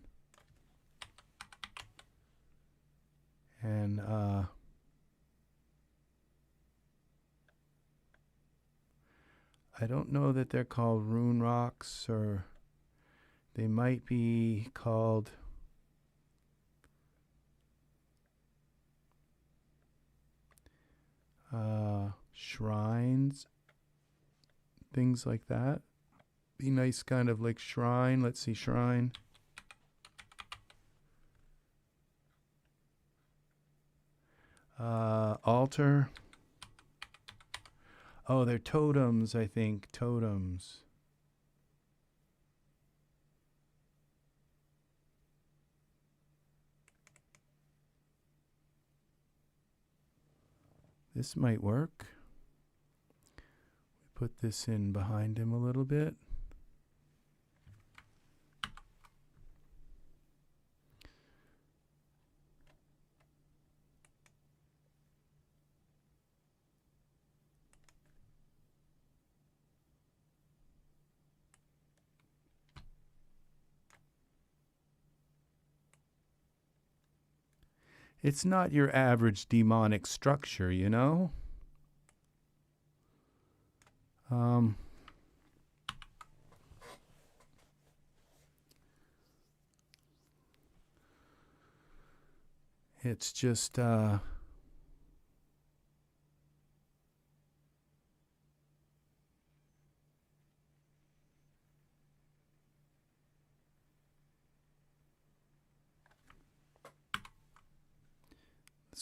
I don't know that they're called rune rocks, or they might be called shrines, things like that. Be nice, kind of like shrine. Let's see, shrine. Altar. Oh, they're totems, I think. Totems. This might work. We put this in behind him a little bit. It's not your average demonic structure, you know? It's just, let's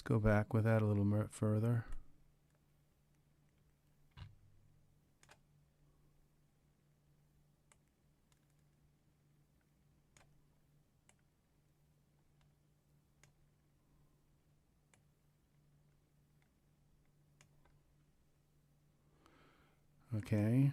go back with that a little more further. Okay.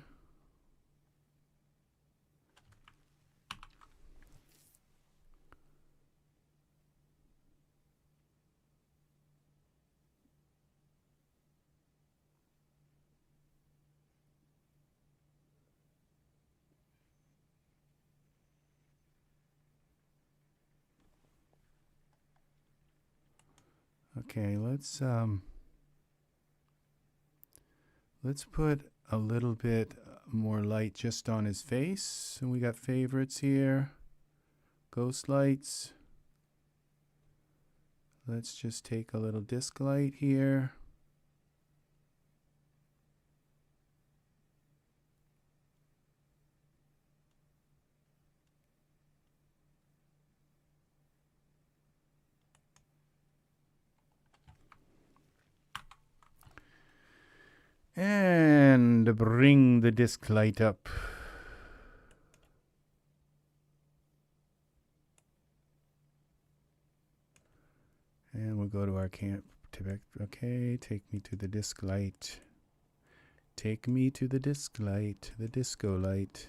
Okay, let's put a little bit more light just on his face. And we got favorites here. Ghost lights. Let's just take a little disc light here. And bring the disc light up. And we'll go to our camp. Okay, take me to the disc light. Take me to the disc light, the disco light.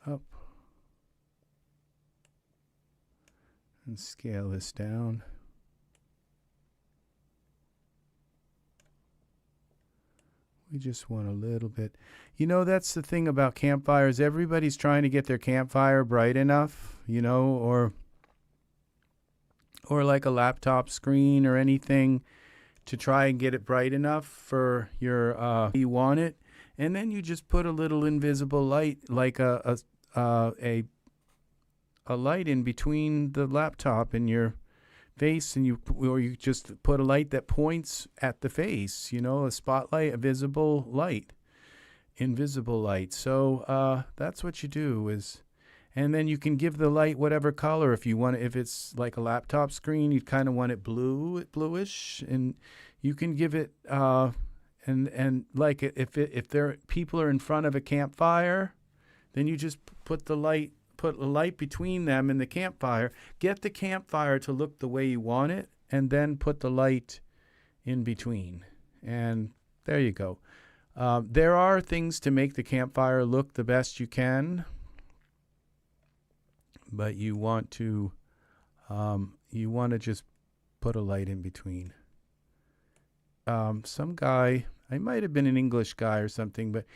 Up. And scale this down. We just want a little bit. You know, that's the thing about campfires. Everybody's trying to get their campfire bright enough, you know, or like a laptop screen or anything to try and get it bright enough for your you want it. And then you just put a little invisible light, like a light in between the laptop and your face, and you just put a light that points at the face, you know, a spotlight, a visible light, invisible light. So that's what you do is, and then you can give the light whatever color if you want it. If it's like a laptop screen, you'd kind of want it bluish, and you can give it and like if people are in front of a campfire, then you just put the light. Put a light between them and the campfire. Get the campfire to look the way you want it, and then put the light in between. And there you go. There are things to make the campfire look the best you can, but you want to just put a light in between. Some guy, I might have been an English guy or something, but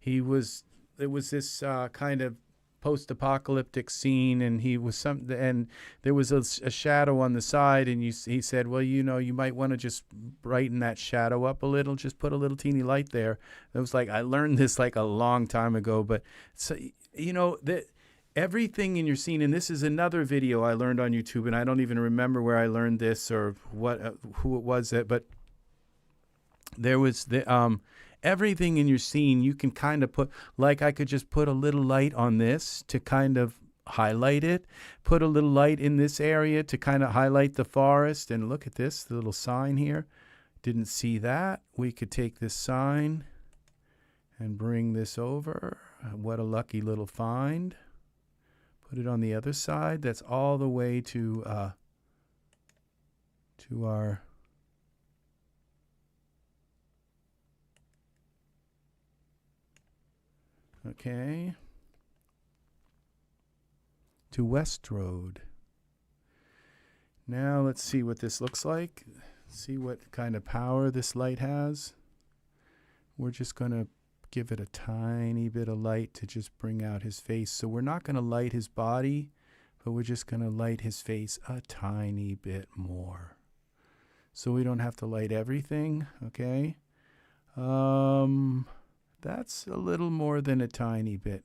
there was this kind of post-apocalyptic scene, and and there was a shadow on the side, and he said, well, you know, you might want to just brighten that shadow up a little, just put a little teeny light there. It was like, I learned this like a long time ago, but so, you know, everything in your scene, and this is another video I learned on YouTube, and I don't even remember where I learned this or who it was but there was everything in your scene you can kind of put, like I could just put a little light on this to kind of highlight it, put a little light in this area to kind of highlight the forest, and look at this, the little sign here. Didn't see that. We could take this sign and bring this over. What a lucky little find. Put it on the other side. That's all the way to our okay, to West Road. Now let's see what this looks like. See what kind of power this light has. We're just going to give it a tiny bit of light to just bring out his face. So we're not going to light his body, but we're just going to light his face a tiny bit more. So we don't have to light everything, okay? That's a little more than a tiny bit.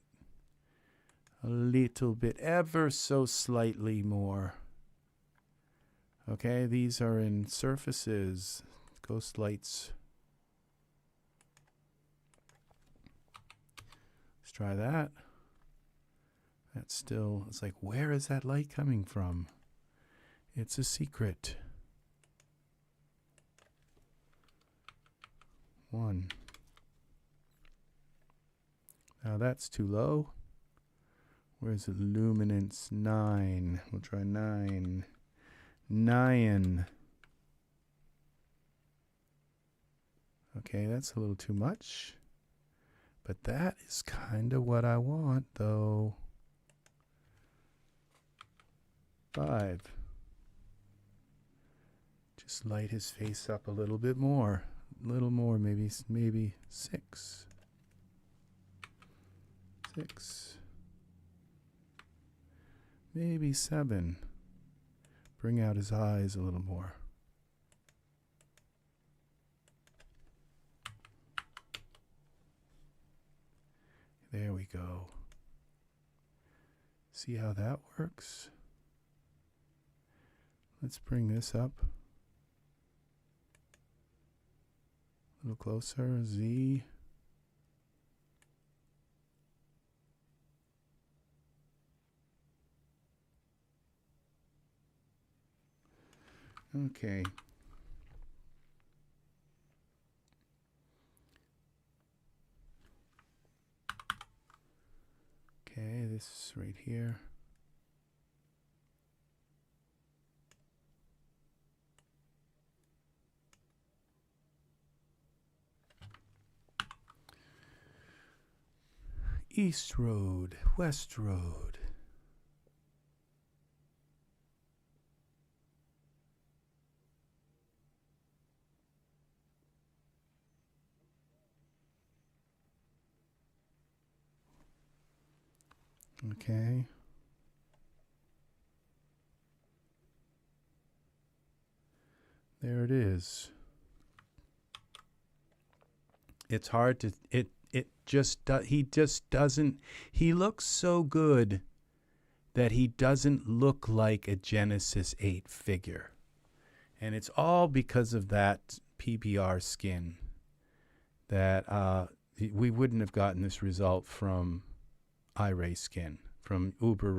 A little bit, ever so slightly more. Okay, these are in surfaces, ghost lights. Let's try that. That's still, it's like, where is that light coming from? It's a secret. One. Now that's too low. Where's the luminance? 9. We'll try 9. 9. Okay, that's a little too much. But that is kind of what I want, though. 5. Just light his face up a little bit more. A little more, maybe 6. 6. Maybe 7. Bring out his eyes a little more. There we go. See how that works? Let's bring this up. A little closer. Z. Okay. Okay, this is right here. East Road, West Road. Okay. There it is. It's hard to he just doesn't, he looks so good that he doesn't look like a Genesis 8 figure. And it's all because of that PBR skin that we wouldn't have gotten this result from Iray skin, from Uber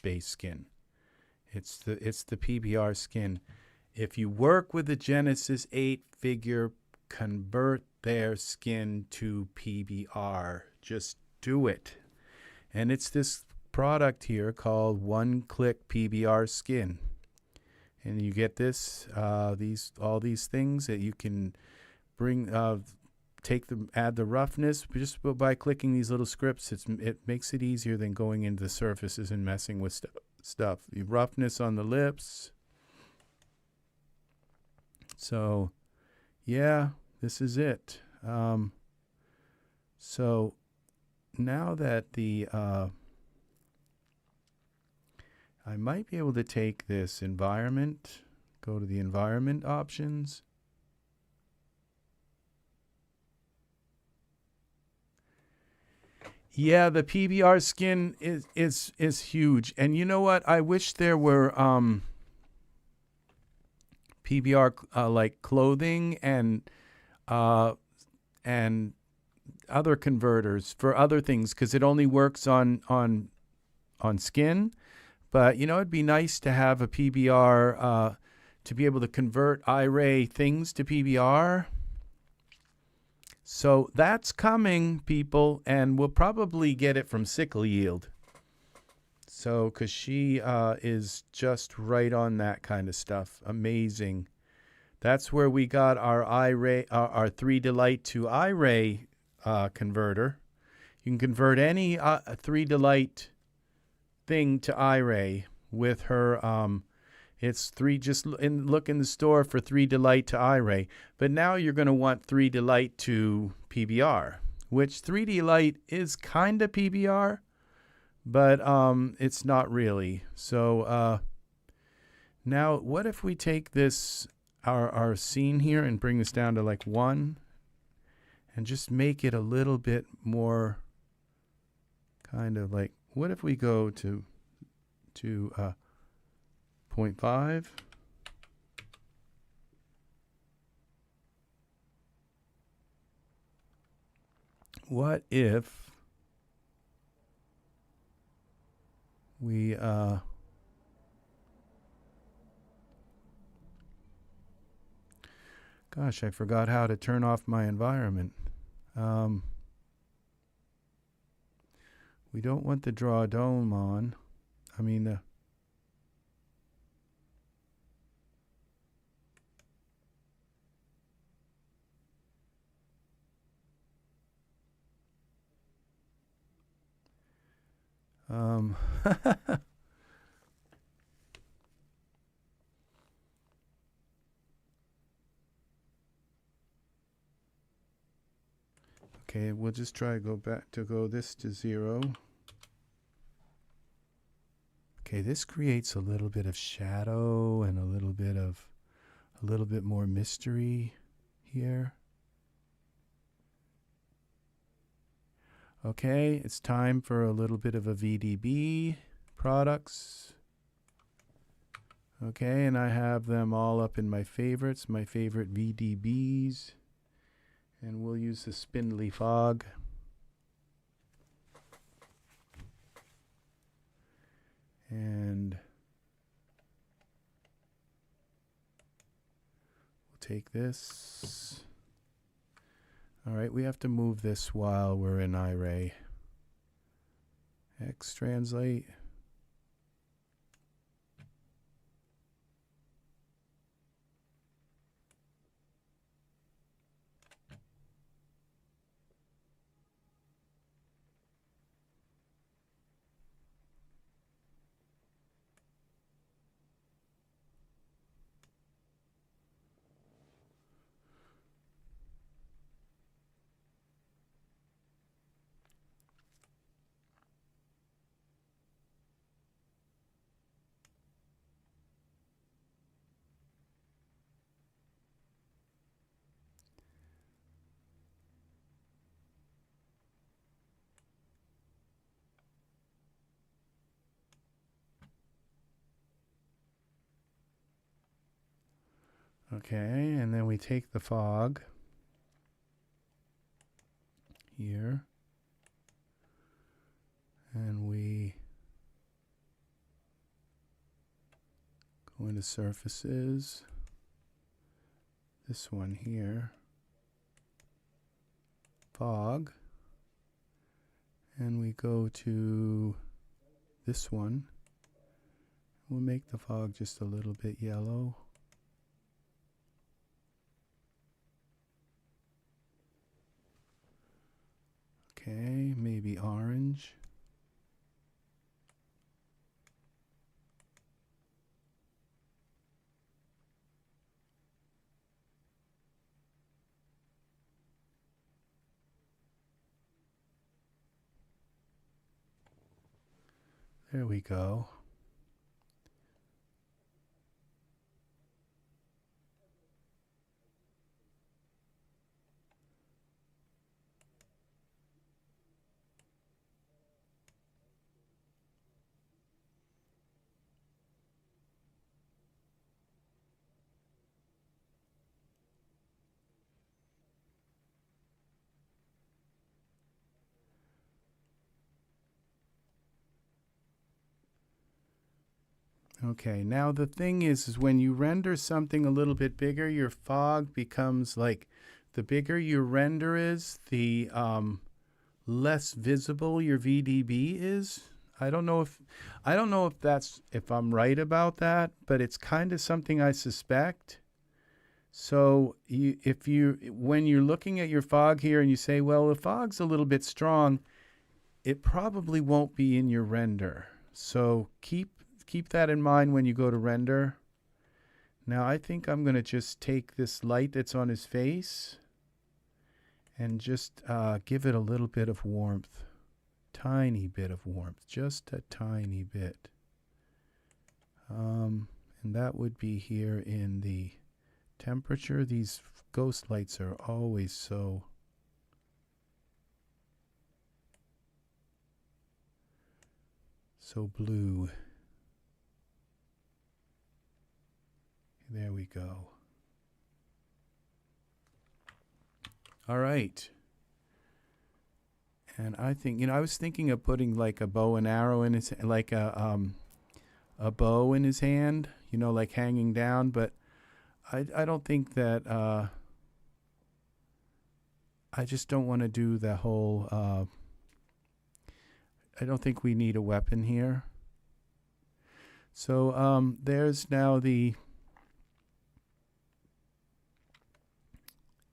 base skin. It's the PBR skin. If you work with a Genesis 8 figure, convert their skin to PBR. Just do it. And it's this product here called One Click PBR Skin. And you get this, all these things that you can bring, add the roughness just by clicking these little scripts. It makes it easier than going into the surfaces and messing with stuff. The roughness on the lips. So, yeah, this is it. So now that the I might be able to take this environment, go to the environment options. Yeah, the PBR skin is huge. And you know what? I wish there were PBR like clothing and other converters for other things, because it only works on skin. But you know, it'd be nice to have a PBR to be able to convert Iray things to PBR. So that's coming, people, and we'll probably get it from SickleYield. So, because she is just right on that kind of stuff. Amazing. That's where we got our Iray, our 3Delight to Iray converter. You can convert any 3Delight thing to Iray with her. It's look in the store for 3Delight to Iray. But now you're going to want 3Delight to PBR, which 3Delight is kind of PBR, but it's not really. So now what if we take this, our scene here, and bring this down to like 1 and just make it a little bit more kind of like, what if we go to 0.5? What if we gosh, I forgot how to turn off my environment. We don't want the draw dome on. I mean the okay, we'll just try to go this to 0. Okay, this creates a little bit of shadow and a little bit more mystery here. Okay, it's time for a little bit of a VDB products. Okay, and I have them all up in my favorites, my favorite VDBs. And we'll use the Spindly fog. And take this. All right, we have to move this while we're in Iray. X translate. Okay, and then we take the fog here, and we go into surfaces, this one here, fog, and we go to this one. We'll make the fog just a little bit yellow. Okay, maybe orange. There we go. Okay, now the thing is when you render something a little bit bigger, your fog becomes like, the bigger your render is, the less visible your VDB is. I don't know if I'm right about that, but it's kind of something I suspect. So when you're looking at your fog here and you say, well, the fog's a little bit strong, it probably won't be in your render. So keep that in mind when you go to render. Now I think I'm going to just take this light that's on his face and just give it a little bit of warmth. Tiny bit of warmth, just a tiny bit. And that would be here in the temperature. These ghost lights are always so blue. There we go. All right. And I think, I was thinking of putting like a bow and arrow in his, like a bow in his hand, like hanging down, but I don't think that, I just don't want to do the whole, I don't think we need a weapon here. So there's now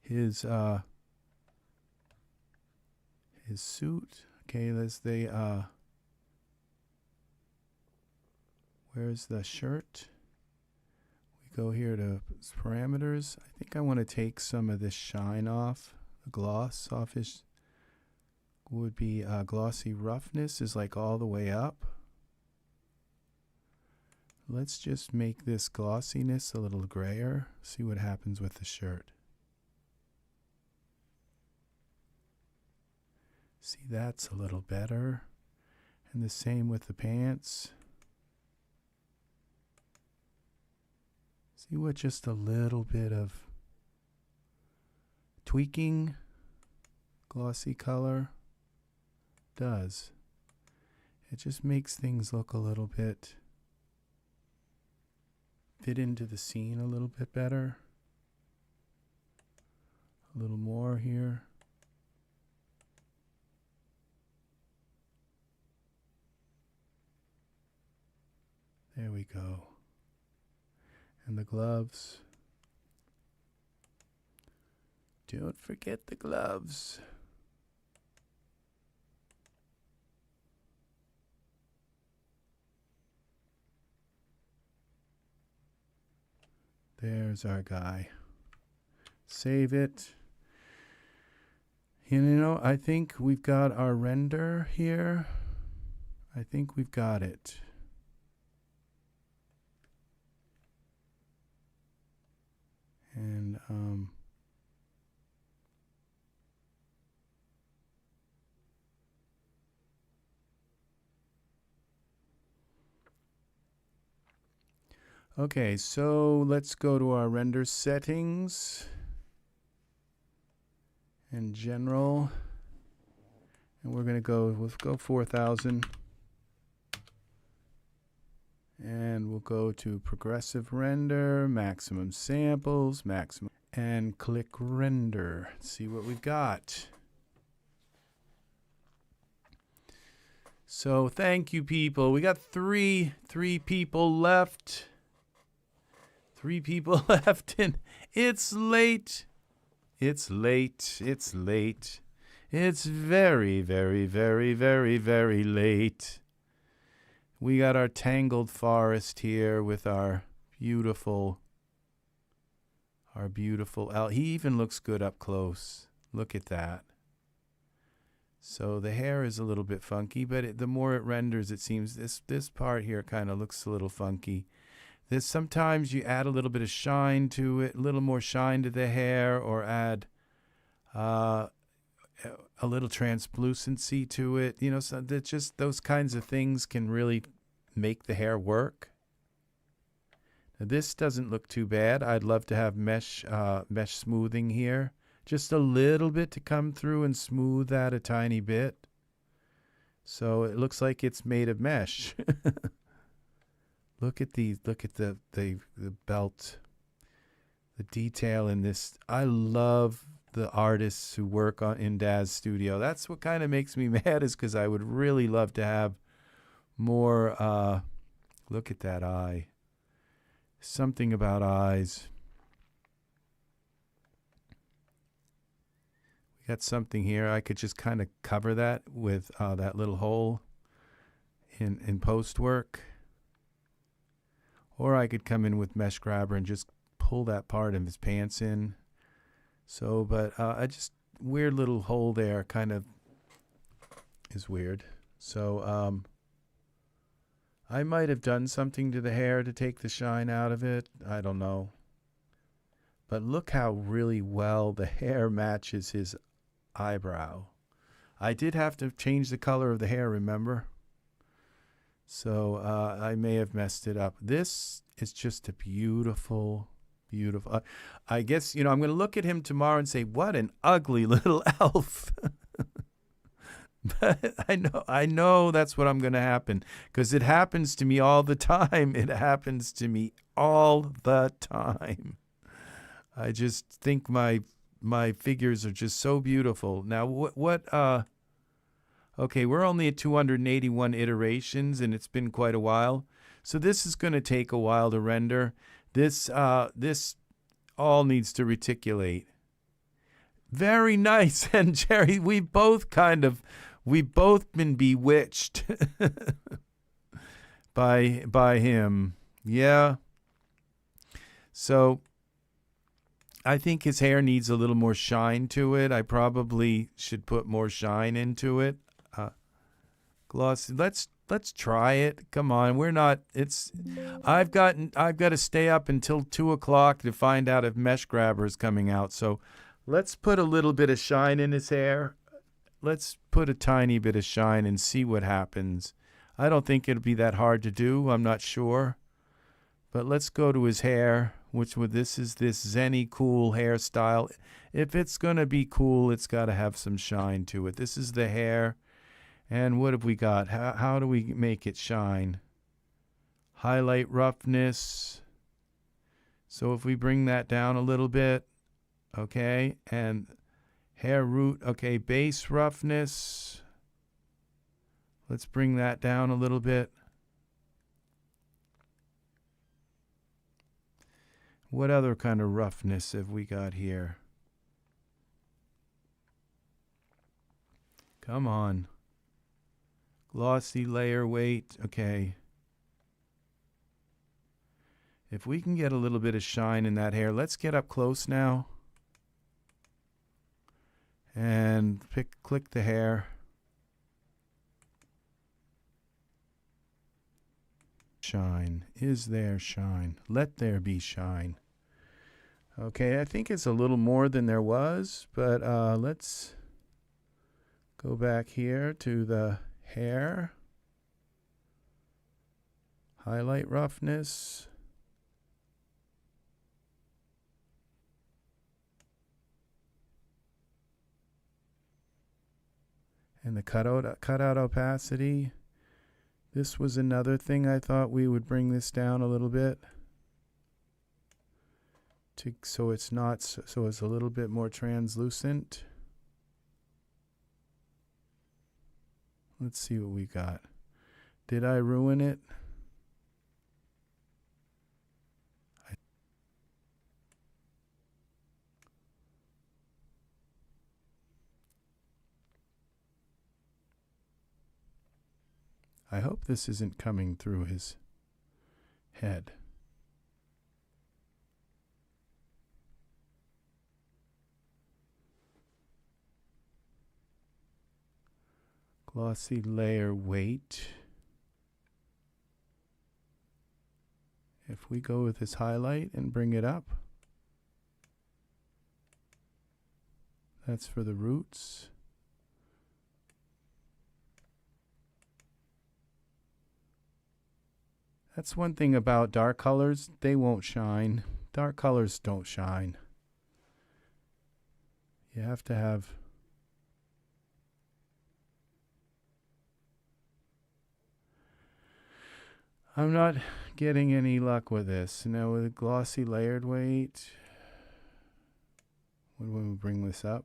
his suit. Okay, there's the where's the shirt? We go here to parameters. I think I want to take some of this shine off, the gloss off his, would be glossy roughness is like all the way up. Let's just make this glossiness a little grayer, see what happens with the shirt. See, that's a little better. And the same with the pants. See what just a little bit of tweaking, glossy color does. It just makes things look a little bit, fit into the scene a little bit better. A little more here. There we go. And the gloves. Don't forget the gloves. There's our guy. Save it. You know, I think we've got our render here. I think we've got it. And okay, so let's go to our render settings and general, and we're going to go, let's go 4000, and we'll go to progressive render, maximum samples, maximum, and click render. Let's see what we've got. So thank you, people. We got three people left. 3 people left, and it's late. It's late. It's late. It's very, very, very, very, very late. We got our tangled forest here with our beautiful he even looks good up close. Look at that. So the hair is a little bit funky, but the more it renders, it seems this part here kind of looks a little funky. Sometimes you add a little bit of shine to it, a little more shine to the hair, or add a little translucency to it. You know, so that just those kinds of things can really make the hair work. Now, this doesn't look too bad. I'd love to have mesh smoothing here, just a little bit to come through and smooth that a tiny bit. So it looks like it's made of mesh. Look at these. Look at the belt, the detail in this. I love the artists who work in Daz Studio. That's what kind of makes me mad, is because I would really love to have more. Look at that eye. Something about eyes. We got something here. I could just kind of cover that with that little hole in post work. Or I could come in with mesh grabber and just pull that part of his pants in. So, but I just, weird little hole there kind of is weird. So I might have done something to the hair to take the shine out of it. I don't know. But look how really well the hair matches his eyebrow. I did have to change the color of the hair, remember? So I may have messed it up. This is just a beautiful, beautiful. I guess, you know, I'm going to look at him tomorrow and say, what an ugly little elf. But I know that's what I'm going to happen, because it happens to me all the time. It happens to me all the time. I just think my figures are just so beautiful. Now, okay, we're only at 281 iterations, and it's been quite a while. So this is going to take a while to render. This all needs to reticulate. Very nice. And Jerry, we've both been bewitched by him. Yeah. So I think his hair needs a little more shine to it. I probably should put more shine into it. Gloss. Let's try it. Come on. We're not. I've got to stay up until 2 o'clock to find out if mesh grabber is coming out. So let's put a little bit of shine in his hair. Let's put a tiny bit of shine and see what happens. I don't think it'll be that hard to do. I'm not sure. But let's go to his hair, this is this Zeni Cool hairstyle. If it's going to be cool, it's got to have some shine to it. This is the hair. And what have we got? How do we make it shine? Highlight roughness. So if we bring that down a little bit, Okay, and hair root, okay, base roughness. Let's bring that down a little bit. What other kind of roughness have we got here? Come on. Glossy layer weight, okay. If we can get a little bit of shine in that hair, let's get up close now. And click the hair. Shine. Is there shine? Let there be shine. Okay, I think it's a little more than there was, but let's go back here to the hair. Highlight roughness. And the cutout opacity. This was another thing I thought we would bring this down a little bit. So it's not, so it's a little bit more translucent. Let's see what we got. Did I ruin it? I hope this isn't coming through his head. Glossy layer weight. If we go with this highlight and bring it up, that's for the roots. That's one thing about dark colors, they won't shine. Dark colors don't shine. You have to have I'm not getting any luck with this. Now with a glossy layered weight, when we bring this up,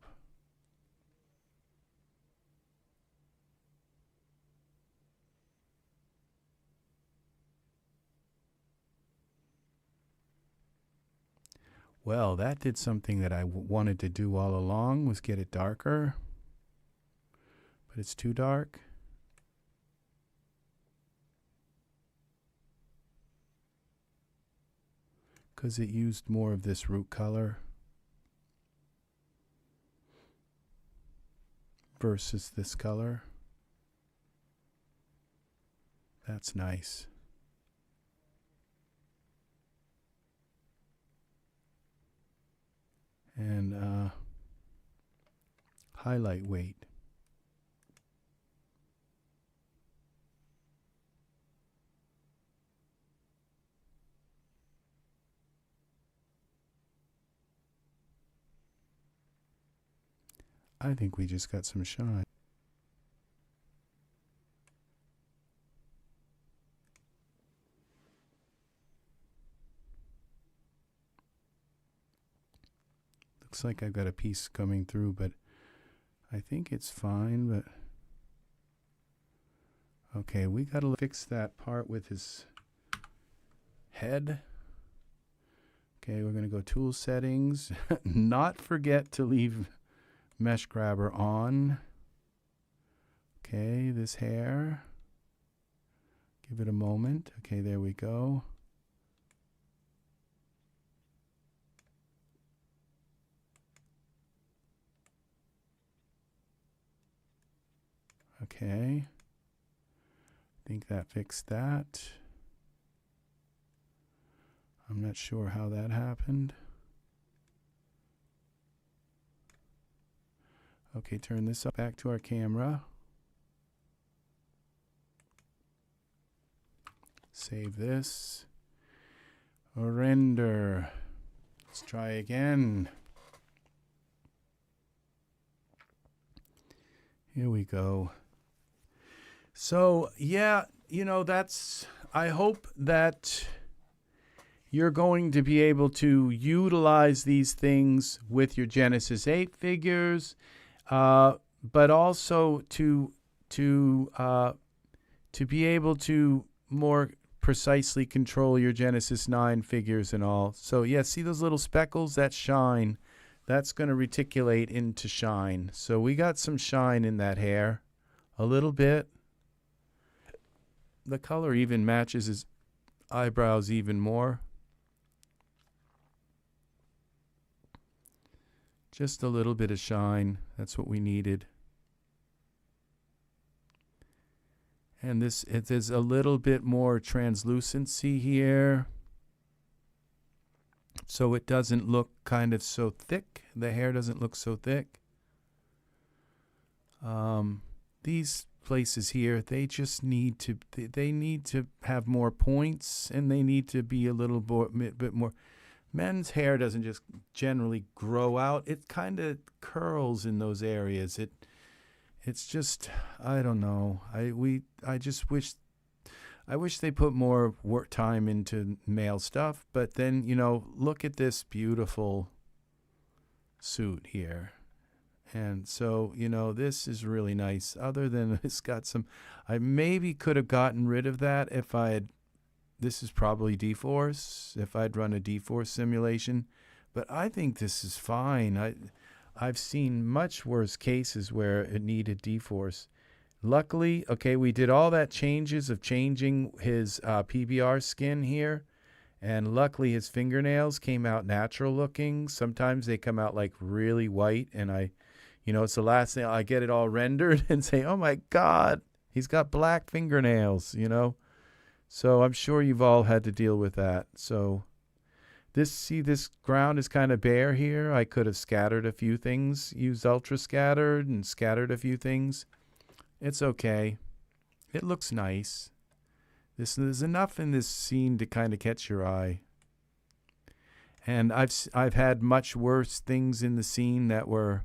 well, that did something that I wanted to do all along, was get it darker, but it's too dark. Because it used more of this root color versus this color. That's nice. And highlight weight. I think we just got some shine. Looks like I've got a piece coming through, but I think it's fine, but okay, we got to fix that part with his head. Okay, we're going to go tool settings. Not forget to leave mesh grabber on. Okay, this hair. Give it a moment. Okay, there we go. Okay. I think that fixed that. I'm not sure how that happened. Okay, turn this up back to our camera. Save this. Render. Let's try again. Here we go. So, yeah, you know, I hope that you're going to be able to utilize these things with your Genesis 8 figures, but also to be able to more precisely control your Genesis 9 figures and all. So yeah, see those little speckles? That's shine. That's going to reticulate into shine. So we got some shine in that hair, a little bit. The color even matches his eyebrows even more. Just a little bit of shine. That's what we needed. And there's a little bit more translucency here. So it doesn't look kind of so thick. The hair doesn't look so thick. These places here, they just need to, they need to have more points, and they need to be a little bit more. Men's hair doesn't just generally grow out. It kind of curls in those areas. It's just, I don't know. I just wish they put more work time into male stuff. But then, you know, look at this beautiful suit here. And so, you know, this is really nice. Other than it's got some, I maybe could have gotten rid of that if I had, this is probably D-Force, if I'd run a D-Force simulation. But I think this is fine. I've seen much worse cases where it needed D-Force. Luckily, okay, we did all that changes of changing his PBR skin here. And luckily his fingernails came out natural looking. Sometimes they come out like really white. And you know, it's the last thing, I get it all rendered and say, oh my God, he's got black fingernails, you know. So I'm sure you've all had to deal with that. So this ground is kind of bare here. I could have scattered a few things, used ultra scattered and scattered a few things. It's okay. It looks nice. There's enough in this scene to kind of catch your eye. And I've had much worse things in the scene that were.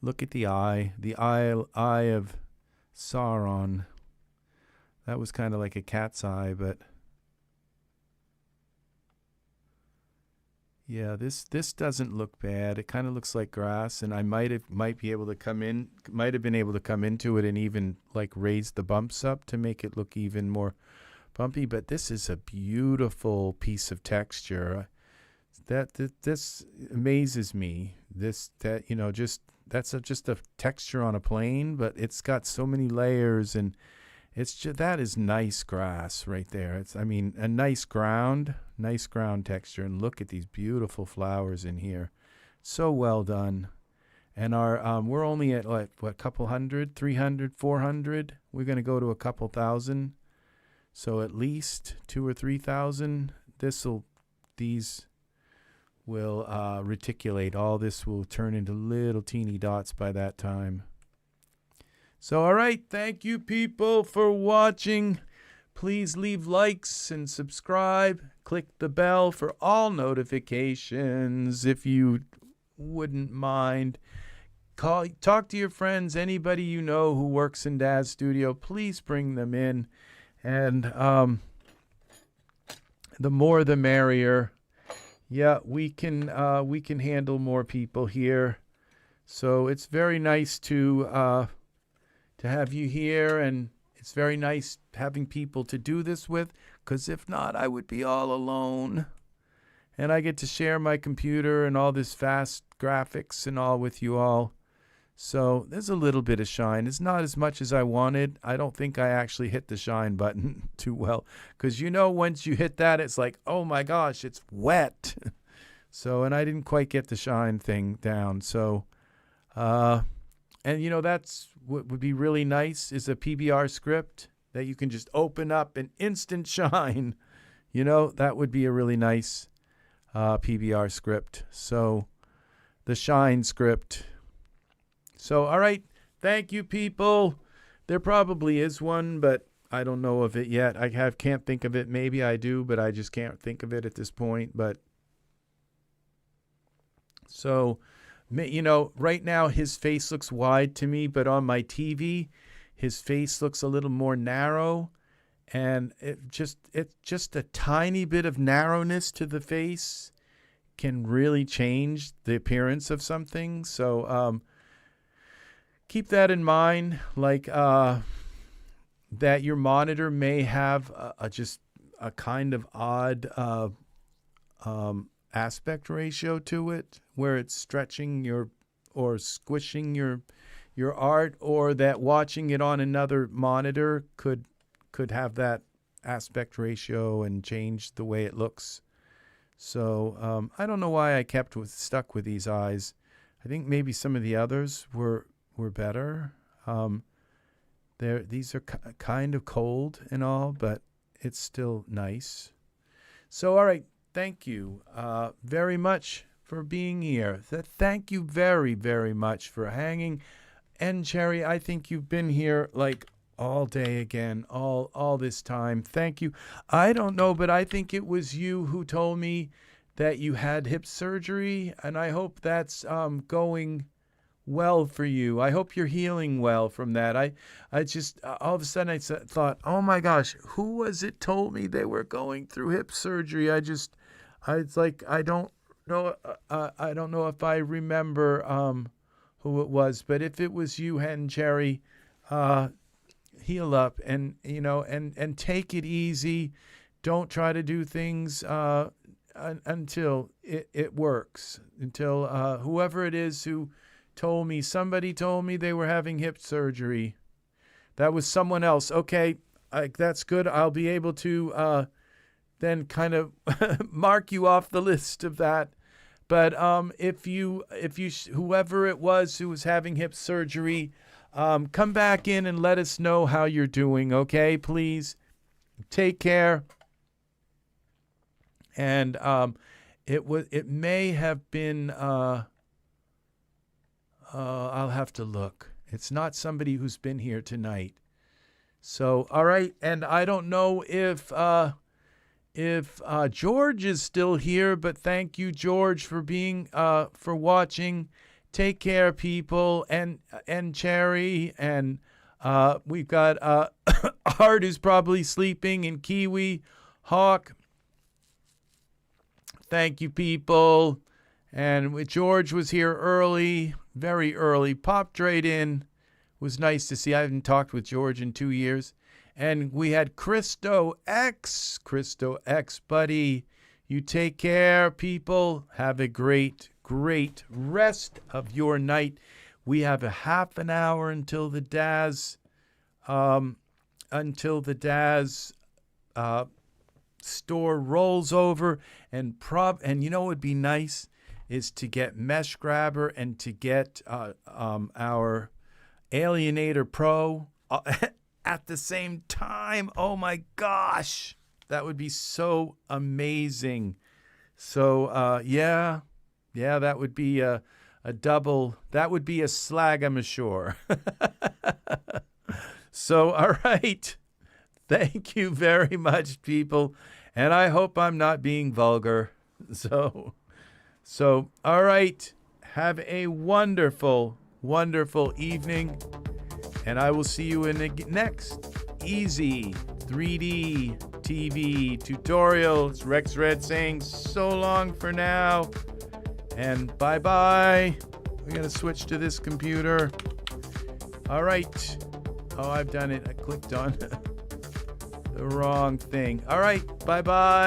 Look at the eye of Sauron. That was kind of like a cat's eye, but yeah, this doesn't look bad. It kind of looks like grass, and I might be able to come into it and even like raise the bumps up to make it look even more bumpy. But this is a beautiful piece of texture. This amazes me. That's just a texture on a plane, but it's got so many layers, and that is nice grass right there. It's, I mean, a nice ground texture, and look at these beautiful flowers in here. So well done. And we're only at like what, couple hundred, 300, 400. We're going to go to a couple thousand. So at least 2,000 or 3,000. These will reticulate. All this will turn into little teeny dots by that time. So, all right. Thank you, people, for watching. Please leave likes and subscribe. Click the bell for all notifications if you wouldn't mind. Talk to your friends, anybody you know who works in Dad's studio. Please bring them in. And the more the merrier. Yeah, we can handle more people here. So it's very nice to have you here, and it's very nice having people to do this with, because if not, I would be all alone. And I get to share my computer and all this fast graphics and all with you all. So there's a little bit of shine. It's not as much as I wanted. I don't think I actually hit the shine button too well, because you know, once you hit that, it's like, oh my gosh, it's wet. So, and I didn't quite get the shine thing down. So, and you know, that's what would be really nice is a PBR script that you can just open up and instant shine. You know, that would be a really nice PBR script. So the shine script. So, all right. Thank you, people. There probably is one, but I don't know of it yet. Can't think of it. Maybe I do, but I just can't think of it at this point. But so, you know, right now his face looks wide to me, but on my TV, his face looks a little more narrow. And it's just a tiny bit of narrowness to the face can really change the appearance of something. So keep that in mind, like that your monitor may have just a kind of odd aspect ratio to it, where it's stretching or squishing your art, or that watching it on another monitor could have that aspect ratio and change the way it looks. So I don't know why I stuck with these eyes. I think maybe some of the others were better. These are kind of cold and all, but it's still nice. So all right, thank you very much for being here. Thank you very, very much for hanging. And Cherry, I think you've been here like all day again, all this time. Thank you. I don't know, but I think it was you who told me that you had hip surgery, and I hope that's going well for you. I hope you're healing well from that. I just all of a sudden I thought, oh my gosh, who was it told me they were going through hip surgery? It's like I don't know if I remember who it was, but if it was you, Hen Cherry, heal up and and take it easy. Don't try to do things until it works. Until whoever it is who told me, somebody told me they were having hip surgery. That was someone else. Okay, that's good. I'll be able to then kind of mark you off the list of that. But if you whoever it was who was having hip surgery, come back in and let us know how you're doing, okay? Please take care. And it may have been I'll have to look. It's not somebody who's been here tonight. So all right, and I don't know if George is still here, but thank you, George, for being for watching. Take care, people, and Cherry, and we've got Art, who's probably sleeping, and Kiwi, Hawk. Thank you, people. And George was here early, very early, popped right in. It was nice to see. I haven't talked with George in 2 years. And we had Christo X, buddy. You take care, people. Have a great rest of your night. We have a half an hour until the DAS store rolls over, and you know what would be nice is to get Mesh Grabber and to get our Alienator Pro at the same time. Oh my gosh, that would be so amazing. So yeah, that would be a double. That would be a slag, I'm sure. So all right, thank you very much, people, and I hope I'm not being vulgar. So all right, have a wonderful evening, and I will see you in the next EZ3DTV tutorial. It's Rex Red saying so long for now, and bye-bye. We're going to switch to this computer. All right. Oh, I've done it. I clicked on the wrong thing. All right, bye-bye.